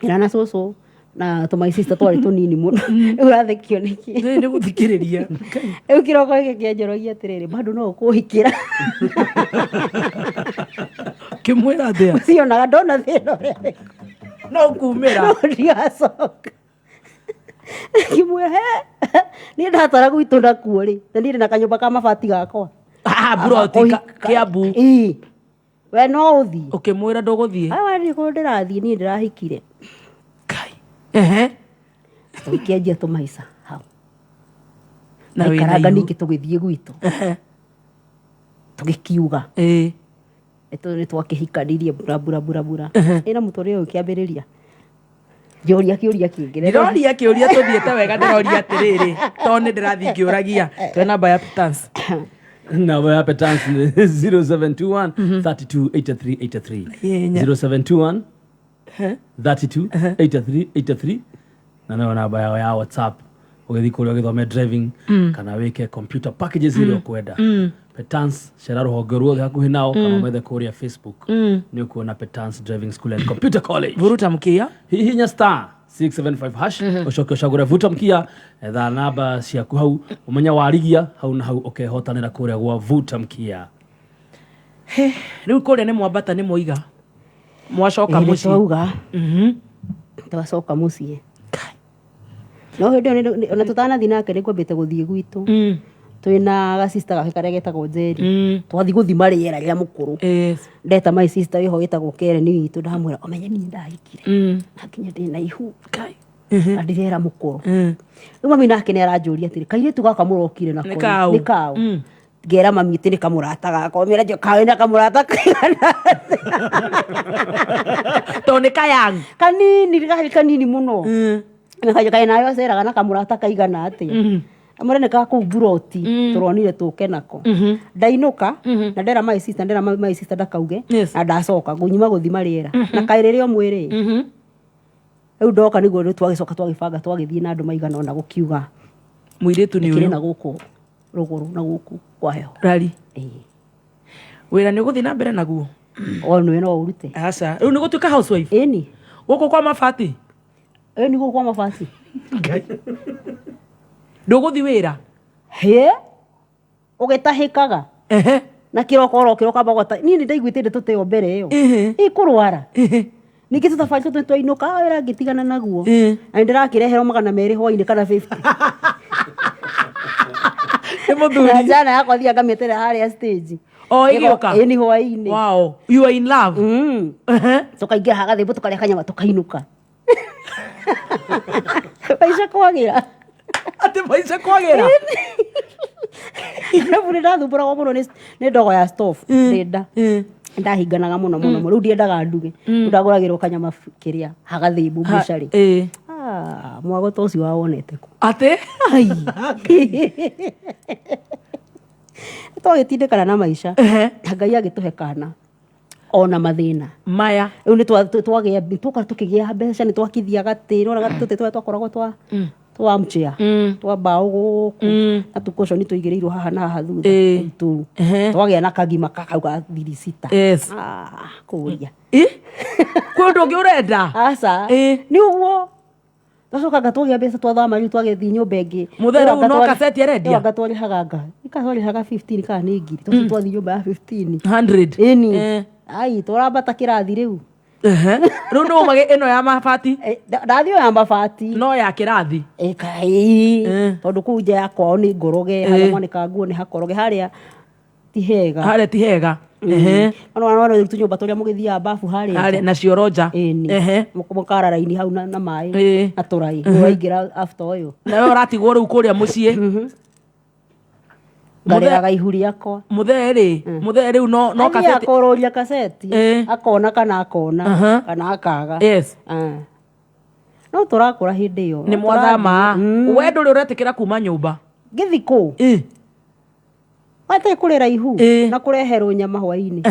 ä na cåcå na tå maicista twarä tå nini må no rä u rathekio nä kä nä gå thikä rä ria rä u kä roko gä kä anjorogia atä rä rä bandå no å kå hikä ra kä mwä ra thä a cionaga ndona thä no rä arä no kumä ra no ndigacoka kä mwä niä ndatwara gwitå nakuo rä na ndirä na kanyå mba ka mabati gakwa kä ambu we no å thiä å kä mwä ra ndå gå thiä awarä kå ndä rathiä niä ndä rahikire tå kä anjia tå maica hau naikaranga ningä tå gä thiä gwitå tå gä kiuga nä twakä hikanirie mbura ä na må tå rä å kä ambä rä ria njåria kä å ria kä ngä ndiroria kä å ria tå thiä te wega ndä roria atä rä rä tondå nä ndä rathiä ngä å ragia twe namba ya Petance namba ya Petance 0721 32 83 83 0721 32 83 83 na nayo namba yao ya WhatsApp ũgĩthiĩ kũrĩa ũgĩthome driving kana wĩke computer packages iria ũkwenda Petance cera rũhonge ruothe hakuhĩ nao kana methe kũrĩa Facebook nĩ ũkuona Petance Driving School and Computer College vuruta mkia hihinya star 675 hash ũcoke ũcagũre vuta mkia etha namba ciaku hau ũmenya warigia hau na hau ũkehotanĩra kũrĩa gwa vuta mkia rĩu kũrĩa nĩ mwambata nĩ mũiga mwacoka mũciĩ twauga twacoka mũciĩ no hĩndĩ ona tũtanathiĩ nake nĩ kwambĩte gũthiĩ gwitũ twina ga sister gake karia getagwo Njeri twathi guthima riera ria mukuru ndeta my sister iho getagwo Keren witu ndamwira omenye ni ndahikire nakinya ndina ihu kai ndirera mukuru riu mami nake ni aranjuria atiri kairitu gaka murokire nako ni kau ngera mami ati ni kamurata gako mira jo kawe na kamurata to ni kayang kanini muno nakaja kaina yo sera kana kamurata kaigana ati amore ne ka ku buroti turonire tuke nako ndainuka na ndera my sister ndakauge na ndacoka gunyima guthima riera na kairire omwire riu ndoka niguo riu twagicoka twagibanga twagithie na andu maigana ona gukiuga muiritu ni uyu na guku ruguru na guku kwa heho rari wira ni guthi na mbere naguo onu no urute aca riu ni gutuika housewife ni guku kwa mabati ni guku kwa mabati nduguthi wira he ugetahikaga na kirokoro bagota nini ndaiguitire tuteo mbere iyo ikurwara niki tutafanya tutainuka wira gitigana naguo na ndirakirehero magana meri hwaini kana 50 na jana yako thia ngametere haria stage igioka ni hwaini wow you are in love tukaingia hagathibu tukaria kanyama tukainuka paisha kwagira ati paisha kwagira Ibu ni ndathumbura wa muno ni ndogo ya stove ndenda ndahinganaga muno riu ndiendaga nduge ndaguragirwo kanyama kiria hagathibu bucari mwago to ucio wawonete ku ate twagitindikana na maisha Ngai agituhe kana ona mathina maya riu ni twagia tukigia mbeca ni twakithiaga tiro na gatute twakoragwo twa mchia twa bao na tukosho ni tuigirirwo haha na haha thutha tu twagia na kagima kakauga thirisita kuria kundu ngiurenda aca ni uguo Tacoka gatwagia mbeca twathama riu twagethi nyumba ingi muthera no kaseti erendia gatwari haganga ikatwari haga 15 kana ni ngiri tuci twathi nyumba ya 15 100 eni ai turambata kirathi riu riu no mage eno ya mabati ndathio ya mabati no ya kirathi kai tondu kuje yakwa ni ngoroge haria mwanika nguo ni hakoroge haria ti hega ono tunyumba turia mugithia bafu haria na cioroja mukara raini hau na mai na turai waingira after oyo na we uratigwo riu kuria mucie ngarega ihuri yakwa mutheri riu no kaseti akororia kaseti akona kana akaga no turakura hindi iyo ni mwathama we nduri uretikira kuma nyumba ngithiku Ate kurera ihu na kureherwo nyama hwaini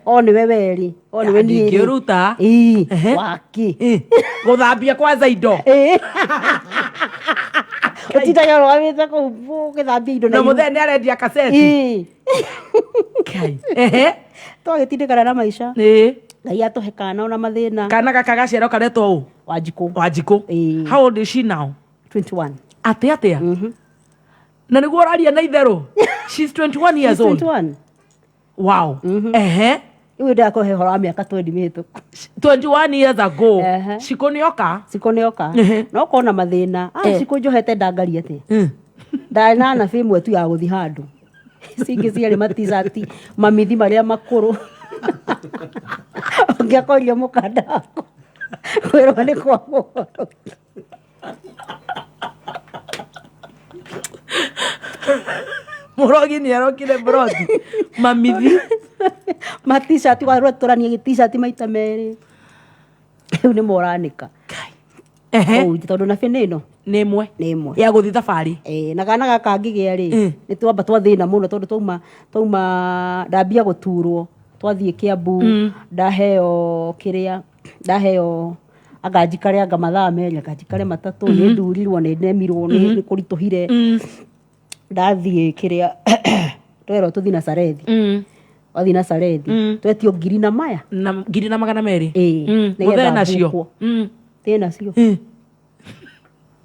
o ni we weri o ni we ni ngiruta waki guthambia kwanza indo utitaga rwawita ko githambia indo na muthene arendia kaseti kai twagitindikana na maisha Ngai atuhe kana ona mathina kana gaka gaciaro karetwo Wanjiku how old is she now 21 atia na niguo araria na itheru she's 21 years old 21 wow iwe ndako he hora miaka 20 mitu 21 years ago sikonioka no kona mathina sikunjohete ndangaria ati ndana na fimu etu ya guthi handu singi ciari matizati mamithi maria makuru ngiakoria mukanda wako kwirwo ni kwa muhoro Murogi ni arokire brodi mamithi t-shirt wa rotorania t-shirt maita meri ni moranika tondu na feneno nemwe ya guthi thabari na kana gaka ngigia ri ni twamba twathina muno tondu twauma ndambia guturwo twathie Kiambu ndaheo agajikaria ngamathaa meri agajikaria matatu ni ndurirwo ni nemirwo ni kurituhire ndathie kiria twero tuthi na Sarethi wathi na Sarethi twetio ngiri na maya na ngiri na magana meri muthena cio tena cio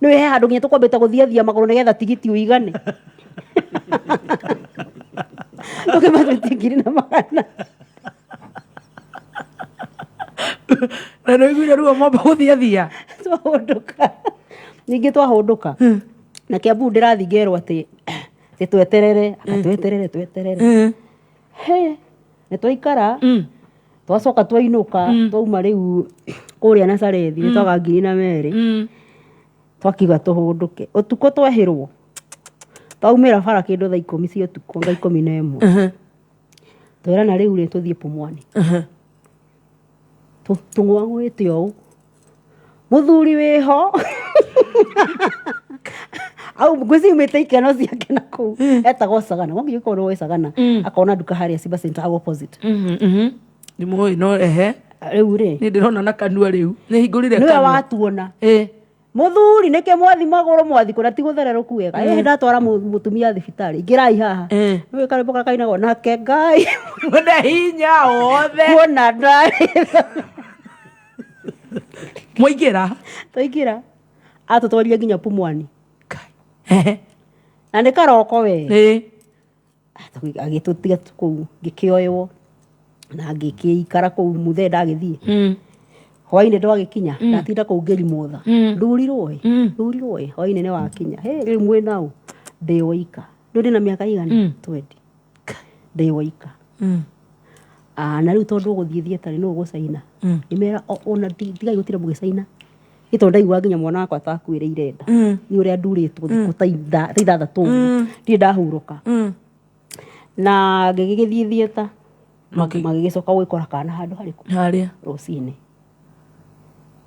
no he handu ngiye tukwambita guthiathia maguru nigetha tigiti uigane tukimatu ngiri na magana na no igwira ruo mwamba guthiathia twahunduka ningi twahunduka na Kiambu ndirathi ngerwo ati tweterere tweterere he nä twaikara twacoka twainuka twauma rä u kå rä a Nazarethi nä twaga 2002 twakiuga tå hå ndå ke å tukå twehä rwo twaumä ra bara kä ndå thaa 10 cia å tukå thaa 11 twärana rä u rä tå thiä Pumwani tå ngwangwä te å må thuri wä ho au ngwä ciumä te ikeno ciake na kå u etagwo Sagana wangä korwo we Sagana akona nduka harä a Simba Center opposite nä må no rä u rä nä ndä rona na kanua rä u nä hingå rä re nä we watuona må thuri nä ke mwathi magå mwathi kå na ti gå thererå ku wega ä ndatwara må tumia thibitarä ingä rai haha nä wä karä mboka kainagwo nake ngai mwene hinya wothe kuona ndarä mwaingä ra twaingä ra atå twaria nginya Pumwani na nä karoko we agä tå tiga kå u ngä kä oywo na ngä kä ikara kå u må thee ndagä thiä hwainä ndwagä kinya ndatinda kå u ngä rimå tha ndurirwo hwainä nä wakinya rä mwä nau ndä woika ndå ndä na mä aka igana 20 ndä woika na rä u tondå gå thiä thiätarä no gå caina nä mera ona tigai gå tira må gä caina gä tondå ndaigua nginya mwana wakwa atakuä rä irenda nä å rä a ndurä two thikå ta ithathatå ndirä ndahurå ka na ngä gä thiä thiäta magä gä coka gwä kora kana handå harä rå cinä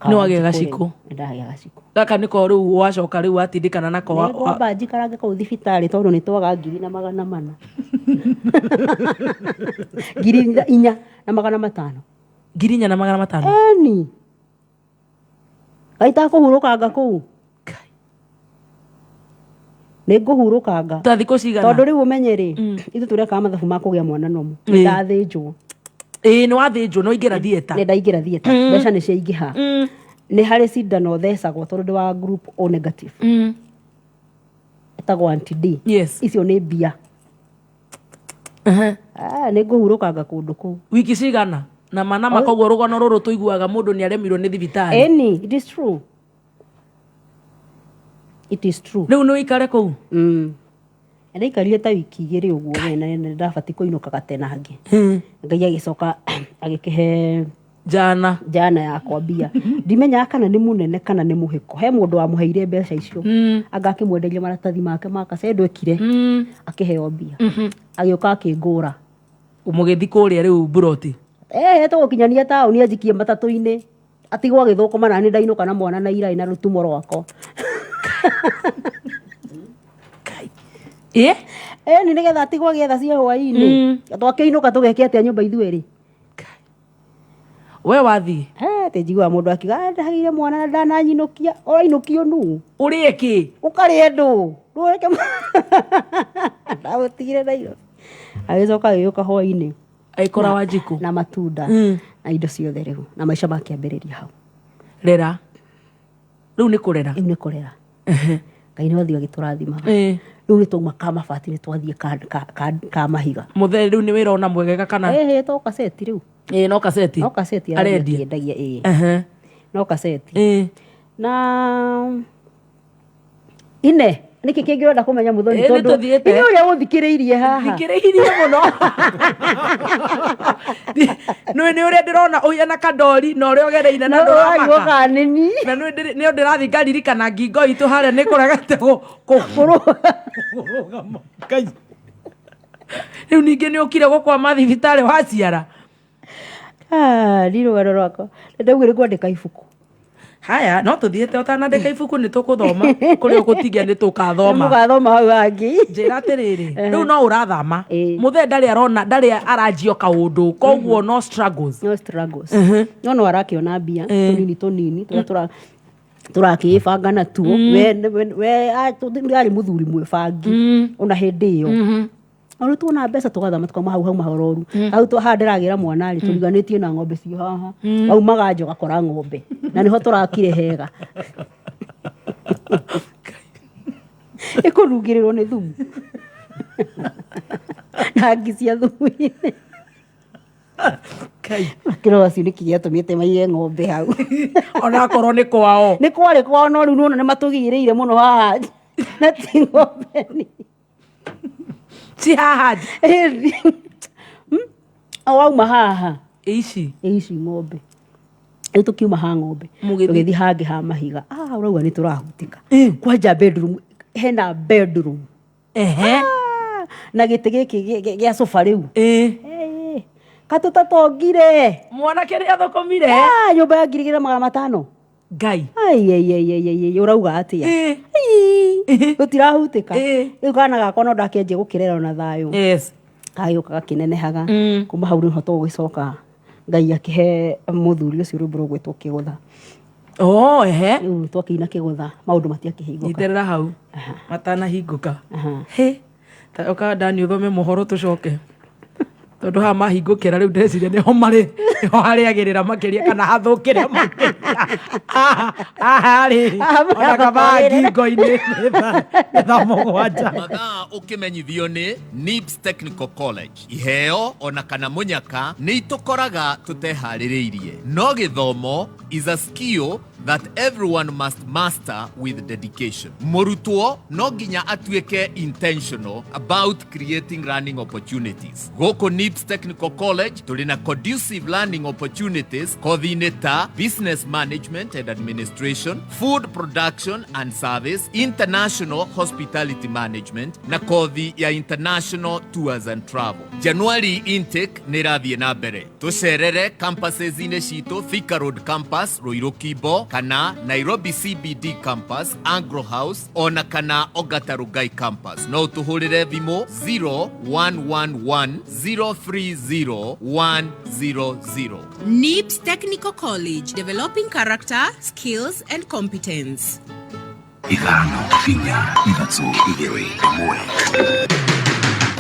nä wagä gacikå ndagä gacikå gaka nä ko rä u wacoka rä u watindä kana nako ngomba njikarange kå u thibitarä tondå nä twaga 2,400 2,400 2,400 eni gaita kå hurå kanga kå u nä ngå hurå kanga ta thikå cigana tondå rä u å menye rä ithu tå rekaga mathabu ma kå gä a mwana nomu nä ndathä njwo nä wathä njwo no ingä ra thieta nä ndaingä ra thieta mbeca nä ciaingä ha nä harä cindano thecagwo tondå ndä wa group O negative etagwo anti-D icio nä mbia nä ngå hurå kanga kå ndå kå u wiki cigana na manama koguo rũgano rũrũ tũiguaga mũndũ nĩ aremirwo nĩ thibitarĩ eni it is true rĩu nĩ ũikare kũu ndaikarire ta wiki igĩrĩ ũguo we na ndabati kũinũkaga tena hangĩ ngai agĩcoka agĩkĩhe jana yakwa mbia ndimenyaga kana nĩ mũnene kana nĩ mũhĩko he mũndũ wamũheire mbeca icio anga akĩmwenderia maratathi make makase ndwekire akĩheo mbia agĩũka akĩngũra mũgĩthi kũrĩa rĩu buroti tũgũkinyania taũni anjikie matatũ-inĩ atigwo agĩthũkũma na nĩ ndainũka na mwana na irai na rũtumo rwako nĩ nĩgetha atigwo agĩetha cia hwainĩ twakĩinũka tũgeke atĩa nyũmba ithuerĩ we wathiĩ tä njiguaga mũndũ akiuga ndahagire mwana na ndananyinũkia ũrainũkio nu ũrĩe kĩ ũkarĩe ndũ ndũreke ndagũtigire Nairobi agĩcoka agĩũka hwainĩ agĩkora Wanjikũ na matunda na indo ciothe rĩu na maica makĩambĩrĩria hau rera rĩu nĩ kũrera rĩu nĩ kũrera Ngai nĩ wathiĩ agĩtũrathimaga rĩu nĩ twauma Kamabati nĩ twathiĩ Kamahiga mũthee rĩu nĩ wĩra ona mwegega kana to kaseti rĩu no kaseti arendia no kaseti na ine niki kingi urenda kumenya muthoni tondu ni uria guthikiriirie haha thikiriirie muno ni uria ndirona uyana kadori na uria ugereire na nduramaka kanini na ni ndirathi ngaririkana ngingo itu haria ni kuregete kurugama kai riu ningi ni ukire gukwama thibitari waciara ni rugano rwakwa ndaugire kwandika ibuku haya no tuthiete utanandika ibuku ni tukuthoma kuri ugutigia ni tukathoma mugathoma hau hangi njira atiriri riu no urathama muthe ndari aranjio kaundu koguo no struggles no arakiona mbia tunini turakibanga natuo we ari muthuri mwebangi ona hindi iyo onu tuona mbeca tugathama tukauma hau mahororu hau ndĩragĩra mwana rĩ tũriganĩtie na ng'ombe cio haha aumaga njoga kora ng'ombe na nĩho tũrakire hega ĩkũrungĩrĩrwo nĩ thumu na ngi cia thumu-inĩ kĩroga ciu nĩkĩ gĩatũmĩte maige ng'ombe hau onakorwo nĩ kwao nĩ kwarĩ kwao no rĩu nĩwona nĩ matũgirĩire mũno haha na ti ng'ombe ci haha wauma haha ici ng'ombe rĩu tũkiuma ha ng'ombe tũgĩthiĩ hangĩ ha mahiga ũrauga nĩ tũrahutika kwanja bedroom hena bedroom na gĩtĩ gĩkĩ gĩa sofa rĩu katũtatongire mwanake rĩ athokomire nyũmba ya 2,500 ngai ũrauga atĩa tũtirahutĩka rĩu kana gakwa no ndakĩanjia gũkĩrera na thayũ gagĩũka gakĩnenehaga kuma hau nĩho tũgĩcoka ngai akĩhe mũthuri ũcio rwĩmbo rũgwĩtwo kĩgũtha rĩu twakĩina kĩgũtha maũndũ matiakĩhingũka iterera hau matanahingũka ta ũka Dani ũthome mohoro tũcoke tondũ haha mahingũkĩra rĩu ndeciria nĩho marĩ nĩho harĩagĩrĩra makĩria kana hathũkĩre makĩria harĩ ona kabangi ngo-inĩ nĩ thaa mũgwanja mathaa ũkĩmenyithio nĩ NIBS Technical College iheo ona kana mũnyaka nĩ itũkoraga tũteharĩrĩirie no gĩthomo is a skill that everyone must master with dedication. Mũrutwo no nginya atuĩke intentional about creating learning opportunities. Gũkũ NIBS Technical College tũrĩ na conducive learning opportunities kothi-inĩ ta business management and administration, food production and service, international hospitality management na kothi ya international tours and travel. January intake nĩ ĩrathiĩ na mbere. Tũcerere campuses-inĩ citũ Thika Road campus, Ruiru Kimbo, kana Nairobi CBD campus, Anglo House, ona kana Ongata Rongai campus. No tuhurire thimũ 0111-030-100. NIBS Technical College, developing character, skills and competence. Ithano, inya, ithatũ, igĩrĩ, ĩmwe.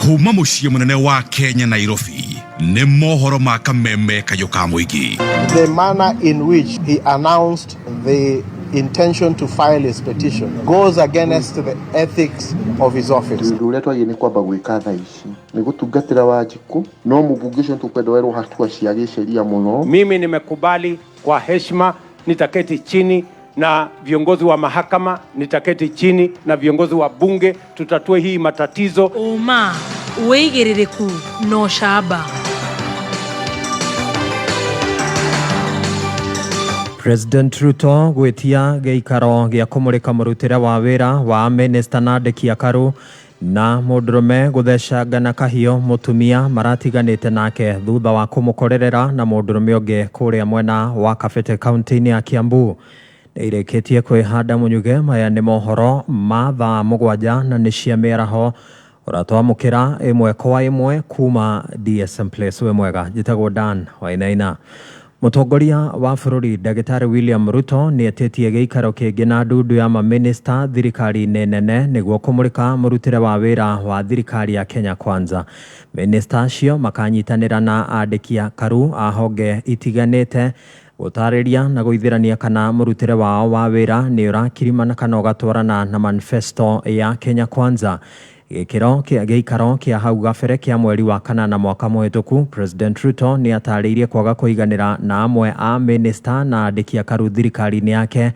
Kuma mũciĩ mũnene wa Kenya Nairobi nĩ mohoro ma kameme kayũ ka mũingĩ. The manner in which he announced the intention to file his petition goes against the ethics of his office. Ndũrĩa twagĩ nĩ kwamba gwĩka tha ici nĩ gũtungatĩra Wanjikũ no mũbunge ũcio tũkwenda werwo hatua cia gĩceria mũno. Mimi nimekubali kwa heshima, nitaketi chini na viongozi wa mahakama, nitaketi chini na viongozi wa bunge, tutatue hii matatizo. Uma uigĩrĩrĩku no shaba. President Ruto gwetia gĩikaro gĩa kũmũrĩka mũrutĩre wa wĩra wa Minister Nandeki Akaru na mũndũrũme gũthecangana kahiũ mũtumia maratiganĩte nake thutha wa kũmũkorerera na mũndũrũme ũngĩ kũrĩa mwena wa Kabete kaunti-inĩ ya Kiambu. Nĩirĩkĩtie kwĩhanda mũnyuge. Maya nĩ mohoro ma thaa mũgwanja na nĩ cia mĩaraho ũratwamũkĩra ĩmwe kwa ĩmwe kuma DSM Place. We mwega, njĩtagwo Dan Wainaina. Mũtongoria wa bũrũri Ndagĩtarĩ William Ruto nĩ etĩtie gĩikaro kĩngĩ na ndundu ya mamĩnĩsta thirikari-inĩ nene nĩguo kũmũrĩka mũrutĩre wa wĩra wa thirikari ya Kenya Kwanza. Mĩnĩsta acio makanyitanĩra na andĩki akaru a honge itiganĩte gũtarĩria na gũithĩrania kana mũrutĩre wao wa wĩra nĩ ũrakirimana kana ũgatwarana na manifesto ya Kenya Kwanza. Gĩikaro kĩa hau gabere kĩa mweri wa kanana mwaka mũhĩtũku, President Ruto nĩ atarĩirie kwaga kũiganĩra na amwe a mĩnĩsta na andĩki akaru thirikari-inĩ yake,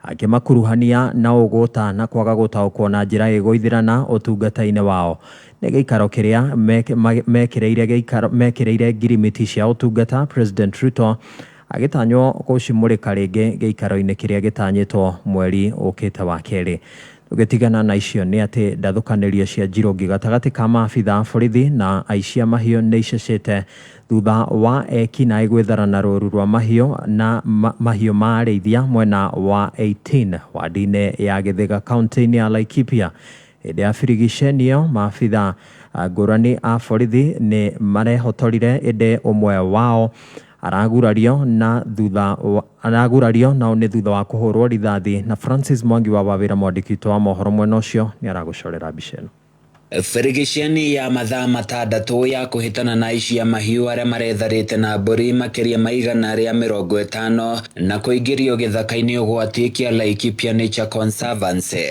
akĩmakuruhania na ũgũta na kwaga gũtaũkwo na njĩra ĩgũithĩrana ũtungata-inĩ wao. Nĩ gĩikaro kĩrĩa mekĩrĩire ngirimiti cia ũtungata, President Ruto agĩtanywo gũcimũrĩka rĩngĩ gĩikaro-inĩ kĩrĩa gĩtanyĩtwo mweri ũkĩte wa kerĩ. Ũgĩtigana na icio nĩ atĩ ndathũkanĩrio cia njirũngi gatagatĩ ka maabitha borithi na aici a mahiũ nĩ icecete thutha wa ekinaĩ gwĩthara rũru rwa mahiũ na mahiũ ma arĩithia mwena wa 18 wadi-inĩ ya Gĩthĩga kaunti-inĩ ya Laikipia. Hĩndĩ ya birigicenio maabitha ngũrani a borithi nĩ marehotorire ĩndĩ ũmwe wao aragurario na nĩ thutha wa kũhũrwo rithathi. Na Francis Mwangi wa Wawĩra mwandĩki wa mohoro mwena ũcio nĩ aragũcorera mbica ĩno. Ferigisheni ya mathaa matandatũ ya kũhĩtana na aici a mahiũ arĩa maretharĩte na mbũri makĩria ma 150 na kũingĩrio gĩthaka-inĩ ũgwati kĩa Laikipia Nature Conservancy.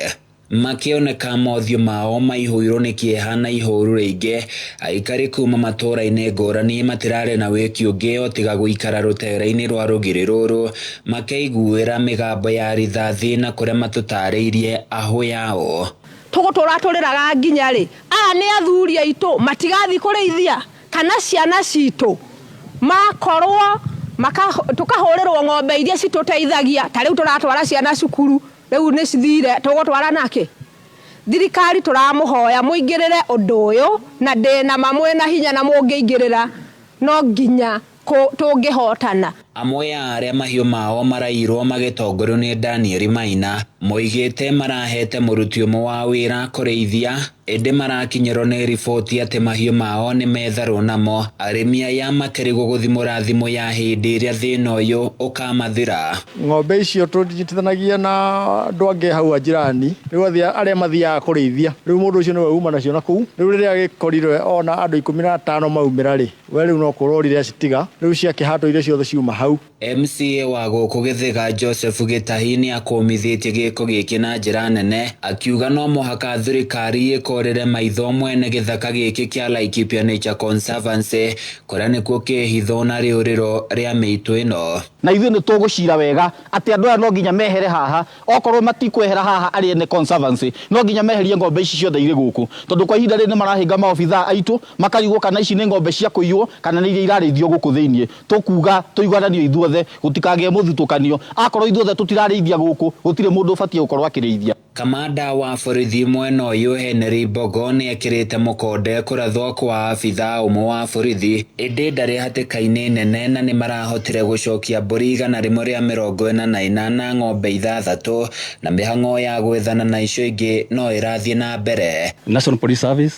Makĩoneka mothiũ mao maihũirwo nĩ kĩeha na ihũru rĩingĩ. Aikari kuma matũra-inĩ ngũrani matirarĩ na wĩki ũngĩ o tiga gũikara rũtere-inĩ rwa rũgiri rũrũ makĩiguĩra mĩgambo ya rithathi na kũrĩa matũtarĩirie ahũ yao. tũgũtũratũrĩraga nginya rĩ aya nĩ athuri aitũ matigathi kũrĩithia kana ciana citũ makorwo tukahũrĩrwo ng'ombe iria citũteithagia ta rĩu tũratwara ciana cukuru rĩu nĩ cithire tũgũtwara nake thirikari tũramũhoya mũingĩrĩre ũndũ ũyũ na ndĩna mamwe na hinya na mũngĩingĩrĩra no nginya tũngĩhotana. Amwe ya arĩa mahiũ mao marairwo magĩtongorio nĩ Daniel Maina moigĩte marahete mũruti ũmwe wa wĩra kũrĩithia ĩndĩ marakinyĩrwo nĩ riboti atĩ mahiũ mao nĩ metharwo namo arĩmi aya makĩrigwo gũthimũra thimũ ya hĩndĩ ĩrĩa thĩna ũyũ ũkamathira. Ng'ombe icio tũnyitithanagia na andũ angĩ hau njirani rĩu arĩa mathiaga kũrĩithia rĩu mũndũ ũcio nĩwe uma nacio na kũu rĩu rĩrĩa gĩkorirwe ona andũ 15 maumĩra rĩ we rĩu no kũrorire citiga rĩu ciakĩhatwo iria ciothe ciuma hau. MCA wa gũkũ Gĩthĩga Joseph Gĩtahi nĩ akũmithĩtie gĩko gĩkĩ na njĩra nene akiuga no mũhaka thirikari ĩkorere maitho mwene gĩthaka gĩkĩ kĩa Laikipia Nature Conservancy kũrĩa nĩkuo kĩhitho na rĩũrĩro rĩa mĩitũ ĩno. Na ithuĩ nĩ tũgũcira wega atĩ andũ aya no nginya mehere haha okorwo matikwehera haha arĩ ene conservancy no nginya meherie ng'ombe ici ciothe irĩ gũkũ tondũ kwa ihinda rĩrĩ nĩ marahinga maobithaa aitũ makarigwo kana ici nĩ ng'ombe cia kũiywo kana nĩ iria irarĩithio gũkũ thĩinĩ tũkuga tũiguananio ithuothe gũtikagĩe mũthutũkanio akorwo ithuothe tũtirarĩithia gũkũ gũtirĩ mũndũ ũbatiĩ gũkorwo akĩrĩithia. Kamanda wa borithi mwena ũyũ Henry Bogo nĩ ekĩrĩte mũkonde kũrathwo kwa abithaa ũmwe wa borithi ĩndĩ ndarĩ hatĩka-inĩ nene na nĩ marahotire gũcokia mbũri 148 na ng'ombe 6 na mĩhang'o ya gwethana na icio ingĩ no ĩrathiĩ na mbere. National Police Service,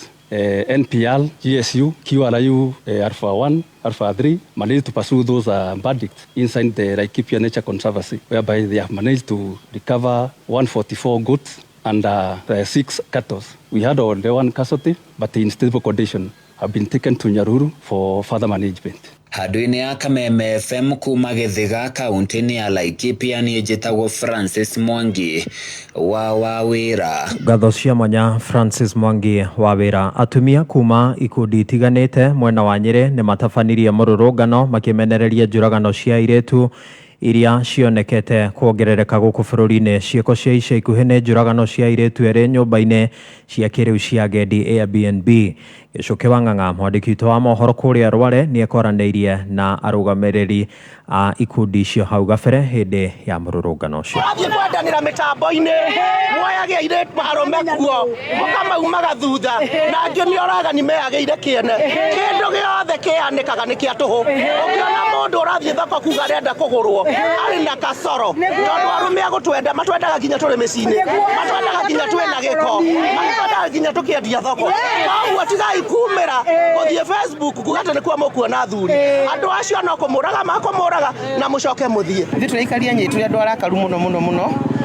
NPL, GSU, QRU, Alpha 1, Alpha 3 managed to pursue those bandits inside the Laikipia Nature Conservancy, whereby they have managed to recover 144 goats and 6 cattle. We had only 1 casualty, but in stable condition have been taken to Nyaruru for further management. Handũ-inĩ ya Kameme FM kuma Gĩthĩga kaunti-inĩ ya Laikipia niĩ njĩtagwo Francis Mwangi wa Wawĩra. Ngatho cia mwanya Francis Mwangi wa Wawĩra. Atumia kuma ikundi itiganĩte mwena wa Nyĩrĩ nĩ matabanirie mũrũrũngano makĩmenereria njũragano cia airĩtu iria cionekete kuongerereka gũkũ bũrũri-inĩ. Ciĩko cia ica ikuhĩ nĩ njũragano cia airĩtu erĩ nyũmba-inĩ cia kĩrĩu cia Gendi Airbnb. Gĩcũkĩ wa Ng'ang'a mwandĩki witũ wa mohoro kũrĩa Rware nĩ ekwaranĩirie na arũgamĩrĩri a ikundi icio hau gabere hĩndĩ ya mũrũrũngano ũcio. Athiĩ kwendanĩra mĩtambo-inĩ mwoyage airĩtu marũme kuo mũkamaumaga thutha na angĩ nĩ oragani meagĩire kĩene kĩndũ gĩothe kĩanĩkaga nĩ kĩa tũhũ. Ũngĩona mũndũ ũrathiĩ thoko kuga arenda kũgũrwo arĩ na kasoro tondũ arũme agũtwenda matwendaga nginya tũrĩ mĩciĩ-inĩ matwendaga nginya twĩna gĩko matwendaga nginya tũkĩendia thoko. Koguo tigai kumĩra gũthiĩ Facebook kuga atĩ nĩkuo mũkuona athuri andũ acio no kũmũraga makũmũraga na mũcoke mũthiĩ. Ithuĩ tũraikaria nyĩtũ rĩa andũ arakaru mũno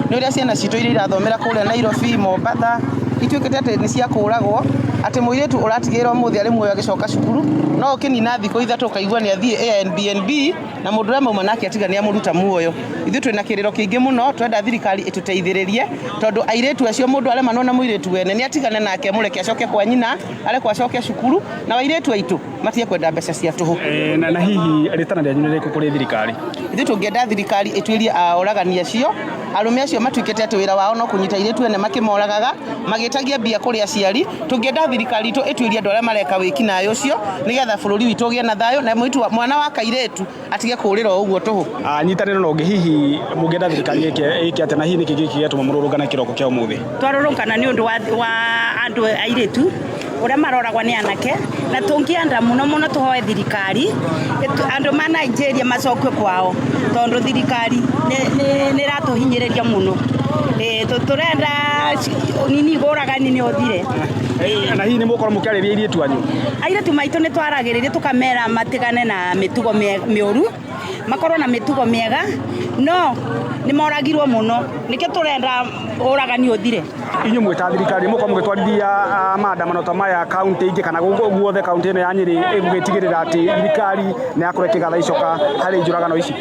nĩ ũrĩa ciana citũ iria irathomera kũrĩa Nairobi, Mombasa ituĩkĩte atĩ nĩ cia kũragwo atĩ mũirĩtu ũratigĩrwo mũthĩ arĩ muoyo agĩcoka cukuru no ũkĩnina thikũ ithatũ kaigua nĩ athiĩ Airbnb na mũndũ ũrĩa mauma nake atiga nĩ amũruta muoyo. Ithuĩ twĩna kĩrĩro kĩingĩ mũno twenda thirikari ĩtũteithĩrĩrie tondũ airĩtu acio mũndũ aremanwo na mũirĩtu wene nĩ atigane nake mũreke acoke kwa nyina arekwo acoke cukuru na airĩtu aitũ matige kwenda mbeca cia tũhũ. Na hihi rĩtana rĩanyu nĩ rĩkũ kũrĩ thirikari? Ithuĩ tũngĩenda thirikari ĩtuĩrie oragani acio arũme acio matuĩkĩte atĩ wĩra wao no kũnyita airĩtu ene makĩmoragaga magĩtagia mbia kũrĩ aciari. Tũngĩenda thirikari itũ ĩtuĩrie andũ arĩa mareka wĩkinaĩ ũcio nĩgetha bũrũri witũ ũgĩe na thayũ na mwana wa kairĩtu atige kũrĩra ũguo tũhũ. Nyitanĩro no ũngĩ hihi mũngĩenda thirikari ĩke atĩ na hihi nĩkĩ gĩkĩ gĩatũma mũrũrũngana kĩroko kĩa ũmũthĩ? Twarũrũngana nĩ ũndũ wa andũ airĩtu ũrĩa maroragwa nĩ anake na tũngĩenda mũno tũhoe thirikari andũ ma Nigeria macokwe kwao tondũ thirikari nĩ ratũhinyĩrĩria mũno. Tũrenda nini gũragani nĩ ũthire. Na hihi nĩ mũkorwo mũkĩarĩria airĩtu anyu? Airĩtu maitũ nĩ twaragĩrĩria tũkamera matigane na mĩtugo mĩũru makorwo na mĩtugo mĩega no nĩ moragirwo mũno nĩkĩo tũrenda ũragani ũthire. Inyuĩ mwĩta thirikari mũkorwo mũgĩtwarithia maandamano ta maya kaunti ingĩ kana guothe kaunti ĩno ya Nyĩrĩ ĩgũgĩtigĩrĩra atĩ thirikari nĩ yakũreka kĩgatha icoka harĩ njũragano ici?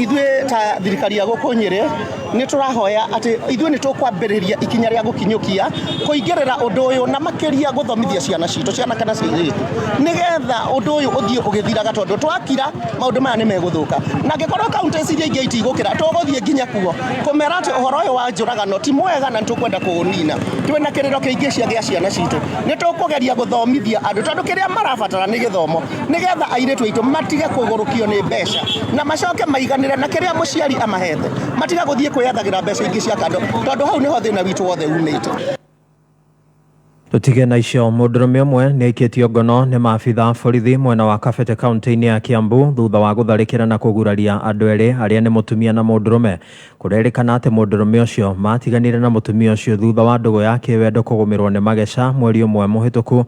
Ithuĩ ta thirikari ya gũkũ Nyĩrĩ nĩ tũrahoya atĩ ithuĩ nĩ tũkwambĩrĩria ikinya rĩa gũkinyũkia kũingĩrĩra ũndũ ũyũ na makĩria gũthomithia ciana citũ ciana kana ciĩrĩtu nĩgetha ũndũ ũyũ ũthiĩ ũgĩthiraga tondũ twakira maũndũ maya nĩ megũthũka na angĩkorwo kaunti ici iria ingĩ itigũkĩra tũgũthiĩ nginya kuo kũmera atĩ ũhoro ũyũ wa njũragano ti mwega na nĩtũkwenda kwenda kuunina twina kiriro kiingi cia ciana citu ni tukugeria guthomithia andu tondu kiria marabatara ni githomo nigetha airitu aitu matige kugurukio ni mbeca na macoke maiganire na kiria muciari amahete matiga guthie kwiyathagira mbeca ingi cia kando tondu hau niho thina witu wothe unite. Tutige na icio mũndũrũme ũmwe nĩ aikĩtio ngono nĩ maabitha borithi mwena wa Kabete kaunti-inĩ ya Kiambu thutha wa gũtharĩkĩra na kũguraria andũ erĩ arĩa nĩ mũtumia na mũndũrũme. Kũrerĩkana atĩ mũndũrũme ũcio matiganire na mũtumia ũcio thutha wa ndũgũ ya kĩwendo kũgũmĩrwo nĩ mageca mweri ũmwe mũhĩtũku.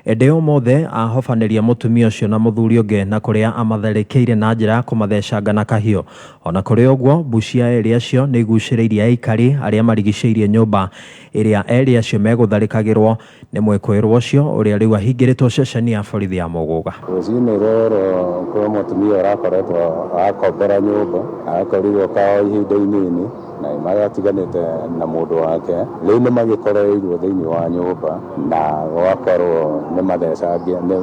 Ĩndĩ ũmũthĩ ahobanĩria mũtumia ũcio na mũthuri ũngĩ na kũrĩa amatharĩkĩire na njĩra ya kũmathecanga na kahiũ. Ona kũrĩ ũguo mbucia erĩ acio nĩ igucĩrĩirie aikari arĩa marigicĩirie nyũmba ĩrĩa erĩ acio megũtharĩkagĩrwo nĩ mwĩkũĩrwo ũcio ũrĩa rĩu ahingĩrĩtwo ceceni ya borithi ya Mũgũga. Rũcinĩ rũrũ kwĩ mũtumia ũrakoretwo akombora nyũmba akorirwo kao ihinda inini na magatiganĩte na mũndũ wake rĩu nĩ magĩkoreirwo thĩinĩ wa nyũmba na gwakorwo nĩ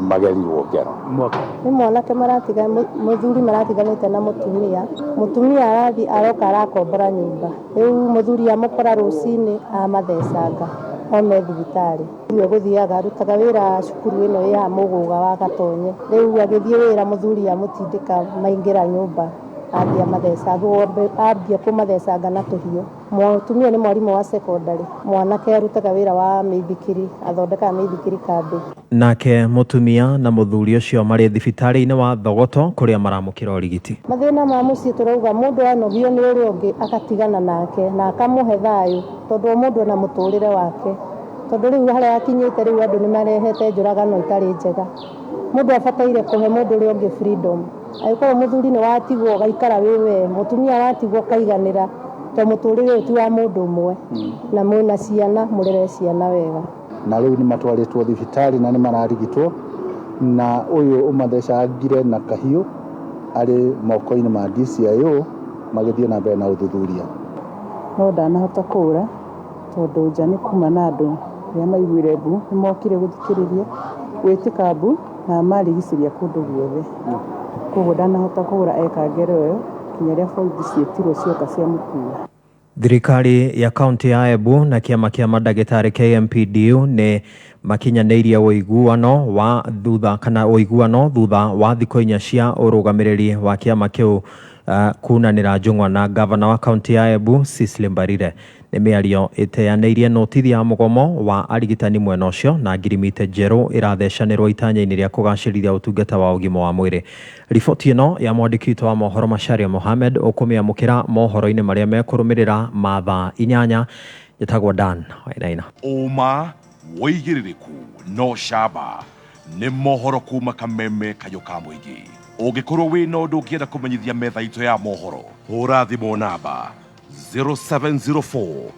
magerirwo ngero. Nĩ mwanake mũthuri maratiganĩte na mũtumia arathi aroka arakombora nyũmba rĩu mũthuri amũkora rũcinĩ amathecanga ome thibitarĩ rĩu gũthiaga arutaga wĩra cukuru ĩno ya Mũgũga wa Gatonye rĩu agĩthiĩ wĩra mũthuri amũtindĩka maingĩra nyũmba ambia kũmathecanga na tũhiũ. Mũtumia nĩ mwarimũ wa secondary mwanake arutaga wĩra wa mĩithikiri athondekaga mĩithikiri kambĩ. Nake mũtumia na mũthuri ũcio marĩ thibitarĩ-inĩ wa Thogoto kũrĩa maramũkĩra ũrigiti. Mathĩna ma mũciĩ tũrauga mũndũ anogio nĩ ũrĩa ũngĩ agatigana nake na akamũhe thayũ tondũ mũndũ na mũtũrĩre wake tondũ rĩu harĩa akinyĩte rĩu andũ nĩ marehete njũragano itarĩ njega. Mũndũ abataire kũhe mũndũ ũrĩa ũngĩ freedom. Agĩkorwo mũthuri nĩ watigwo gaikara wĩwe mũtumia watigwo kaiganĩra to mũtũrĩre ũyũ ti wa mũndũ ũmwe na mwĩna ciana mũrere ciana wega. Na rĩu nĩ matwarĩtwo thibitarĩ na nĩ mararigitwo na ũyũ ũmathecangire na kahiũ arĩ moko-inĩ ma DCIO magĩthiĩ na mbere na ũthuthuria. No ndanahota kũũra tondũ nja nĩ kuma na andũ arĩa maiguire mbu nĩ mokire gũthikĩrĩria gwĩtĩka mbu na marigicĩria kũndũ guothe. Koguo ndanahota kũũra eka ngero ĩyo kinya rĩa borithi ciĩtirwo cioka cia mũkua. Thirikari ya kaunti ya Embu na kĩama kĩa mandagĩtarĩ KMPDU nĩ makinyanĩirie ũiguano thutha wa thikũ 4 cia ũrũgamĩrĩri wa kĩama kĩu kunanĩra njũng'wa na gavana wa kaunti ya Embu Cecily Mbarire. Nĩ mĩario ĩteanĩirie notithi ya mũgomo wa arigitani mwena ũcio na ngirimiti njerũ ĩrathecanĩrwo itanya-inĩ rĩa kũgacĩrithia ũtungata wa ũgima wa mwĩrĩ. Riboti ĩno ya mwandĩki witũ wa mohoro Macharia Mohamed ũkũmĩamũkĩra mohoro-inĩ marĩa mekũrũmĩrĩra mathaa 8. Njĩtagwo Dan Wainaina. Ũma wĩigĩrĩrĩku no camba nĩ mohoro kuma Kameme kayũ ka mũingĩ. Ũngĩkorwo wĩna ũndũ ũngĩenda kũmenyithia metha itũ ya mohoro hũra thimũ namba 0704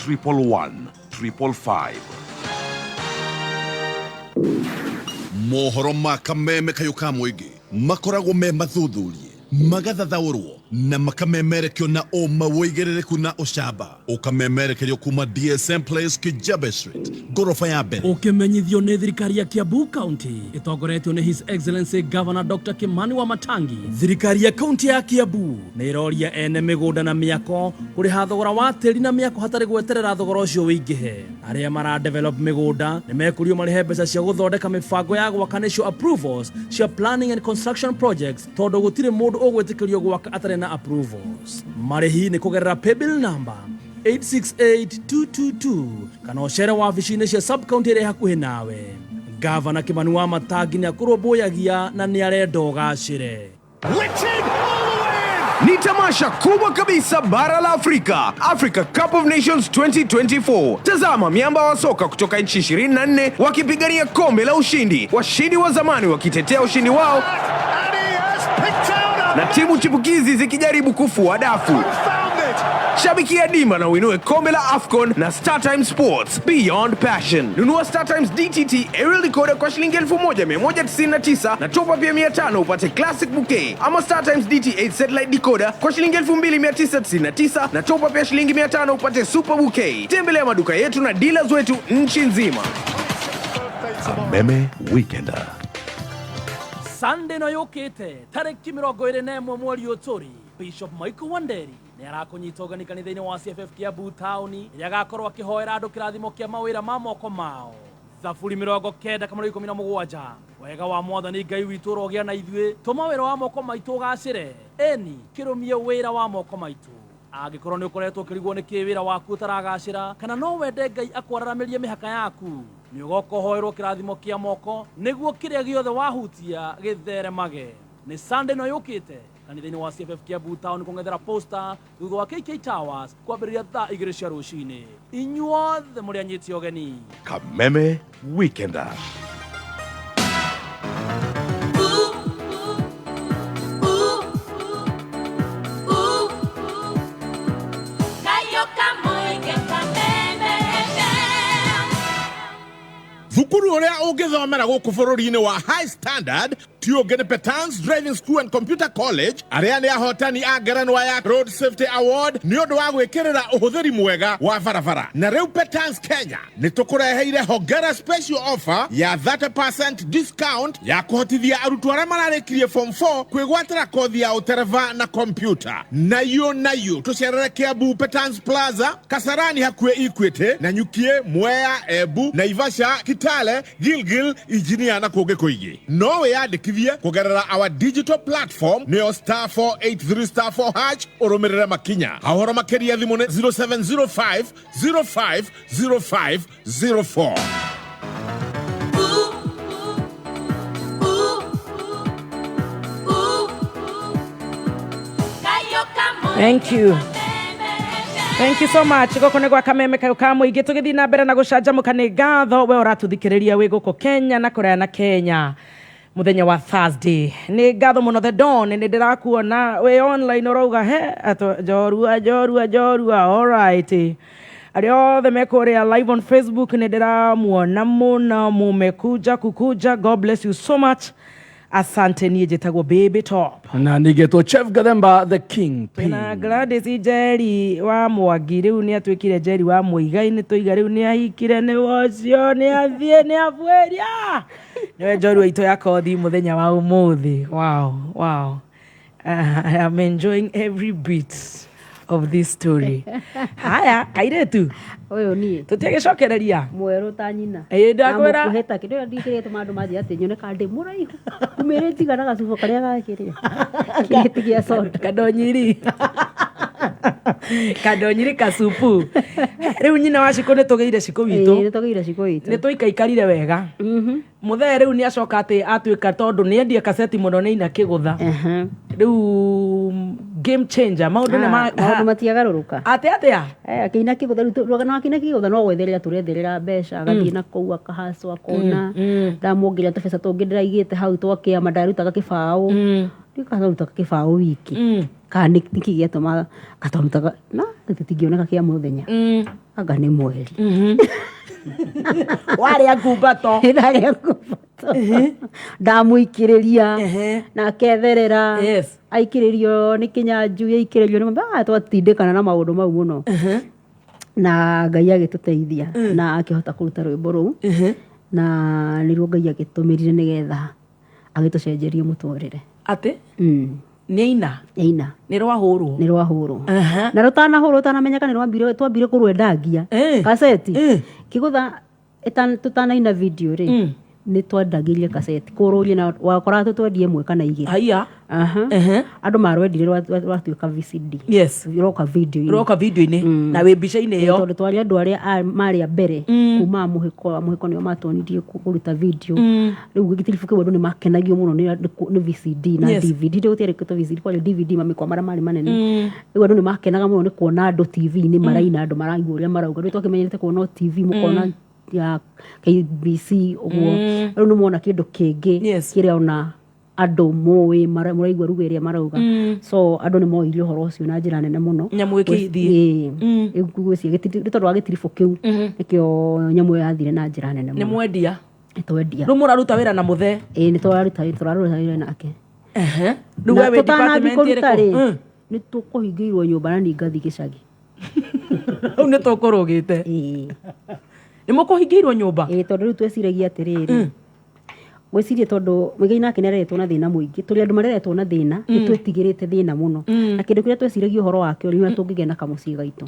111 555. Mohoro ma Kameme kayũ ka mũingĩ makoragwo me mathuthurie magathathaũrwo na makamemerekio na ũma wĩigĩrĩrĩku na ũcamba. Ũkamemerekerio kuma DSM Place Kijabe Street ngorofa ya mbere. Ũkĩmenyithio nĩ thirikari ya Kiambu County ĩtongoretio nĩ His Excellency Governor Dr. Kimani Wamatangi. Thirikari ya kaunti ya Kiambu nĩ ĩroria ene mĩgũnda na mĩako kũrĩha thogora wa tĩri na mĩako hatarĩ gweterera thogora ũcio wĩingĩhe. Arĩa maradevelop mĩgũnda nĩ mekũrio marĩhe mbeca cia gũthondeka mĩbango ya gwaka nĩcio approvals cia planning and construction projects tondũ gũtirĩ mũndũ ũgwĩtĩkĩrio gwaka atarĩ na approvals. Marĩhi nĩ kũgerera paybill number 868222 kana ũcere wabici-inĩ cia sub-county ĩrĩa hakuhĩ nawe. Gavana Kimani Wamatangi nĩ akũrũmbũyagia na nĩ arenda ũgacĩre. Ni tamasha kubwa kabisa bara la Afrika, Africa Cup of Nations 2024. Tazama miamba wa soka kutoka nchi 24 wakipigania kombe la ushindi, washindi wa zamani wakitetea ushindi wao na timu chipukizi zikijaribu kufua dafu. Shabikia dimba na uinue kombe la AFCON na StarTimes Sports Beyond Passion. Nunua StarTimes DTT aerial decoder kwa shilingi 1199 na topa pia 500 upate classic bouquet, ama StarTimes DT8 satellite decoder kwa shilingi 2999 na topa pia shilingi 500 upate super bouquet. Tembelea maduka yetu na dealers wetu nchi nzima. Kameme Weekender. Sunday no yokete tariki 21 mweri ũtũri Bishop Michael Wanderi nĩ arakũnyita ũgeni kanitha-inĩ wa CFF Kiambu taũni ĩrĩa agakorwo akĩhoera andũ kĩrathimo kĩa mawĩra ma moko mao. Zaburi 90:17 wega wa Mwathani Ngai witũ ũrogĩa na ithuĩ, tũma wĩra wa moko maitũ ũgacĩre, eni kĩrũmie wĩra wa moko maitũ. Angĩkorwo nĩ ũkoretwo ũkĩrigwo nĩ kĩ wĩra waku ũtaragacĩra, kana no wende Ngai akwararamĩrie mĩhaka yaku, nĩ ũgoka ũhoerwo kĩrathimo kĩa moko nĩguo kĩrĩa gĩothe wahutia gĩtheremage. Nĩ Sunday no yũkĩte kanitha-inĩ wa CFF Kiambu Town kũng'ethera posta thutha wa KK Towers kwambĩrĩria thaa 2 cia rũcinĩ. Inyuothe mũrĩ anyiti ũgeni. Kameme Weekender. Thukuru ũrĩa ũngĩthomera gũkũ bũrũri-inĩ wa High Standard ti ũngĩ nĩ Petans Driving School and Computer College, arĩa nĩ ahotani a ngerenwa ya Road Safety Award nĩ ũndũ wa gwĩkĩrĩra ũhũthĩri mwega wa barabara. Na rĩu Petans Kenya nĩ tũkũreheire Hongera special offer ya 30% discount ya kũhotithia arutwo arĩa mararĩkirie form 4 kwĩgwatĩra kothi ya ũtereva na kompyuta. Nayo tũcerere Kiambu Petans Plaza, Kasarani hakuhĩ Equity, Nanyukie, Mwea, Embu, Naivasha, Kitale, Gilgil, Engineer na kũngĩ kũingĩ. No wĩyandĩkithie kũgerera our digital platform nĩyo *483*4# ũrũmĩrĩre makinya. Hahoro makĩria thimũ nĩ 0705 050504. Thank you. Thank you so much. Goko nĩ gwa Kameme kayo ka mũingĩ tũgĩthiĩ na mbere na gũcanjamũka nĩ ngatho we ũratũthikĩrĩria wĩ gũkũ Kenya na kũraya na Kenya mũthenya wa Thursday. Nĩ ngatho mũno The Dawn nĩ ndĩrakuona wĩ online ũrauga jorua all right. Arĩa othe mekũrĩa live on Facebook nĩ ndĩramuona mũno mumekuja. God bless you so much. Asante, niĩ njĩtagwo Baby Top. Na nĩgetwo Chef Gathemba the King. Na Gladys Jerry wa Mwangi rĩu nĩ atuĩkire Jerry wa Mũigai, nĩ tũiga rĩu nĩ ahikire nĩ wocio nĩ athiĩ nĩ abuĩria. Nĩwe Njorua itũ ya kothi mũthenya wa ũmũthĩ. Wow. I am enjoying every bit of this story. Haya, kairetu. Oyo nie. Tũtigĩcokereria. Mwerũ ta nyina. Ndakwĩra. Mũheta kĩndũ ndikĩrĩte maandũ mathi atĩ nyoneka ndĩ mũraihu. Kumĩrĩ tigana gacubo karĩa gakĩrĩa. Kĩhĩti soda. Kadonyiri kasupu. Rĩu nyina wa Cikũ nĩ tũgĩire Cikũ witũ. Nĩ tũgĩire Cikũ witũ. Nĩ tũikaikarire wega. Mũthee rĩu nĩ acoka atĩ atuĩka tondũ nĩ endia kaseti mũno nĩ ina kĩgũtha. Rĩu game changer maũndũ maũndũ matiagarũrũka. Atĩa? Akĩina kĩgũtha rĩu no akĩina kĩgũtha no gwetherera tũretherera mbeca agathiĩ na kũu akahacwo akona ndamuongeria tũbeca tũngĩ ndĩraigĩte hau twakĩama ndarutaga kĩbaũ. Ndikaruta kĩbaũ wiki. Kana nĩkĩ gĩatũma gatomutaga na tũtingĩoneka kĩa mũthenya. Anga nĩ mweri. Warĩa ngumbato. Ndamũikĩrĩria na aketherera. Aikĩrĩrio nĩ Kĩnyanjui, aikĩrĩrio nĩ twatindĩkana na maũndũ mau mũno. Na Ngai agĩtũteithia na akĩhota kũruta rwĩmbo rũu. Na nĩruo Ngai agĩtũmĩrire nĩgetha agĩtũcenjerie mũtũrĩre. Atĩ? Nĩ aina. Nĩ rwahũrwo. Na rũtanahũrwo ũtanamenyeka nĩ twambire kũrwendangia kaseti. Kĩgũtha tũtanaina video rĩ nĩ twendagĩrie kaseti kũrũrie na wakora tũtwendie ĩmwe kana igĩrĩ. Haya. Andũ marwendire rwatuĩka VCD. Yes. Roka video-inĩ. Na wĩ mbica-inĩ ĩyo. Tondũ twarĩ andũ arĩa marĩ a mbere kuma mũhĩko nĩo matonirie kũruta video. Rĩu gĩtiribu kĩu andũ nĩ makenagio mũno nĩ VCD na DVD. Rĩu gũtiarĩkĩtwo VCD kwarĩ DVD mamĩkwa marĩa marĩ manene. Rĩu andũ nĩ makenaga mũno nĩ kuona andũ TV-inĩ maraina andũ maraigua ũrĩa marauga. Rĩu twakĩmenyerete kuona TV mũkona ya KBC ũguo. Rĩu nĩ mona kĩndũ kĩngĩ kĩrĩa ona andũ moĩ maraigua ruga ĩrĩa marauga. So andũ nĩ moirie ũhoro ũcio na njĩra nene mũno. Nyamũ ĩkĩthiĩ. Tondũ wa gĩtiribũ kĩu nĩkĩo nyamũ ĩyo yathire na njĩra nene mũno. Nĩ mwendia. Nĩtwendia. Rĩu mũraruta wĩra na mũthee. Nĩ tũraruta wĩra nake. Rĩu we wĩ department ĩrĩkũ? Nĩ tũkũhingĩirwo nyũmba na nĩngathi gĩcagi. Rĩu nĩ tũkũrũgĩte. Nĩ mũkũhingĩirwo nyũmba? Tondũ rĩu tweciragia atĩrĩrĩ gwicirie tondu muigai nake neretwo na thina muingi turi andu mareretwo na thina nitwetigirite thina muno na kindu kiria tweciragia uhoro wake uri tungigena kamucii gaitu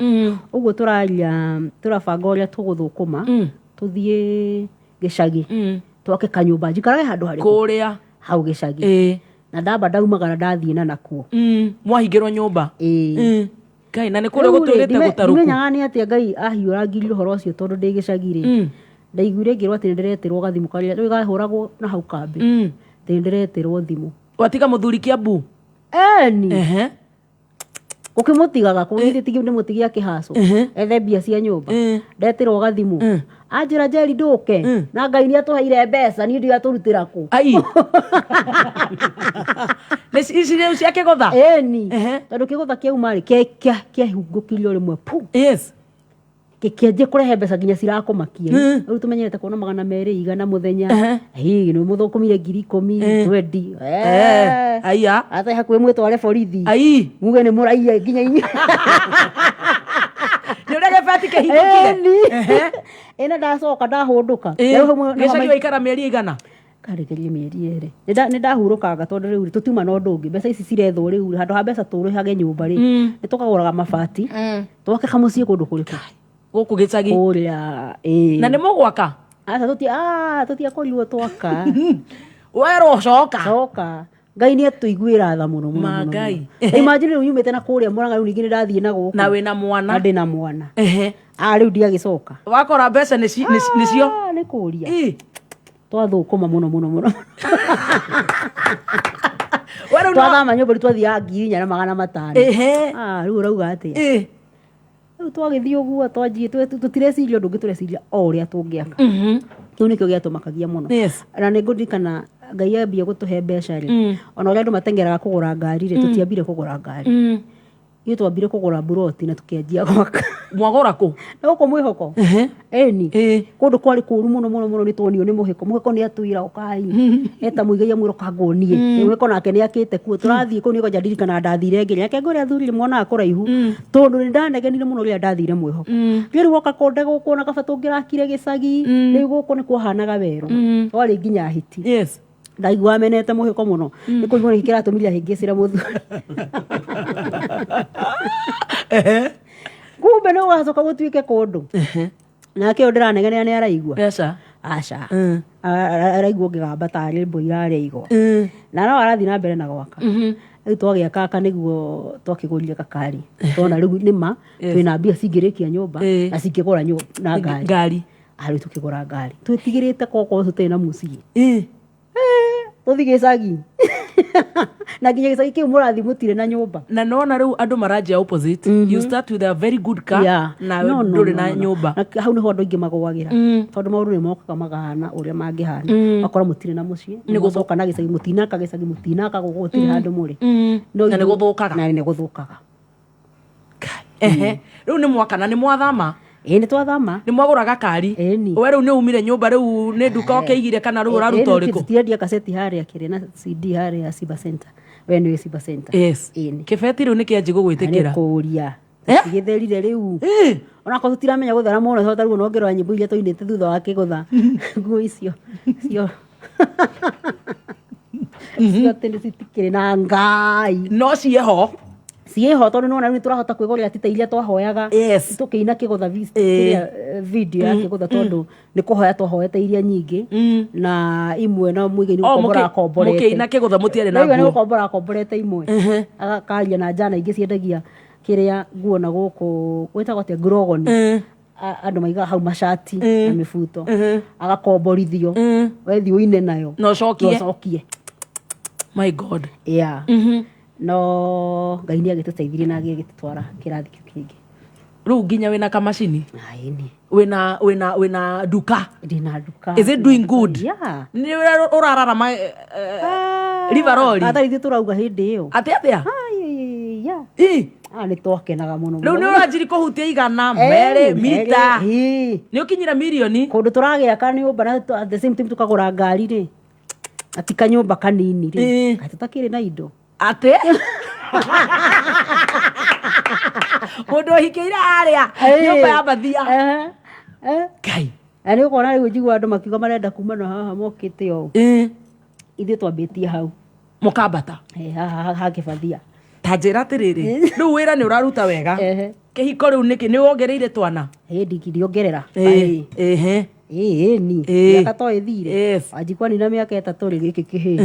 uguo turaria turabanga uria tuguthukuma tuthie gicagi twake kanyumba njikarae handu hari kuria hau gicagi na ndamba ndaumagara ndathie na nakuo mwahingirwo nyumba Ngai na nä kå rä gå tå rä te gå tarå ndimenyaga nä atä Ngai ahiå ngirire å horo å cio tondå ndä gä cagi-rä ndaiguire ngä rwo atä nä ndä retä rwo gathimå karä rä gahå ragwo na hau kambä atä nä ndä retä rwo thimå watiga må thuri kä ambu ni gå kä må tigaga kå gä tigä nä må tigia kä haco ethe mbia cia nyå mba ndetä rwo gathimå anjä ra njeri ndå ke na Ngai nä atå heire mbeca niä ndigatå rutä ra kå ici rä u cia kä gotha ni tondå kä gotha kä auma rä kä ahingå kirio rä mwe kä anjä kå rehe mbeca nginya cirakå makia rä u tå menyerete kuona 200 må thenya nä må thå kå mire 10,000 20 aya ata hakuä mwä tware borithi muge nä må raiya nginya inyuä nä å rä a gä bati kä hingå ä na ndacoka ndahå ndå ka gä cagi waikara mä eri igana karekerie mä eri erä nä ndahurå kanga tondå rä u tå tiuma na å ndå å ngä mbeca ici cirethwo rä u handå ha mbeca tå rä hage nyå mba rä nä tå kagå raga mabati twake kamå ciä kå ndå kå rä kå gå kå gä cagi na nä må gwaka tå tiakorirwo twaka werwo coka Ngai nä atå iguä ra tha må no Ngai imagine rä u nyumä te na kå rä a må raga rä u ningä nä ndathiä na gå na wä na mwana na ndä na mwana rä u ndiagä coka wakora mbeca nä cio nä kå ria twathå kå ma må no må no må no twathama nyå mba rä twathiaga 4,500 rä u å rauga atä rä u twagä thiä å guo twanjie tå tireciria å ndå å ngä tå reciria o å rä a tå ngä aka kä u nä kä o gä atå makagia må no na nä ngå ndirikana Ngai ambia gå tå he mbeca rä ona å rä a andå matengeraga kå gå ra ngari rä tå tiambire kå gå ra ngari ithuĩ twambire kå gå ra mburoti na tå kä anjia gwaka mwagå ra kå na gå kå mwä hoko ni kå ndå kwarä kå ru må no må no nä twonio nä må hä ko må hä ko nä atå ira okai eta må igai amwä roka ngonie mwä ko nake nä akä te kuo tå rathiä kå nä ko njandirikana ndathire ngä rä ngå rä a thurire mwonaga kå raihu tondå nä ndanegenire må no rä a ndathire mwä hoko rä rä woka konde gå kå na kaba tå ngä rakire gä cagi rä u gå kå nä kwahanaga werå twarä nginya hiti ndaigua menete må hä ko må no nä kå igå nä kä ratå mire ahä ngä cä ra må thuri kumbe nä å gacoka gå tuä ke kå ndå nake å ndä ranegenera nä araigua aca araigua å ngä gamba tarä mbå irarä igwa na no arathiä na mbere na gwaka rä u twagä aka aka nä guo twakä gå rire gakari tona rä u nä ma twä na mbia cingä rä kia nyå mba na cingä gå ra na ngari rä u tå kä gå ra ngari twä tigä rä te koko tå tä na må ciä tå thi gä cagi na nginya gä cagi kä u må rathi må tirä na nyå mba na nona rä u andå maranjia opposite you start with a very good car na ndå rä na nyå mba hau nä ho andå aingä magwagä ra tondå maå ndå nä mokaga magahana å rä a mangä hana akora må tirä na må ciä nä gå coka na gä cagi må tinaka gä cagi må tinaka gå gå tirä handå må rä na nä gå thå kaga na nä gå thå kaga rä u nä mwakana nä mwathama nä twathama nä mwagå raga kari we rä u nä umire nyå mba rä u nä nduka oke igire kana rä u å raruta å rä kå tirendia kaseti harä a kä rä na cd harä a Simba Center we nä wä Simba Center kä beti rä u nä kä anjä gå gwä tä kä ra kå ria gä therire rä u onakorwo tå tiramenya gå thera må no tariguo no ngä rora nyä mbo iria tåinä te thutha wa kä gå tha nguo icio cio atä nä citikä rä na Ngai no cieho ciĩho tondå nona nä tå rahota kwä gorera tita iria twahoyaga tå kä ina kä gotha video ya kä gotha tondå nä kå hoya twahoete iria nyingä na imwe na mwä nä gå kombora akomborete imwe agakaria na njana ingä ciendagia kä rä a nguo na gå kå gwä tagwo atä ngorogoni andå maigaga hau macati na mä buto agakomborithio wethi å ine nayo no cokie my god no Ngai nä agä tå teithirie na agä tå twara kä rathi kä u kä ngä rä u nginya wä na kamacini wä na nduka ndä na nduka is it doing good nä å rararama rivarori atarithä tå rauga hä ndä ä yo atä a nä twakenaga må no rä u nä å ranjiri kå hutia igana merä mita nä å kinyira mirioni kå ndå tå ragä aka nä å mba na the same time tå kagå ra ngari rä ati kanyå mba kanini rä tå takä rä na indo atä må ndå å hikä ire arä a nyå mba ya mbathia Ngai ani ukona riu njigua andu makiuga marenda kuma na haha mokite o ithe twambitie hau mukambata haha kibathia ta njira atiriri riu wira ni uraruta wega kihiko riu niki ni wongereire twana ndingiongerera ni miaka to ithire wanjikwa nina miaka 3 ri giki kihi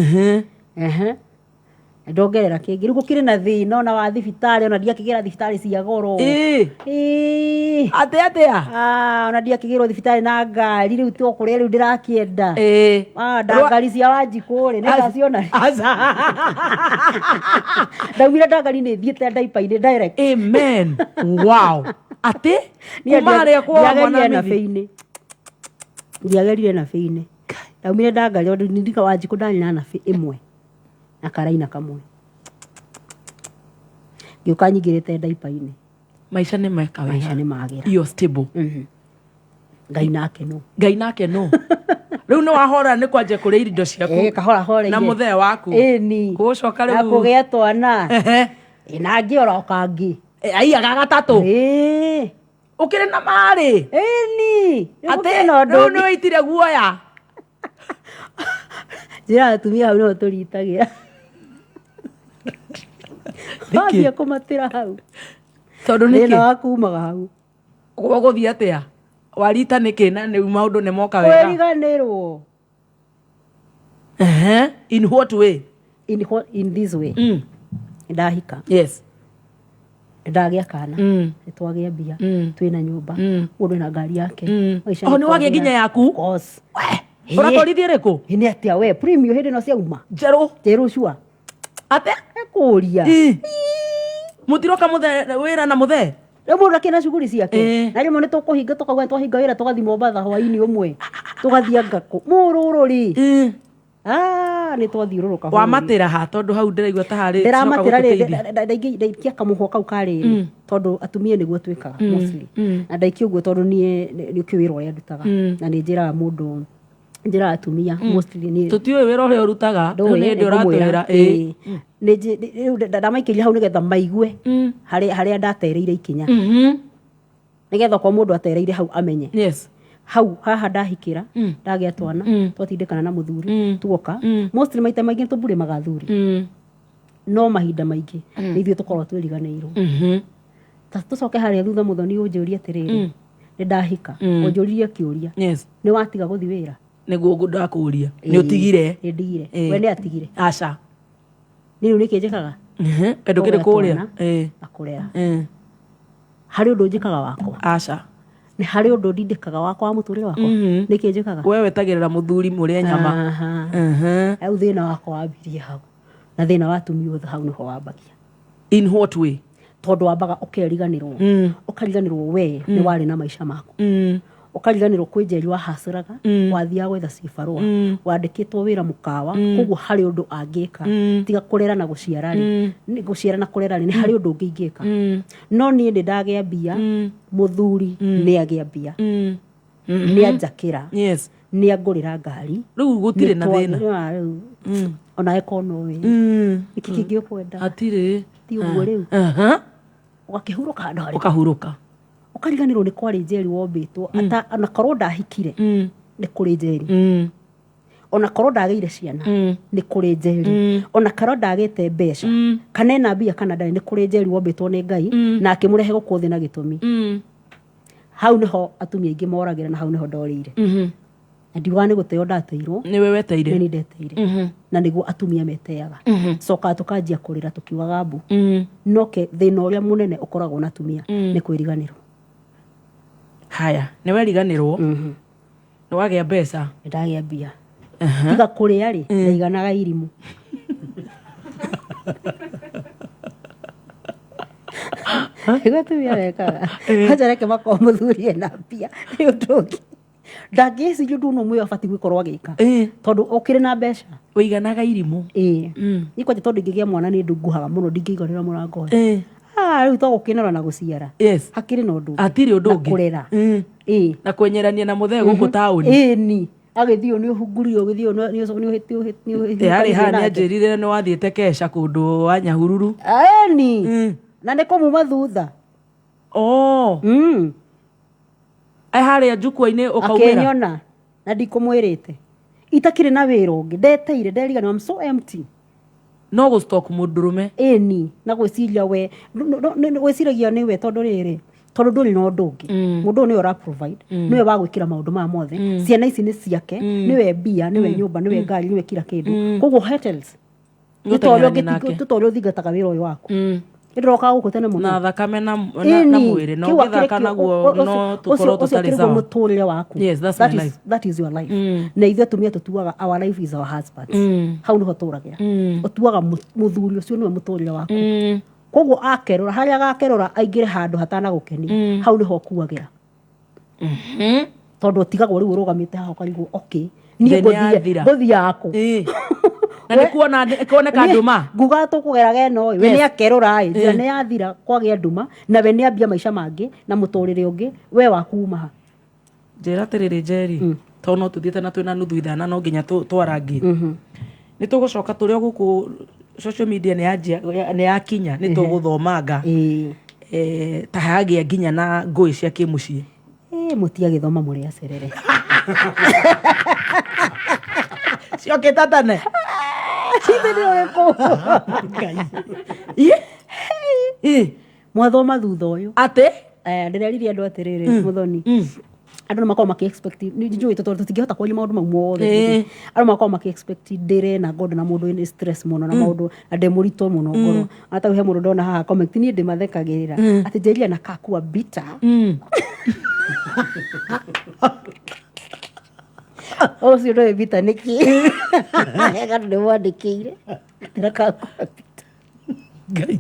ndongerera kingi riu gukire na thina ona wa thibitari ona ndiakigera thibitari cia goro atia ona ndiakigirwo thibitari na ngari riu to kuria riu ndirakienda ndangari cia wanjikuri nikaciona ndaumire ndangari ni thiete ndaipa-ini direct amen wow ati kumare kwa mwana na feini ndiagerire na feini ndaumire ndangari ondu ndika wanjiku ndani na fe imwe na karaina kamwe gĩũka nyingĩrĩte ndaipa-inĩ maisha nĩ meka wega maisha nĩ magĩra you're stable ngai nake no rĩu nĩ wahora nĩ kwanja kũrĩa indo ciaku kahora na mũthee waku ni gũcoka rĩu akũgĩa twana na ngĩoroka ngĩ ai agagatatu ũkĩrĩ na marĩ ni atĩ rĩu nĩ wĩitire guoya njĩra atumia hau no tũritagĩra wambia kũmatĩra hau tondũ nĩkĩ thĩna wakumaga hau gũthiĩ atĩa warita nĩkĩ na rĩu maũndũ nĩ moka wega kwĩriganĩrwo in what way in this way ndahika yes ndagĩa kana nĩtwagĩa mbia twĩna nyũmba mũndũ na ngari yake nĩ wagĩa nginya yaku ũratwarithia rĩkũ nĩ atĩa we premium hĩndĩ ĩno ciauma njerũ cua atĩa kũria mũtiroka wĩra na mũthee rĩu mũndũ akĩna cuguri ciake na rĩmwe nĩ tũkũhinga tũkauga twahinga wĩra tũgathiĩ Mombatha hwainĩ ũmwe tũgathiĩ ngakũ mũrũrũri nĩ twathiũrũrũka wamatĩra ha tondũ hau ndĩraigua ta harĩ ndĩramatĩra ndaikia kamũhwa kau karĩ tondũ atumia nĩguo twĩkaga mostly na ndaikia ũguo tondũ niĩ nĩkĩo wĩra ũrĩa ndutaga na nĩ njĩraga mũndũ njĩra atumia mostly ni tutiwe wĩra ũrĩa ũrutaga nĩ hĩndĩ ũratwĩra ndamaikĩria hau nĩgetha maigue harĩa ndatereire ikinya nĩgetha kwa mũndũ atereire hau amenye hau haha ndahikĩra ndagĩa twana twatindĩkana na mũthuri tuoka mostly maita maingĩ tũmbure magathuri no mahinda maingĩ nĩ ithuĩ tũkorwo twĩriganĩirwo tũcoke harĩa thutha mũthoni ũnjũrie atĩrĩrĩ nĩ ndahika ũnjũririe kĩũria nĩ watiga gũthiĩ wĩra nĩguo ndakũria nĩ ũtigire ndigire we nĩ atigire aca nĩ rĩu nĩkĩ njĩkaga endũ kĩrĩ kũrĩa akũrera harĩ ũndũ njĩkaga wakwa aca nĩ harĩ ũndũ ndindĩkaga wakwa wa mũtũrĩre wakwa nĩkĩ njĩkaga we wetagĩrĩra mũthuri mũrĩa nyama hau thĩna wakwa wambirie hau na thĩna wa atumia othe hau nĩho wambagia in what way tondũ wambaga ũkariganĩrwo we nĩ warĩ na maica maku ũkariganĩrwo kwĩ njeri wahacĩraga wathiaga gwetha cibarũa wandĩkĩtwo wĩra mũkawa koguo harĩ ũndũ angĩka tiga kũrera na gũciara na kũrera nĩ harĩ ũndũ ũngĩ ingĩka no niĩ nĩ ndagĩa mbia mũthuri nĩ agĩa mbia nĩ anjakĩra nĩ angũrĩra ngari rĩu gũtirĩ na thĩna ona ekono wĩ nĩkĩ kĩngĩ ũkwenda hatirĩ ti ũguo rĩu ũgakĩhurũka handũ harĩ ũkahurũka ũkariganĩrwo nĩ kwarĩ njeri wombĩtwo ona korwo ndahikire nĩ kũrĩ njeri ona korwo ndagĩire ciana nĩ kũrĩ njeri ona korwo ndagĩte mbeca kana ena mbia kana ndarĩ nĩ kũrĩ njeri wombĩtwo nĩ Ngai na akĩmũrehe gũkũ thĩ na gĩtũmi hau nĩho atumia aingĩ moragĩra na hau nĩho ndorĩire na ndiugaga nĩ gũteo ndateirwo nĩwe weteire nĩ ndeteire na nĩguo atumia meteaga cokaga tũkanjia kũrĩra tũkiugaga mbu noke thĩna ũrĩa mũnene ũkoragwo na atumia nĩ kwĩriganĩrwo haya nĩ weriganĩrwo nĩ wagĩa mbeca nĩ ndagĩa mbia tiga kũrĩa rĩ ndaiganaga irimũ nĩguo tumia wekaga aca reke makorwo mũthuri ena mbia nĩ ũndũ ũngĩ ndangĩciria ũndũ ũmwe abatiĩ gũkorwo agĩka tondũ ũkĩrĩ na mbeca ũiganaga irimũ nĩ kwanja tondũ ingĩgĩa mwana nĩ ndunguhaga mũno ndingĩiganĩra mũrango rĩu to gũkĩnora na gũciara hakĩrĩ na ũndũ hatirĩ ũndũ ũngĩ kũrera na kwenyerania na mũthee gũkũ taũni ni agĩthiĩ nĩ ũhungurio ũgĩthiĩ nĩ harĩ haha nĩ anjĩrire nĩ wathiĩte Kesha kũndũ wa Nyahururu ni na nĩ kũmuma thutha ai haria njukua-ini ukaumira akenyona na ndikumwirite itakire na wira ungi ndeteire nderigana I'm so empty no go stock mundurume eni na gwiciria we gwiciragia ni we tondu riri tondu nduri no ndungi mundu ni ora provide niwe wa gwikira maundu ma mothe ciana ici ni ciake niwe bia niwe nyumba niwe ngari niwe kila kindu koguo hetels tutorio thingataga wira uyu waku ndiroka guku tene muno na thakame na mwiri no githaka naguo no tukoro tutari sawa muturire waku yes that is your life na ithe tumia tutuaga our life is our husbands hau niho turagira utuaga muthuri ucio niwe muturire waku koguo akerora haria gakerora aingire handu hatana gukeni hau niho kuagira tondu tigagwo riu urugamite haho karigu okay ni ngothi yako na ni kuoneka nduma nguga tukugeraga eno we ni akerora njira ni yathira kwagia nduma na we ni ambia maisha mangi na muturire ungi we wakuma ha njira tiriri Njeri to no tuthiete na twina nuthu ithana no nginya twarangi ni tugucoka turi guku social media ni yakinya ni tuguthomanga ta hagia nginya na ngui cia kimucii mutiagithoma muri acerere ciokita tane mwathoma thutha uyu ati ndireririe andu atiriri muthoni andu ni makorwo maki-expect njui tondu tutingihota kwaria maundu mau mothe andu makorwo maki-expect ndire na ngondo na mundu ni stress muno na maundu na ndimurito muno ngoro ata he mundu ndona haha comment ni ndimathekagirira ati Njeri na kakua bitter ucio ndoe bita niki ega ndio wandikire ndaka bita ngai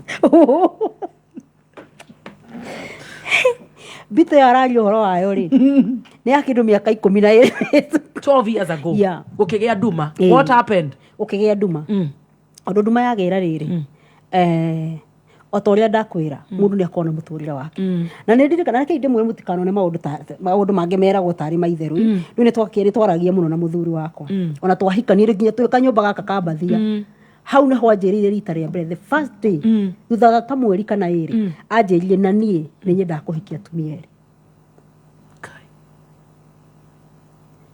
bita yarario horo wayo ri ni yakindu miaka 12 12 years ago ukigia nduma what happened ukigia nduma ondu nduma yagira riri otoria ndakwira mundu ni akona muturire wake na ni ndirikana reke ndimwe mutikano ne maundu mange meragwo tari maitheru ni twakiri twaragia muno na muthuri wakwa ona twahikanire nginya twika nyumba gaka kambathia hau ne hwanjirire rita ria mbere the first day thutha ta mweri kana iri anjirire na nie ni nyenda kuhikia tumia eri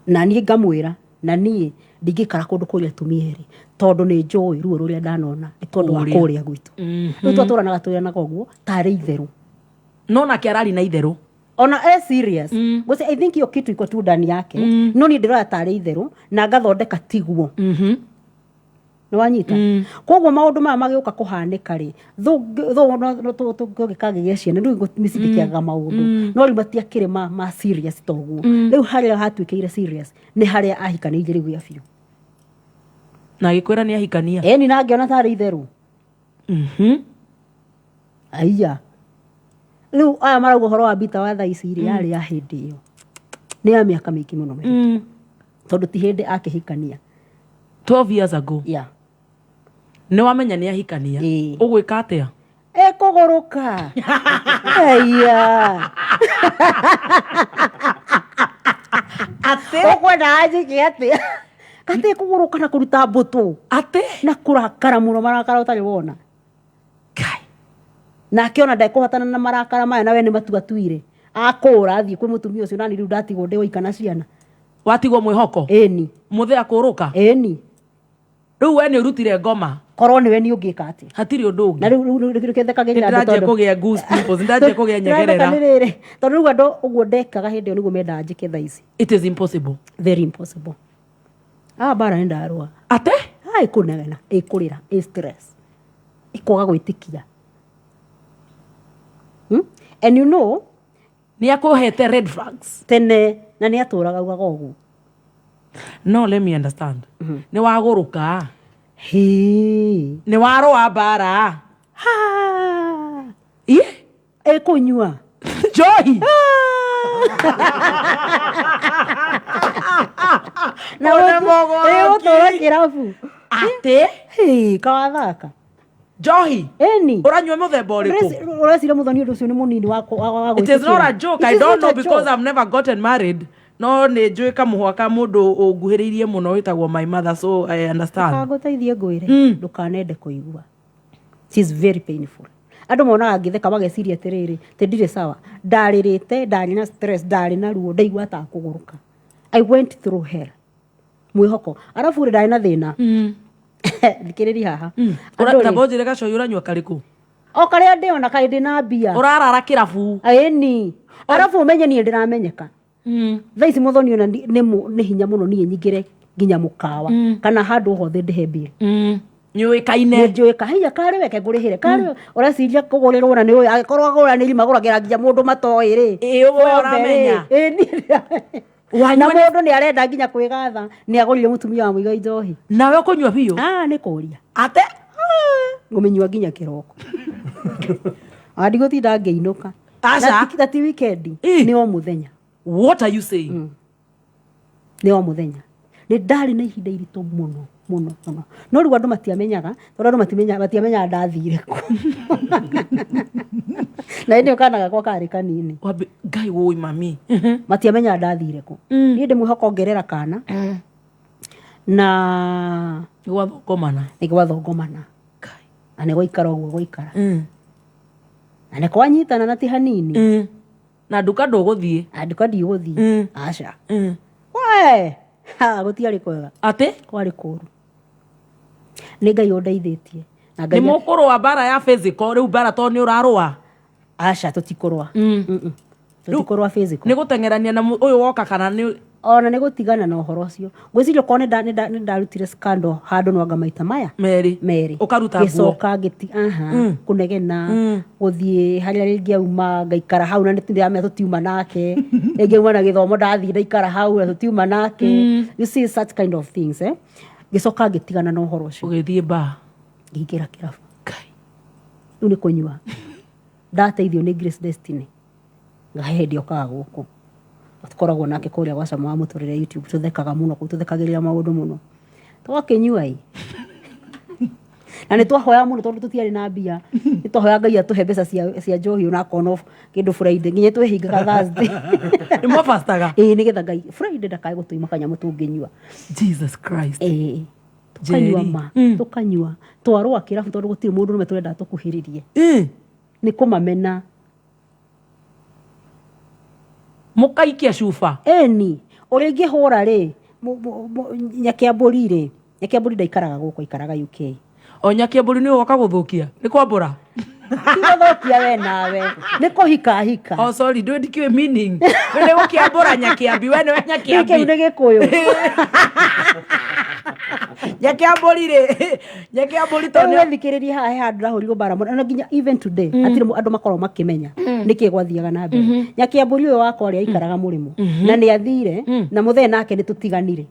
na nie ngamwira na nie ndigikara kundu kuria tumia eri tondu ni njoi ruo ruria ndanona ni tondu wa kuria gwitu riu twaturanaga twiranaga uguo tari itheru no na kiarari na itheru ona serious gose I think yo kitu iko tu ndani yake no ni ndira tari itheru na ngathondeka tiguo no wanyita koguo maundu maya magiuka kuhanika ri tho no tugikagigia ciana riu misidikiaga maundu no riu matiakire ma serious toguo riu haria hatuikire serious ni haria ahikanire riu ya biu na gikwira ni ahikania ni nangiona tari itheru aiya riu aya marauga horo wa bita wa thaici ri yari ya hindi iyo ni ya miaka mingi muno tondu ti hindi akihikania 12 years ago ni wamenya ni ahikania ugwika atia kuguruka aiya ate ukwenda ajike atia kate kuguruka na kuruta mbutu ate na kurakara muno marakara utari wona kai na akiona ndekuhotana na marakara maya na we ni matuatuire akura athie kwi mutumia ucio nani riu ndatigwo ndi waikana ciana watigwo mwihoko eni muthe akuruka eni riu we ni urutire ngoma korwo ni we ni ungika ati hatiri undu ungi na riu kethekagira andu tondu kugia goose pimples ndaje kugia nyegerera tondu riu andu uguo ndekaga hindi iyo niguo menda njike thaici it is impossible very impossible bara enda arua ate ai kunegena ikurira stress ikoga gwitikia and you know ni akuhete red flags tene na ni aturaga ugaga ugu no let me understand ni waguruka ni waroa bara kunyua Joy na utora kirabu ate kawathaka Johi eni uranywa muthemba uriku urasira muthoni undu ucio ni munini wa it is not a joke I don't know because I've never gotten married no ni njui kamuhwaka mundu unguhiriirie muno witagwo my mother so I understand kaguteithie ngwire ndukanende kuigua she is very painful andu monaga ngitheka mageciria atiriri te ndire sawa ndaririte ndari na stress ndari na ruo ndaigua ta kuguruka I went through hell mwihoko arafu ndari na thina ndikiriri haha ora bonjire gacoyo uranywa kariku o karia ndiona kai ndina mbia urarara kirabu aini arafu umenye ni ndiramenyeka thaici muthoni ona ni hinya muno ni nyingire nginya mukawa kana handu hothe ndihe mbia nyuĩ kaine njũĩ kahinya kare weke ngũrĩhĩre kare ũreciria kũgũrĩrwo na nĩ ũyũ angĩkorwo agũranĩri magũragĩra nginya mũndũ matoĩ rĩ ũwe ũramenya na mũndũ nĩ arenda nginya kwĩgatha nĩ agũrire mũtumia wa mũigai njohi nawe ũkũnyua biũ nĩ kũria ate ngũmĩnyua nginya kĩroko ndigũtinda ngĩinũka na ti weekend nĩ o mũthenya what are you saying nĩ o mũthenya nĩ ndarĩ na ihinda iritũ mũno muno no rĩu andũ matiamenyaga tondũ andũ matiamenyaga ndathire ku na ndio kana gakwa karĩ kanini ngai woi mami matiamenyaga ndathire ku niĩ ndĩmwĩhoka ongerera kana na nĩgwathongomana na nĩgwaikara ũguo gwaikara na nĩkwanyitana na ti hanini na nduka ndũgũthiĩ nduka ndigũthiĩ aca we gũtiarĩ kwega atĩ kwarĩ kũru nĩ ngai ũndeithĩtie nĩ mũkũrũa mbara ya physical rĩu mbara tondũ nĩ ũrarũa aca tũtikũrũa tũtikũrũa physical nĩ gũteng'erania na ũyũ woka kana nĩ ona nĩ gũtigana na ũhoro ũcio ngwĩciria okorwo nĩ ndarutire scandal handũ nwanga maita maya merĩ ũkaruta nguo gĩcoka kũnegena gũthiĩ harĩa rĩngĩ auma ngaikara hau na nĩndĩramenya tũtiuma nake rĩngĩ auma na gĩthomo ndathiĩ ndaikara hau na tũtiuma nake you see such kind of things gĩcoka ngĩtigana na ũhoro ũcio ũgĩthiĩ baa ngĩingĩra kĩrabu rĩu nĩ kũnyua ndateithio nĩ Grace Destiny ngahe ndiokaga gũkũ tukoragwo nake kũrĩa gwa Cama wa Mũtũrĩre YouTube tũthekaga mũno tũthekagĩrĩra maũndũ mũno twakĩnyua na nĩ twahoya mũno tondũ tũtiarĩ na mbia nĩ twahoya Ngai atũhe mbeca cia njohi ona akorwo kĩndũ Friday nginya twĩhingaga Thursday nĩ mwabastaga nĩgetha Ngai Friday ndakae gũtũima kanyamũ tũngĩnyua Jesus Christ tukanyua ma tukanyua twarũa kĩrabu tondũ gũtirĩ mũndũ nĩme tũrenda tũkuhĩrĩrie nĩ kũmamena mũkaikia cuba ĩni ũrĩa ingĩhũra rĩ Nyakiambũri rĩ Nyakiambũri ndaikaraga gũkũ ikaraga UK o Nyakiambũri nĩ woka gũthũkia nĩ kwambũra gũthũkia we nawe nĩ kũhika hika oh sorry ndikĩũĩ meaning nĩ gũkĩambũra Nyakiambi we nĩ Nyakiambi kĩu nĩ Gĩkũyũ Nyakiambũri rĩ Nyakiambũri tondũ nĩthikĩrĩria haha handũ ndahũrirwo mbara mũno na nginya even today hatirĩ andũ makoragwo makĩmenya nĩkĩ gwathiaga na mbere Nyakiambũri ũyũ wakwa ũrĩa aikaraga Mũrĩmo na nĩ athire na mũthenya nake nĩ tũtiganire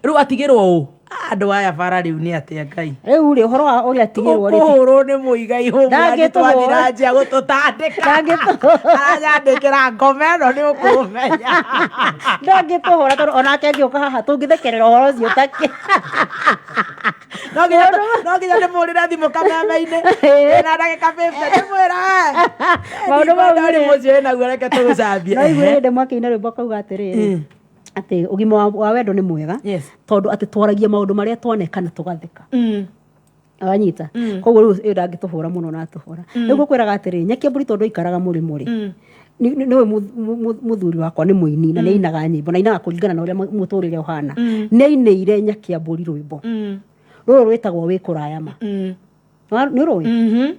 rĩu atigĩrwo ũũ andũ aya bara rĩu nĩ atĩa Ngai rĩu rĩ ũhoro wa ũrĩa atigĩrwo rĩ ũhũrwo nĩ mũigai hũmwe twathira njia gũtũtandĩka aranyandĩkĩra ngoma ĩno nĩ ũkũmenya ndangĩtũhũra tondũ onake angĩũka haha tũngĩthekerera ũhoro ũcio ũtakĩ no nginya ndĩmũrĩre thimũ kameme-inĩ na ndagĩka 50 ndĩmwĩra maũndũ mau nĩ mũciĩ naguo reke tũgũcambie no igũrĩ ndĩmwakĩina rwĩmbo kauga atĩrĩrĩ atĩ ũgima wa wendo nĩ mwega tondũ atĩ twaragia maũndũ marĩa tuonekana tũgatheka wanyita koguo rĩu ũyũ ndangĩtũhũra mũno na atũhũra rĩu ngũkwĩraga atĩrĩ Nyakiambũri tondũ aikaraga Mũrĩmo rĩ nĩwe mũthuri wakwa nĩ mũini na nĩ ainaga nyĩmbo na ainaga kũringana na ũrĩa mũtũrĩre ũhana nĩ ainĩire Nyakiambũri rwĩmbo rũrũ rwĩtagwo wĩ kũraya ma nĩ ũrũĩ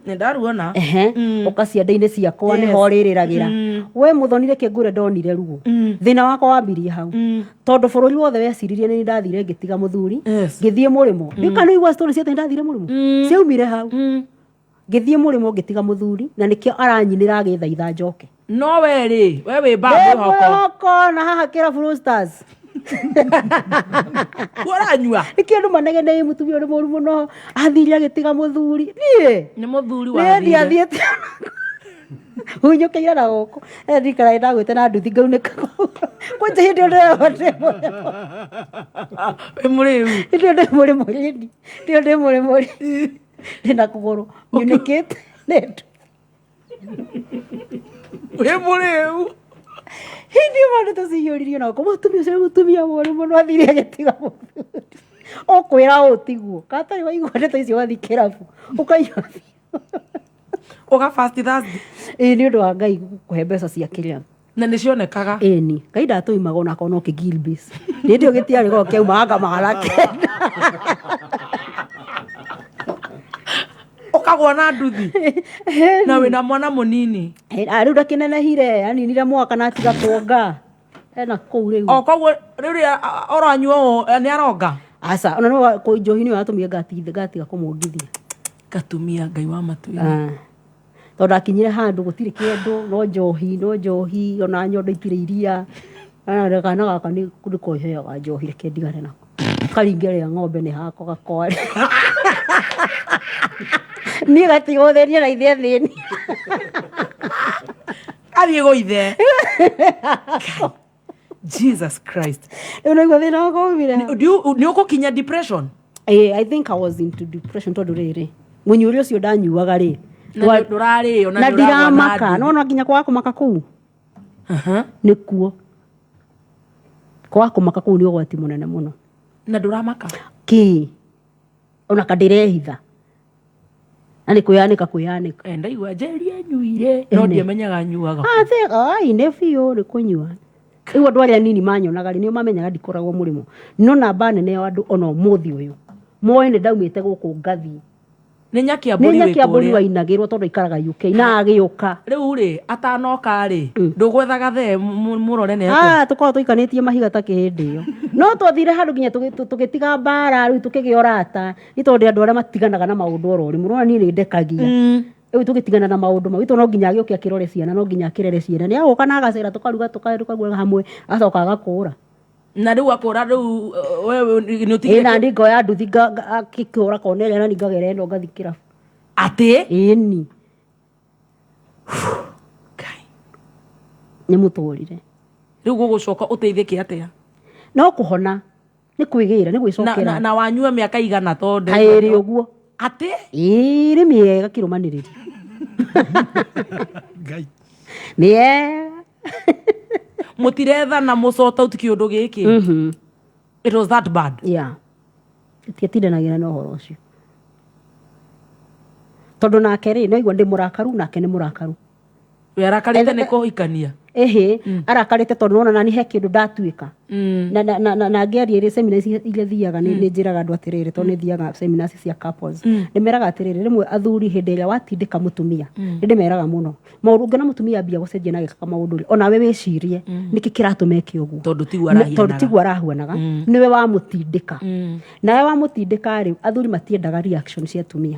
nĩ ndaruona ũka cianda-inĩ ciakwa nĩho rĩrĩragĩra we mũthoni reke ngũre ndonire ruo thĩna wakwa wambirie hau tondũ bũrũri wothe weciririe nĩ ndathire ngĩtiga mũthuri ngĩthiĩ Mũrĩmo ndikanaigua story cia ndathiire Mũrĩmo ciaumire hau ngĩthiĩ Mũrĩmo ngĩtiga mũthuri na nĩkĩo aranyinĩra agĩthaitha njoke no we rĩ we wĩ mbambu hoko na haha kĩrabu Roosters ũranyua nĩkĩo andũ manegenei mũtumia ũrĩ mũru mũno athire agĩtiga mũthuri niĩ nĩ mũthuri wathire athiĩte hunyũkĩire na gũkũ ndikaraĩ ndagwĩte na nduthi ngaunĩka kwanja hĩndĩ ĩyo wĩ mũrĩu hĩndĩ ndĩ Mũrĩmo hĩndĩ ndĩ Mũrĩmo ndĩna kũgũrũ nyunĩkĩte nĩndu wĩ mũrĩu hindi mũndũ tũciyũririe na gũkũ mũtumia ũcio mũtumia Mũrĩmo no athire agĩtiga mũthuri ũkwĩra ũtiguo katarĩ waigua ndeto icio wathi kĩrabu ũkaigua Uga fast Thursday. Nĩ ũndũ wa Ngai kũhe mbeca cia Kenya. Na nĩ cionekaga. Ĩni. Ngai ndatũimaga ona korwo no kĩ Gilbis. Nĩ ndio gĩtiarĩ goro kĩauma anga magana kenda. Ukagwa na nduthi. Na wĩna mwana mũnini. Rĩu ndakinenehire aninire mwaka na atiga kuonga. Ena kũu rĩu. O koguo rĩrĩa oranyuo nĩ aronga. Asa ona no njohi nĩ watũmia ngatiga kũmwongithia. Gatumia Ngai wa matu. Tondũ akinyire handũ gũtirĩ kĩndũ no njohi ona nyondo itirĩ iria. Kana gaka nĩ koheaga njohi reke ndigane nako. Karinge rĩa ng'ombe nĩ hako gakware. Niĩ gatigotheria na ithe thĩni. Athiĩ gũithe. Jesus Christ. Unaigua thĩna wakwa umire. Nĩ ũgũkinya depression? I think I was into depression tondũ rĩrĩ. Mũnyũri ũcio ndanyuaga rĩ. Ndũrarĩ ona na ndiramaka no nginya kwa kũmaka kũu. Nĩkuo. Kwa kũmaka kũu nĩ ũgwati mũnene mũno. Na ndũramaka? Ki. Ona kandirehitha. Na nĩ kwĩyanĩka. Ndaigua Njeri anyuire no ndiamenyaga nyuaga. Nĩ biũ nĩ kũnyua. Rĩu andũ arĩa nini manyonaga nĩo mamenyaga ndikoragwo mũrĩmo. No namba nene ya andũ ona ũmũthĩ ũyũ. Moĩ nĩ ndaumĩte gũkũ ngathi. Nĩ Nyakiambũri wainagĩrwo tondũ ikaraga UK na agĩũka. Rĩu rĩ atanoka rĩ ndũgwethaga the mũrore nĩ atĩa? Tũkorwo tũikanĩtie mahiga ta kĩhĩndĩ ĩyo. No twathire handũ nginya tũgĩtiga mbara rĩu tũkĩgĩa ũrata. Nĩ tondũ andũ arĩa matiganaga na maũndũ oro rĩmwe. Mũrona niĩ nĩ ndekagia. Rĩu tũgĩtigana na maũndũ mau. Itũ no nginya agĩũke akĩrore ciana no nginya akĩrere ciana. Nĩ agũka na agacera tũkaruga tũkaguoya hamwe acoka agakũra. Na rĩu akũra rĩu wewe nĩ ũtigire. Na ndingo ya nduthi akĩkũra Cornelia na ningagera ĩno ngathi kĩrabu. Ate? Ĩni. Nĩ mũtũrire. Rĩu gũgũcoka ũteithĩke atĩa? No kũhona. Nĩ kwĩgĩra nĩ gwĩcokera. Na wanyua mĩaka igana tondũ. Kaĩrĩ ũguo. Ate? Nĩ mĩega kĩrũmanĩrĩri. Ngai. Nĩ Mũtirethana mũcota ũtiki ũndũ gĩkĩ. It was that bad. Yeah. Tũtiatindanagĩra na ũhoro ũcio. Tondũ nake rĩ no igua ndĩ mũrakaru nake nĩ mũrakaru. We arakarĩte nĩ kũhikania. Arakarĩte tondũ nona nani he kĩndũ ndatuĩka. Na ngĩaria rĩ seminars iria thiaga nĩ njĩraga andũ atĩrĩrĩ tondũ nĩ thiaga seminars cia couples. Nĩ meraga atĩrĩrĩ rĩmwe athuri hĩndĩ ĩrĩa watindĩka mũtumia. Nĩ meraga mũno. Maũndũ ũngĩ na mũtumia ambia gũcenjia na gĩkaka maũndũ rĩ. Ona we wĩcirie nĩkĩ kĩratũma eke ũguo. Tondũ tiguo arahuanaga. Nĩwe wamũtindĩka. Nawe wamũtindĩka rĩ athuri matiendaga reaction cia atumia.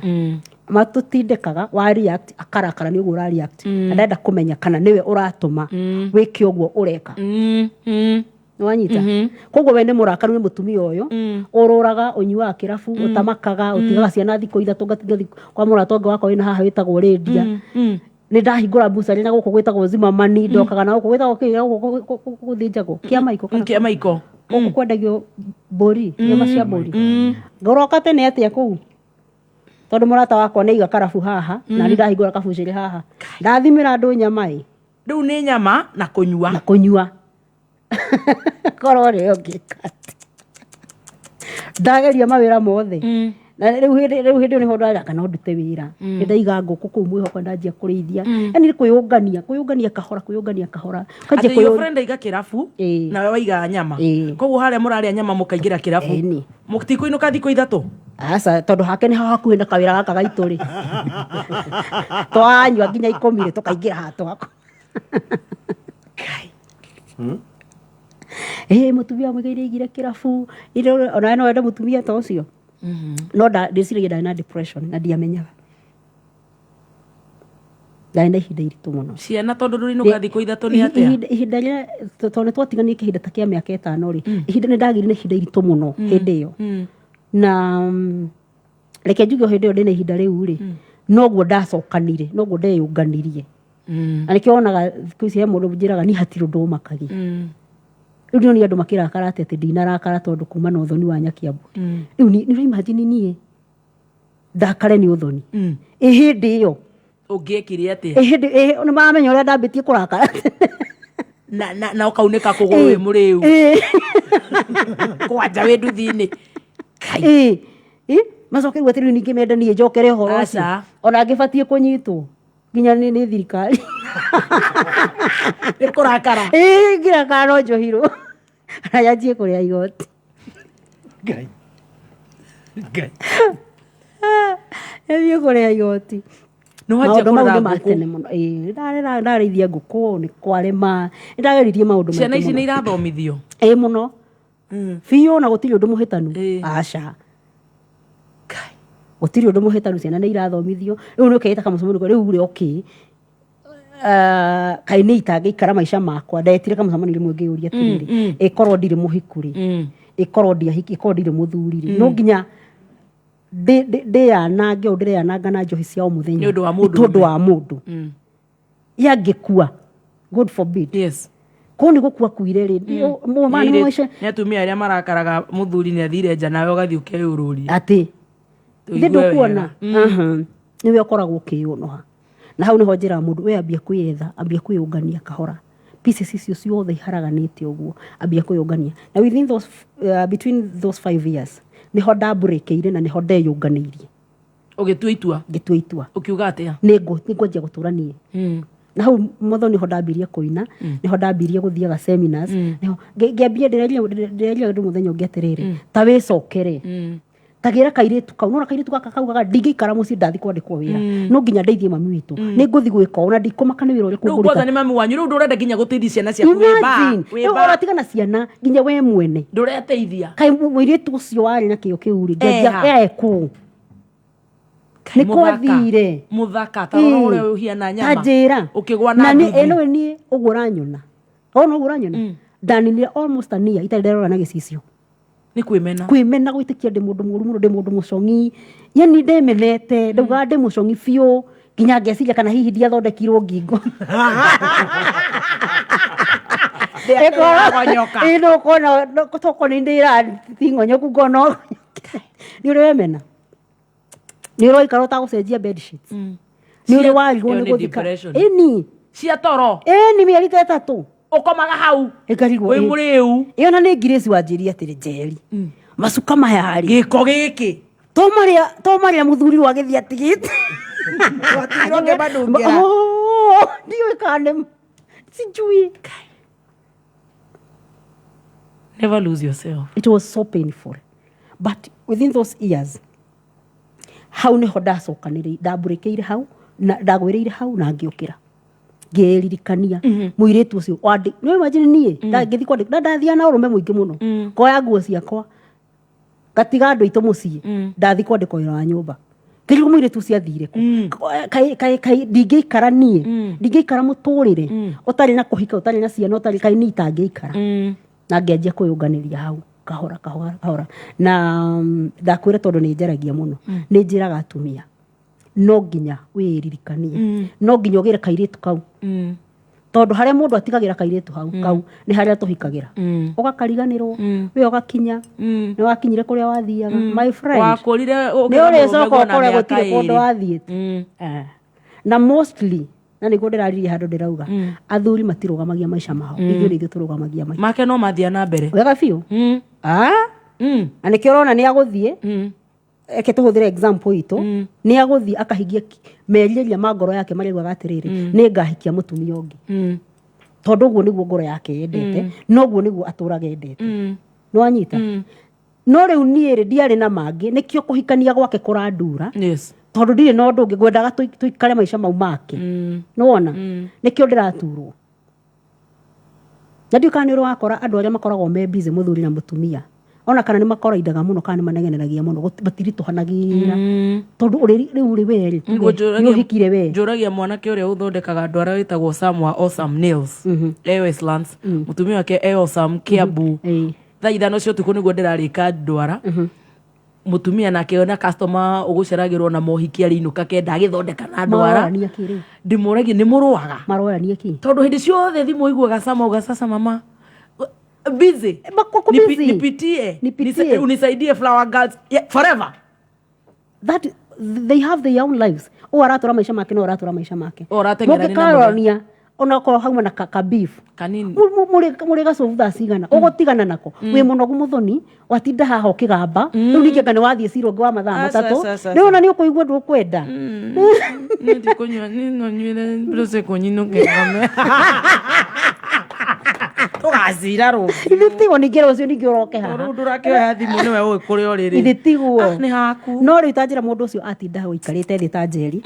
Matutindĩkaga wa react akarakara nĩ ũguo ũra react. Arenda kũmenya kana nĩwe ũratũma wĩke ũguo ũreka. Nĩwanyita. Koguo we nĩ mũrakaru nĩ mũtumia ũyũ ũrũraga ũnyuaga kĩrabu ũtamakaga ũtigaga ciana thikũ ithatũ ngathiĩ kwa mũrata ũngĩ wakwa wĩna haha wĩtagwo Lydia. Nĩ ndahingũra bucari na gũkũ gwĩtagwo Zimmerman ndokaga na gũkũ gwĩtagwo gũthĩnjagwo kĩa maiko. Gũkũ kwendagio mbũri nyama cia mbũri. Ngoroka tene atĩa kũu. Tondũ mũrata wakwa nĩ iga karabu haha na nĩ ndahingũra kabucĩrĩ haha. Ndathimĩra andũ nyama ĩ. Rĩu nĩ nyama na kũnyua. Na kũnyua. Korwo rĩo ngĩka. Ndageria mawĩra mothe. Na rĩu hĩndĩ nĩ honda kana ndute wĩra. Nĩ ndaiga ngũkũ kũu mwĩhoko ndanjia kũrĩithia. Nĩ kwĩyũngania kahora. Atĩ your friend aiga kĩrabu na we waiga nyama. Koguo harĩa mũrarĩa nyama mũkaingĩra kĩrabu. Mũtikũinũka thikũ ithatũ. Asa tondũ hake nĩ hakuhĩ na kawĩra gaka gaitũ rĩ. Twanyua nginya 10 rĩ tũkaingĩra haha twako. Mũtumia mũgeire igire kĩrabu. Ona no wenda mũtumia ta ũcio. No ndĩciragia ndarĩ na depression na ndiamenyaga. Ndarĩ na ihinda iritũ mũno. Ciana tondũ ndũrinũka thikũ ithatũ nĩ atĩa? Ihinda rĩrĩa tondũ nĩtwatigania kĩhinda ta kĩa mĩaka 5 rĩ. Ihinda nĩ ndagĩire na ihinda iritũ mũno hĩndĩ ĩyo. Na reke njuge hĩndĩ ĩyo ndĩna ihinda rĩu rĩ. Noguo ndacokanire, noguo ndeyũnganirie. Na nĩkĩo wonaga thikũ ici he mũndũ njĩraga niĩ hatirĩ ũndũ ũmakagia. Rĩu nĩ andũ makĩrakara atĩ ndinarakara tondũ kuma na ũthoni wa Nyakiambũri. Rĩu nĩ imagine niĩ ndakare nĩ ũthoni. Hĩndĩ ĩyo ũngĩekire atĩa? Nĩ mamenya ũrĩa ndambĩtie kũrakara. Na ũkaunĩka kũgũrũ wĩ mũrĩu. Kwanja wĩ nduthi-inĩ. Macoke rĩu atĩ rĩu ningĩ menda niĩ njokere ũhoro ũcio. Ona ngĩbatiĩ kũnyitwo. nginya nĩ thirikari ĩkũrakara ngĩrakara no njohirwo na yanjie kũrĩa igoti Ngai yanjie kũrĩa igoti maũndũ mau nĩ ma tene mũno ndarĩithia ngũkũ nĩ kwarema nĩndageririe maũndũ maingĩ ciana ici nĩ irathomithio mũno biũ na gũtirĩ ũndũ mũhĩtanu aca gũtirĩ ũndũ mũhĩtanu ciana nĩ irathomithio rĩu nĩ ũkeĩta kamũcemanio rĩu rĩ okay kaĩ nĩ itangĩikara maica makwa ndetire kamũcemanio rĩmwe ngĩũria atĩrĩrĩ ĩkorwo ndirĩ mũhiku rĩ ĩkorwo ndirĩ mũthuri rĩ no nginya ndĩyanange ũũ ndĩreyananga na njohi cia o mũthenya tondũ wa mũndũ yangĩkua God forbid ko nĩ gũkua kuire rĩ nĩ atumia arĩa marakaraga mũthuri nĩ athire nja nawe ũgathiĩ ũkeyũrũria atĩ ndĩ ndũkuona nĩwe ũkoragwo ũkĩyũnoha na hau nĩho njĩra mũndũ we ambia kwĩyetha ambia kwĩyũngania kahora pieces icio ciothe iharaganĩte ũguo ambia kwĩyũngania na within those between those 5 years niho ndambũrĩkĩire na niho ndeyũnganĩirie ũgĩtua itua ũkiuga atĩa nĩngwanjia gũtũra niĩ na hau motho niho ndambirie kũina niho ndambirie gũthiaga seminars niho ngĩambia ndĩreria andũ mũthenya ũngĩ atĩrĩrĩ ta wĩcokere tagĩra kairĩtu kau nona kairĩtu gaka kaugaga ndingĩikara mũciĩ ndathi kwandĩkwo wĩra no nginya ndeithie mami witũ nĩ ngũthi gwĩka ũũ na ndikũmaka nĩ wĩra ũrĩkũ rĩu kwanza nĩ mami wanyu rĩu ndũrenda nginya gũteithia ciana ciaku wĩba ũratigana ciana nginya we mwene ndũreteithia kaĩ mũirĩtu ũcio warĩ na kĩo kĩu rĩ ngĩanjia ekũ nĩ kwathire mũthaka ta ũrĩa ũhiana nyama tanjĩra ũkĩgwa na nduthi na niĩ ũguo ũranyona ũguo ũranyona ndaninire almost a year itarĩ nderora na gĩcicio nĩ kwĩmena gwĩtĩkia ndĩ mũndũ mũru mũno ndĩ mũndũ mũcongi yani ndemenete ndauga ndĩ mũcongi biũ nginya ngeciria kana hihi ndiathondekirwo ngingo ĩno kona toko nĩ ndĩra tingonyoku ngono nĩ ũrĩ wemena nĩ ũroikara ũtagũcenjia bed sheets nĩ ũrĩ warigwo nĩ gũthika ĩni cia toro ĩni mĩeri 3 ũkomaga hau wĩ mũrĩu ĩyo na nĩ Grace wanjĩria atĩrĩ Njeri macuka maya rĩ gĩko gĩkĩ to marĩa mũthuri wa gĩthi atigĩte ndiũĩ kana sijui never lose yourself it was so painful but within those years hau nĩho ndacokanĩrĩire ndambũrĩkĩire hau na ndagwĩrĩire hau na ngĩũkĩra ngĩririkania mũirĩtu ũcio nĩ imagine niĩ ngĩthi kwandĩka ndathia na ũrũme mũingĩ mũno koya nguo ciakwa gatiga andũ aitũ mũciĩ ndathi kwandĩka wĩra wa nyũmba kĩrĩgo mũirĩtu ũcio athire kaĩ ndingĩikara niĩ ndingĩikara mũtũrĩre ũtarĩ na kũhika ũtarĩ na ciana ũtarĩ kaĩ niĩ itangĩikara na ngĩanjia kwĩyũnganĩria hau kahora na ndakwĩra tondũ nĩ njaragia mũno nĩ njĩraga atumia no nginya wĩririkanie no nginya ũgĩre kairĩtu kau tondũ harĩa mũndũ atigagĩra kairĩtu hau kau nĩ harĩa tũhikagĩra ũgakariganĩrwo we ũgakinya nĩ wakinyire kũrĩa wathiaga my friend wakũrire nĩ ũrĩcoka ũkore gũtirĩ kũndũ wathiĩte na mostly na nĩguo ndĩraririe handũ ndĩrauga athuri matirũgamagia maica mao ithuĩ nĩ ithuĩ tũrũgamagia maica make no mathia na mbere wega biũ na nĩkĩo ũrona nĩ agũthiĩ eke tũhũthĩre example itũ nĩ agũthiĩ akahingia merirĩria ma ngoro yake marĩa augaga atĩrĩrĩ nĩ ngahikia mũtumia ũngĩ tondũ ũguo nĩguo ngoro yake yendete noguo nĩguo atũraga endete nĩ wanyita no rĩu niĩ rĩ ndiarĩ na mangĩ nĩkĩo kũhikania gwake kũrandura tondũ ndirĩ na ũndũ ũngĩ ngwendaga tũikare maica mau make nĩ wona nĩkĩo ndĩraturwo na ndiũ kana nĩ ũrĩ wakora andũ arĩa makoragwo me busy mũthuri na mũtumia ona kana nĩ makoraindaga mũno kana nĩ manegenagia mũno matiritũhanagĩra tondũ rĩu ũrĩ werĩ nĩ ũhikire we njũragia mwanake ũrĩa ũthondekaga ndwara wĩtagwo Sam wa Awesome Nails Westlands mũtumia wake Awesome Kiambu thaa ithano cia ũtukũ nĩguo ndĩrarĩka ndwara mũtumia nake ona customer ũgũceragĩrwo na mohiki arĩinũka kenda agĩthondeka na ndwara ndĩmũragia nĩ mũrũaga maroyania kĩ tondũ hĩndĩ ciothe thimũ ũiguaga Sama uga sasa mama busy nipitie unisaidie flower girls forever that they have their own lives o aratura maisha make no aratura maisha make mũngĩkarorania ona ko hauma na ka beef kanini muri gacobu thaa cigana ugutigana nako wi munogu muthoni watinda haha ukigamba riu ninge ngane wathie ciro ngwa mathaa matatu riu ona ni ukuigua ndukwenda ndi kunywa nino nywele brose konyino kegame tugacira ru ithitigo ningero ucio ninge uroke haha ru ndurakioya thimu niwe uĩ kũrĩa ũrĩrĩ ithitigo nĩ haku no rĩu tanjĩra mũndũ ũcio atinda hau aikarĩte thĩ ta njeri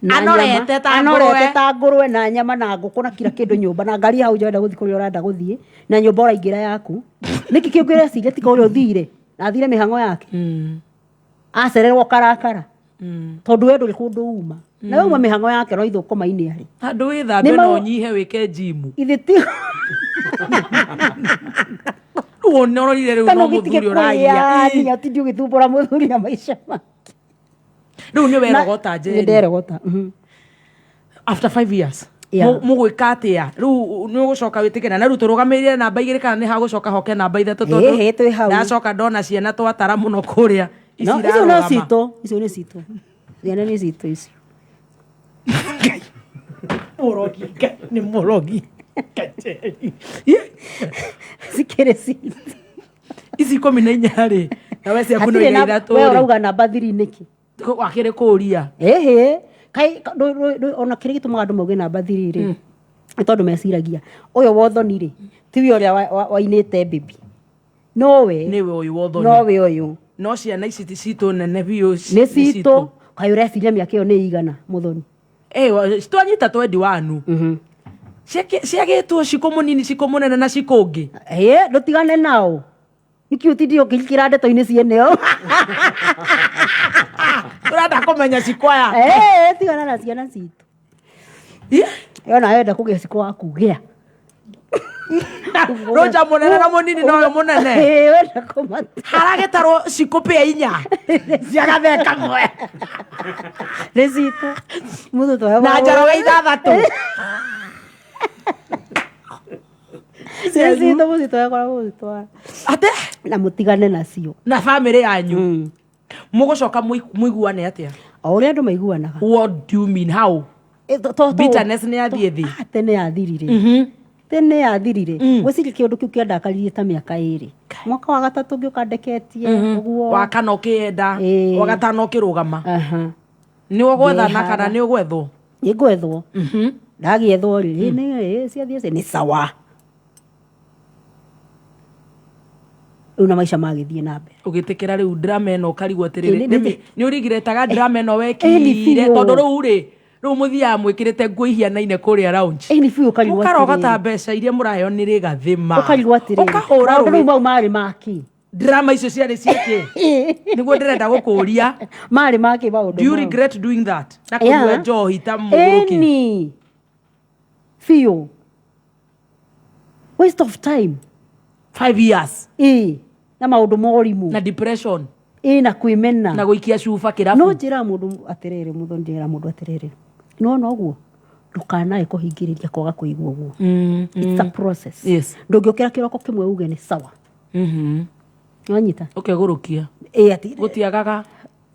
anorete ta ngũrwe na nyama na ngũkũ na kila kĩndũ nyũmba na ngari hau njoenda gũthiĩ kũrĩa ũrenda gũthiĩ na nyũmba ũraingĩra yaku nĩkĩ kĩũngĩre ciria tika ũrĩa ũthire na athire mĩhang'o yake acererwo karakara tondũ we ndũrĩ kũndũ uma na uma mĩhang'o yake no ithũkũma-inĩ arĩ handũ wĩthambe no nyihe wĩke jimu ithĩti ũnororire rĩu no mũthuri ũragia atindi ũgĩthumbũra mũthuri na maica make rĩu nĩ werogota njeri nderogota after 5 years mũgwĩka atĩa rĩu nĩ ũgũcoka wĩtĩkĩra na rĩu tũrũgamĩrĩire namba 2 kana nĩ hagũcoka hoke namba 3 tondũ ndacoka ndona ciana twatara mũno kũrĩa icio no citũ icio nĩ citũ ciana nĩ citũ icio mũrogi nĩ mũrogi cikĩrĩ citũ ici 14 rĩ na we ciaku no iga ithatũ we ũrauga namba 3 nĩkĩ wakĩrĩ kũria kai ona kĩrĩ gĩtũmaga andũ mauge namba 3 rĩ nĩ tondũ meciragia ũyũ wothoni rĩ tiwe ũrĩa wainĩte baby nowe ũyũ wothoni nowe ũyũ no ciana ici citũ nene biũ nĩ citũ kai ũreciria mĩaka ĩyo nĩ igana mũthoni twanyita 21 ciagĩtwo cikũ mũnini cikũ mũnene na cikũ ngĩ ndũtigane nao nĩkĩ ũtindi ũkĩrikĩra ndeto-inĩ cieneo ũrenda kũmenya cikwaya tigana na ciana citũ ona wenda kũgĩa cikũ waku gĩa roja mũnene na mũnini nowe mũnene wenda kũmata haragĩtarwo cikũ pĩa 4 ciagatheka mwe nĩ citũ mũthũ twawe na njaraga 6 citũ mũcitwawe koragwo mũcitwawe ate na mũtigane nacio na bamĩrĩ yanyu mũgũcoka mũiguane atĩa o ũrĩa andũ maiguanaga what do you mean how bitterness nĩ yathiĩ thĩ tene yathirire tene yathirire gwĩciria kĩũndũ kĩu kĩandakaririe ta mĩaka 2 mwaka wa 3 ngĩũka ndeketie ũguo wa 4 ũkĩenda wa 5 ũkĩrũgama nĩ ũgwethana kana nĩ ũgwethwo nĩ ngwethwo ndagĩethwo rĩ ciathiĩ nĩ sawa una maisha magĩthiĩ na mbere ũgĩtĩkĩra rĩu drama ĩno ũkarigwo atĩrĩrĩ nĩ ũrigĩrĩtaga drama ĩno wekire tondũ rĩu mũthiaga mwĩkĩrĩte nguo ihianaine kũrĩa lounge ũkarogota mbeca iria mũraheo nĩ rĩgathĩma ũkahũra rĩu mau marĩ maki drama icio ciarĩ ciĩkĩ nĩguo ndĩrenda gũkũria marĩ maki maũndũ do you regret doing that na kũnyua njohi ta mũgũrũki feel waste of time 5 years na maũndũ morimũ na depression na kwĩmena na gũikia cuba kĩrabu no njĩra mũndũ atĩrĩrĩ mũthoni njĩra mũndũ atĩrĩrĩ nona ũguo ndũkanae kũhingĩrĩria kwaga kũigua ũguo it's a process ndũngĩũkĩra kĩroko kĩmwe uge nĩ sawa wanyita ũkegũrũkia gũtiagaga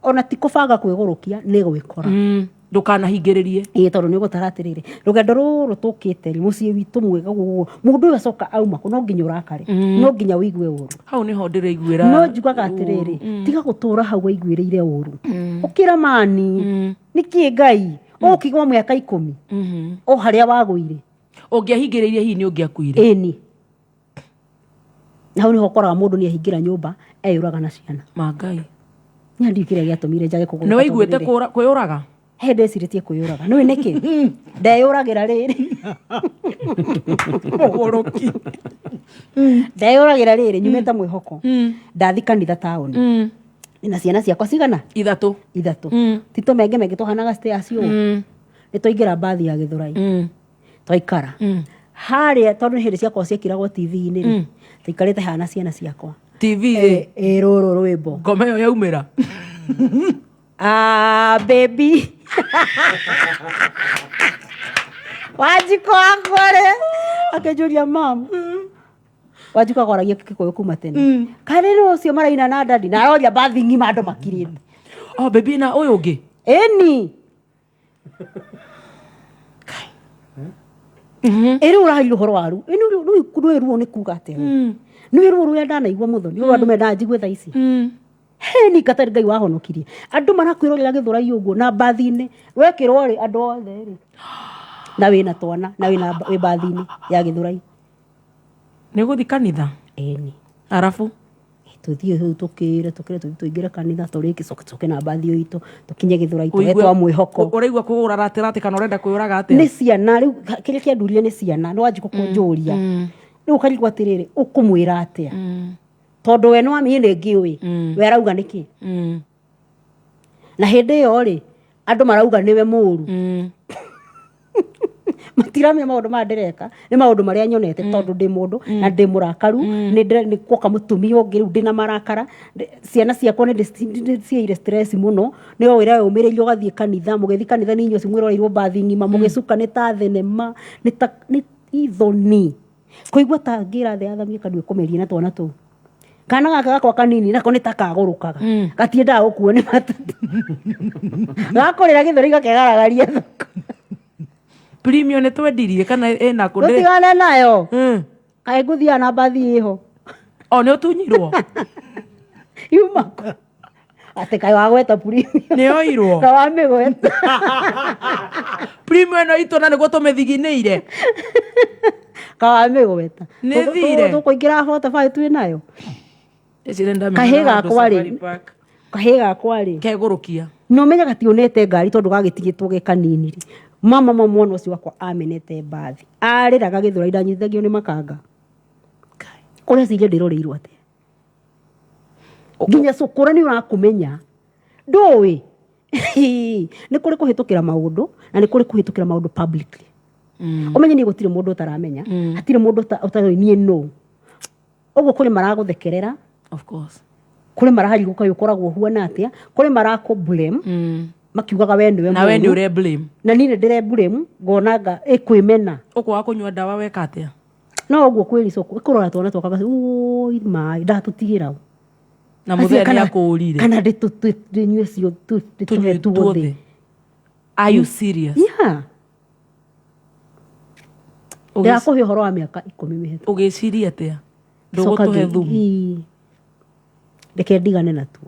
ona ti kũbanga kwĩgũrũkia nĩ gwĩkora ndũkanahingĩrĩrie tondũ nĩ ũgũtara atĩrĩrĩ rũgendo rũrũ tũkĩte mũciĩ witũ mwega guo mũndũ ũyũ acoka auma no nginya ũrakare no nginya wĩigue ũru hau nĩho ndĩraiguĩra no njugaga atĩrĩrĩ tiga gũtũra hau waiguĩrĩire ũru ũkĩra mani nĩkĩ Ngai ũkĩgwa mĩaka 10 o harĩa wagũire ũngĩahingĩrĩirie hihi nĩ ũngĩakuire ĩni na hau nĩho ũkoraga mũndũ nĩ ahingĩra nyũmba eyũraga na ciana Ngai nĩ andũ kĩrĩa gĩatũmire njage kũgũra nĩ waiguĩte kwĩyũraga ndecirĩtie kwĩyũraga nĩwe nĩkĩ ndeyũragĩra rĩrĩ mũgũrũki ndeyũragĩra rĩrĩ nyumĩte mwĩhoko ndathi kanitha taũni na ciana ciakwa cigana 3 titũmengemenge tũhanaga stairs ũũ nĩ twaingĩra mbathi ya Gĩthũrai twaikara harĩa tondũ hĩndĩ ciakwa ciekĩragwo TV-inĩ rĩ tũikarĩte hana ciana ciakwa TV rũrũ rwĩmbo ngoma ĩyo yaumĩra baby Wanjiko akore akĩnjũria mam Wanjiko akoragia Gĩkũyũ kuma tene kana nĩ ũcio maraina na dadi na aroria mbathi ng'ima andũ makirĩte baby na ũyũ ũngĩ ĩni eri urahiri horo waru inu no ruo ni kuga ate no ruo ruo ndanaigua muthoni no andu menda njigue tha ici ni katari Ngai wahonokirie andu marakwirorera githurai uguo na bathi-ini wekirwo ri andu othe ri na wina twana na wina bathi-ini ya githurai ni guthi kanitha ni arafu tuthie tukire tuingire kanitha turiki coke na bathi itu tukinye githurai tugetwa mwihoko uraigua kugura ratirati kana urenda kwiraga atia ni ciana riu kiria kiandurie ni ciana no wanji gukunjuria riu ukarigwa atiriri ukumwira atia tondu we no amine ngiwi we arauga niki na hindi iyo ri andu marauga niwe muru matiramenya maundu mandireka ni maundu maria nyonete tondu ndi mundu na ndi murakaru ni kwoka mutumia ungi riu ndina marakara ciana ciakwa ni ciaire stress muno ni o wira umiririe ugathie kanitha mugethi kanitha ni inyo mwirorerwo bathi ngima mugicuka ni ta thenema ni ithoni kuigua ta ngira the athamie kandu kumeria na twana tu kana gaka gakwa kanini nako ni takagurukaga gatiendaga gukuo ni matatu gakorera githori gakegaragaria thoko premium netwendirie kana ena kunde tutigane nayo kae nguthia na bathi iho o ne utunyirwo yuma ate kai wagweta premium ne oirwo ka wamigweta premium no ito na ne gotomethiginiire ka wamigweta ne thire tukuingira hota fa tu nayo ecirenda kahiga kwari kegurukia no menya gationete ngari tondu gagitigitwo ge kanini ri mama mwana ucio wakwa amenete bathi ariraga githura indanyithagio ni makanga kuria ciria ndiroreirwo ate nginya cukura ni urakumenya ndui ni kuri kuhitukira maundu na ni kuri kuhitukira maundu publicly umenye ni gutire mundu utaramenya atire mundu utaroinie no uguo kuri maraguthekerera of course kuri marahari gukoragwo huana atia kuri marako blame makiugaga we ndiwe na we ndi ure blame na nini ndire blame ngonaga ikwimena ukwa kunywa dawa weka atia no uguo kwiri soko ikurora twana twakaga oi mai ndatutigira na mutheri akurire kana ndinywe cio tuothe are you serious yeah ndakuhe horo wa miaka 10 mihete ugiciria atia ndugutuhe thumu ndeke ndigane na tu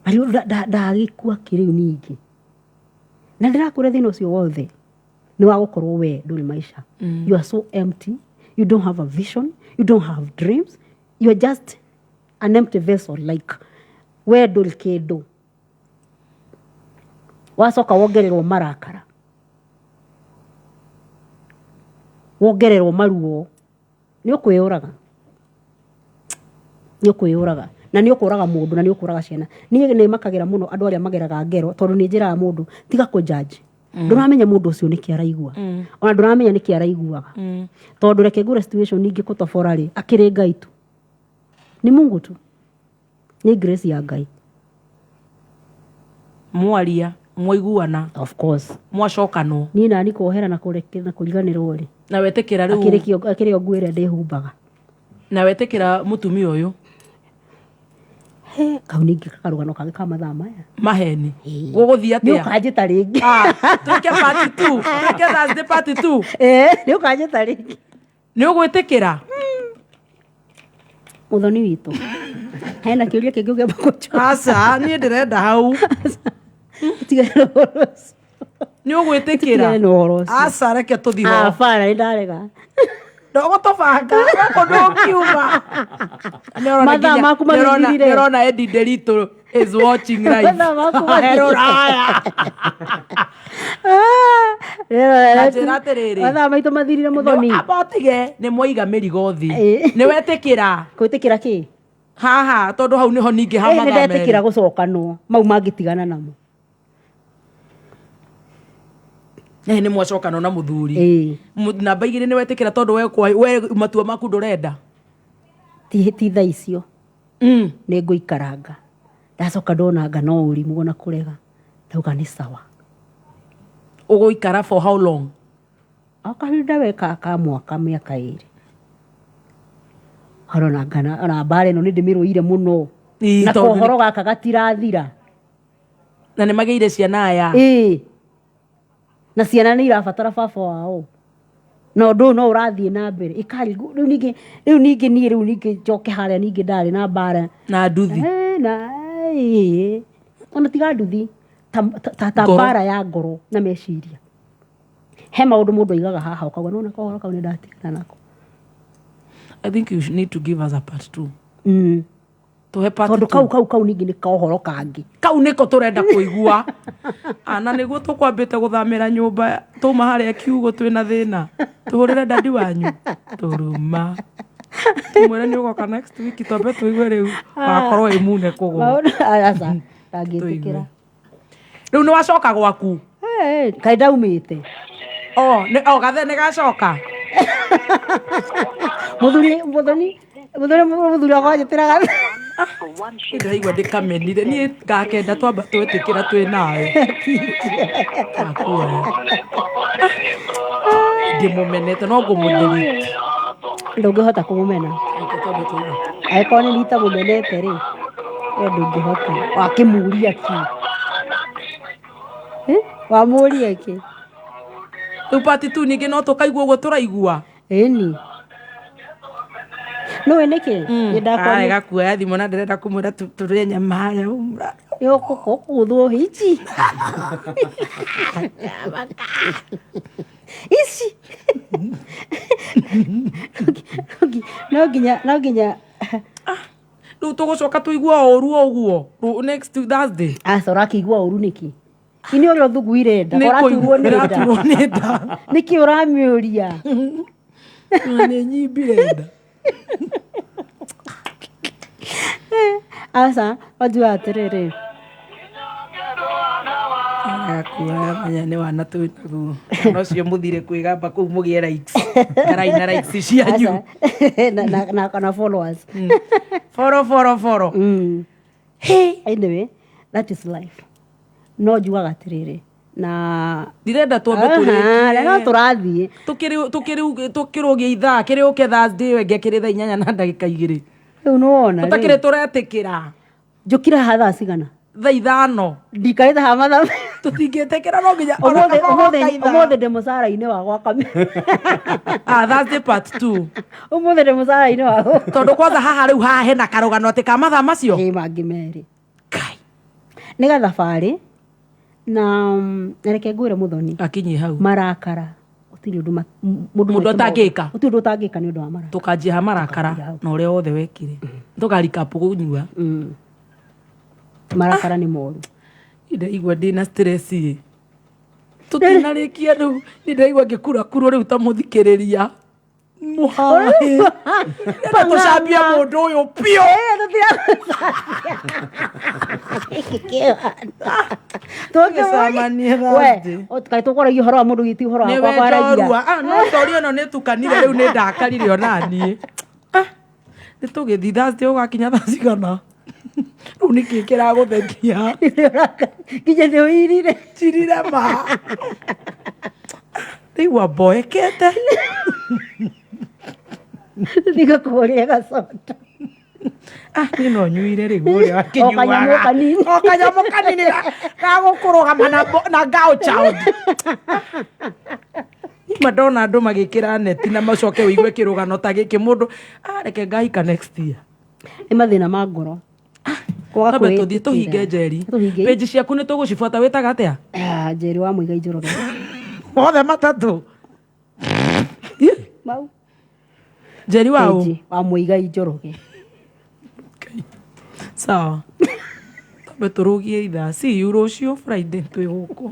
ariu ndagikua kiriu ningi na ndirakure thina ucio wothe ni wa gukorwo we nduri maisha you are so empty you don't have a vision you don't have dreams you are just an empty vessel like we nduri kindu wacoka wongererwo marakara wongererwo maruo ni ukwiyuraga na ni ukuraga mundu na ni ukuraga ciana ni makagira muno andu aria mageraga ngero tondu ni njira mundu tiga ku judge nduramenya mundu ucio ni kiaraigua ona nduramenya ni kiaraiguaga tondu reke ngure situation ningi kutobora ri akiri Ngai tu ni Mungu tu ni grace ya Ngai mwaria mwaiguana of course mwacokano ni nani kuhera na kureke na kuriganirwo ri na wetekira riu akiri ngwire ndihumbaga na wetekira mutumia uyu kauningi kakarugano kange ka mathaa maya maheni guguthia atia ni ukanjita ringi tuke part 2 tuke Thursday part 2 ni ukanjita ringi ni ugwitikira muthoni witu hena kiuria kingi uge bakucho asa ni ndirenda hau ni ugwitikira asa reke tuthiho afara ndarega ndogotobanga ndokiuma mathaa maku mathirire ndirona Eddie Delito is watching live mathaa maku raya mathaa maitu mathirire muthoni abotige ni mwiga mirigo thi ni wetikira kwitikira ki haha tondu hau niho ningi ha mathaa meri ndetikira gucokanwo mau mangitigana namo ni mwacokano na muthuri namba igiri ni wetikira tondu we matua maku ndurenda ti tha icio ni nguikaranga ndacoka ndonanga no urimu na kurega ndauga ni sawa uguikara for how long akahinda weka ka mwaka miaka iri harona ngana ona bare no ndimirũire muno na kohoro gaka gatirathira na ni mageire ciana aya na ciana nĩ irabatara baba wao no ndũ no ũrathiĩ na mbere ikari rĩu ningĩ niĩ njoke harĩa ningĩ ndarĩ na mbara na nduthi na ona tiga nduthi ta mbara ya ngoro na meciria he maũndũ mũndũ aigaga haha ũkauga nona kohoro kau nĩ ndatigana nako. I think you need to give us a part 2. Tuhe part 2 tondu kau ningĩ nĩ kohoro kangĩ kau nĩko tũrenda kũigua ana nĩguo tũkwambĩte gũthamĩra nyũmba tũma harĩa kiugo twĩna thĩna tũhũrĩre dadi wanyu tũruma tumwĩre nĩ ũgoka next week twambe tũigue rĩu wakorwo ĩmune kũgũrũ aca ndangĩtĩkĩra rĩu nĩ wacoka gwaku kaĩ ndaumĩte gathe nĩ gacoka mũthuri wakwa njĩtĩra gathe ndĩraigua ndĩkamenire niĩ ngakenda twamba twĩtĩkĩra twĩ nawe ndĩmũmenete no ngũmũdelete ndũngĩhota kũmũmena angĩkorwo nĩ nita mũmenete rĩ we ndũngĩhota wakĩmũria ki wamũria ki rĩu part 2 ningĩ no tũkaigua ũguo tũraigua ĩni no nĩkĩ nĩndakwa kuoya thimũ na ndĩrenda kũmwĩra tũrĩe nyama harĩa umra yokũgũthwo hici ici no nginya rĩu tũgũcoka tũigua ũru ũguo next Thursday aca ũrakĩigua ũru nĩkĩ ini ũrĩa ũthungu irenda ũraturwo nĩ nda nĩkĩ ũramĩũria nĩ nyimbire nda aca wajua atĩrĩrĩ menya nĩ wana twĩnaguo no cio mũthire kwĩgamba kũu mũgĩe likes karaina likes cianyu na followers follow anyway that is life no njugaga atĩrĩrĩ na ndirenda twambe tũrĩkie no tũrathiĩ tũkĩrũgia ithaa kĩrĩ ũke Thursday wenge kĩrĩ thaa 8 na ndagĩka 2 rĩu nĩwona tũtakĩrĩ tũretĩkĩra njũkira haha thaa cigana thaa 5 ndikarĩte haha mathaa tũtingĩtĩkĩra no nginya ũmũthĩ ndĩ mũcara-inĩ wa gwaka Thursday part 2 ũmũthĩ ndĩ mũcara-inĩ wa tondũ kwanza haha rĩu haha hena karũgano atĩ ka mathaa macio mangĩ merĩ nĩ gathabarĩ na reke ngwĩre Mũthoni akinyie hau marakara gũtirĩ ũndũ mũndũ atangĩka gũtirĩ ũndũ ũtangĩka nĩ ũndũ wa marakara tũkanjia ha marakara na ũrĩa wothe wekire tũkarikapu kũnyua marakara nĩ moru ndaigua ndĩna stress tũtinarĩkia rĩu nĩndaigua ngĩkurakurwo rĩu ta mũthikĩrĩria mũhaĩ tũcambia mũndũ ũyũ piũ kaĩ tũkwaragia ũhoro wa mũndũ gĩti ũhoro wakwa kwaragia no tori ĩno nĩtukanire rĩu nĩ ndakarire ona niĩ nĩ tũgĩthi Thursday ũgakinya thaa cigana rĩu nĩkĩ kĩragũthekia nginya nĩ ũirire cirire ma rĩu amboekete ndigakũhũrĩre gacoda niĩ no nyuire rĩu ũrĩa wakinyuaga o kanyamũ kanini gagũkũrũgama na gauchard madona andũ magĩkĩra neti na macoke wĩigue kĩrũgano ta gĩkĩ mũndũ reke ngahika next year nĩ mathĩna ma ngoro Kabe tũthiĩ tũhinge Njeri page ciaku nĩ tũgũcibuata wĩtaga atĩa Njeri wa Muigai Njoroge othe matatũ mau Njeri wao wa Muigai Njoroge sawa kabe tũrũgie ithaa si rũciũ Friday twĩ gũkũ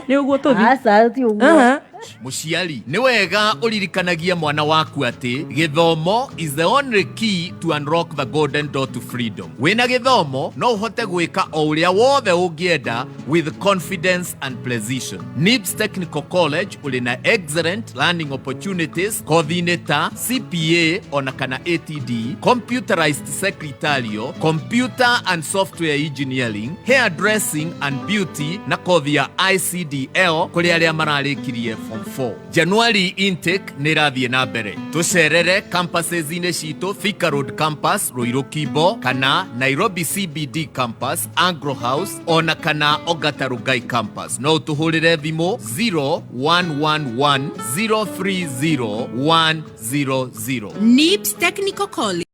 nĩ ũguo tũthiĩ Mũciari nĩ wega ũririkanagia mwana waku atĩ gĩthomo is the only key to unlock the golden door to freedom. Wĩna gĩthomo no ũhote gwĩka o ũrĩa wothe ũngĩenda with confidence and precision. NIBS Technical College ũrĩ na excellent learning opportunities kothi-inĩ ta CPA ona kana ATD, computerized secretarial, computer and software engineering, hairdressing and beauty na kothi ya ICDL kũrĩ arĩa mararĩkirie form 4. January intake nĩrathiĩ na mbere. Tũcerere campuses-inĩ citũ Thika Road campus Ruiru Kimbo kana Nairobi CBD campus Anglo House ona kana Ongata Rongai campus. No tũhũrĩre thimũ 0111 030 100. NIBS Technical College.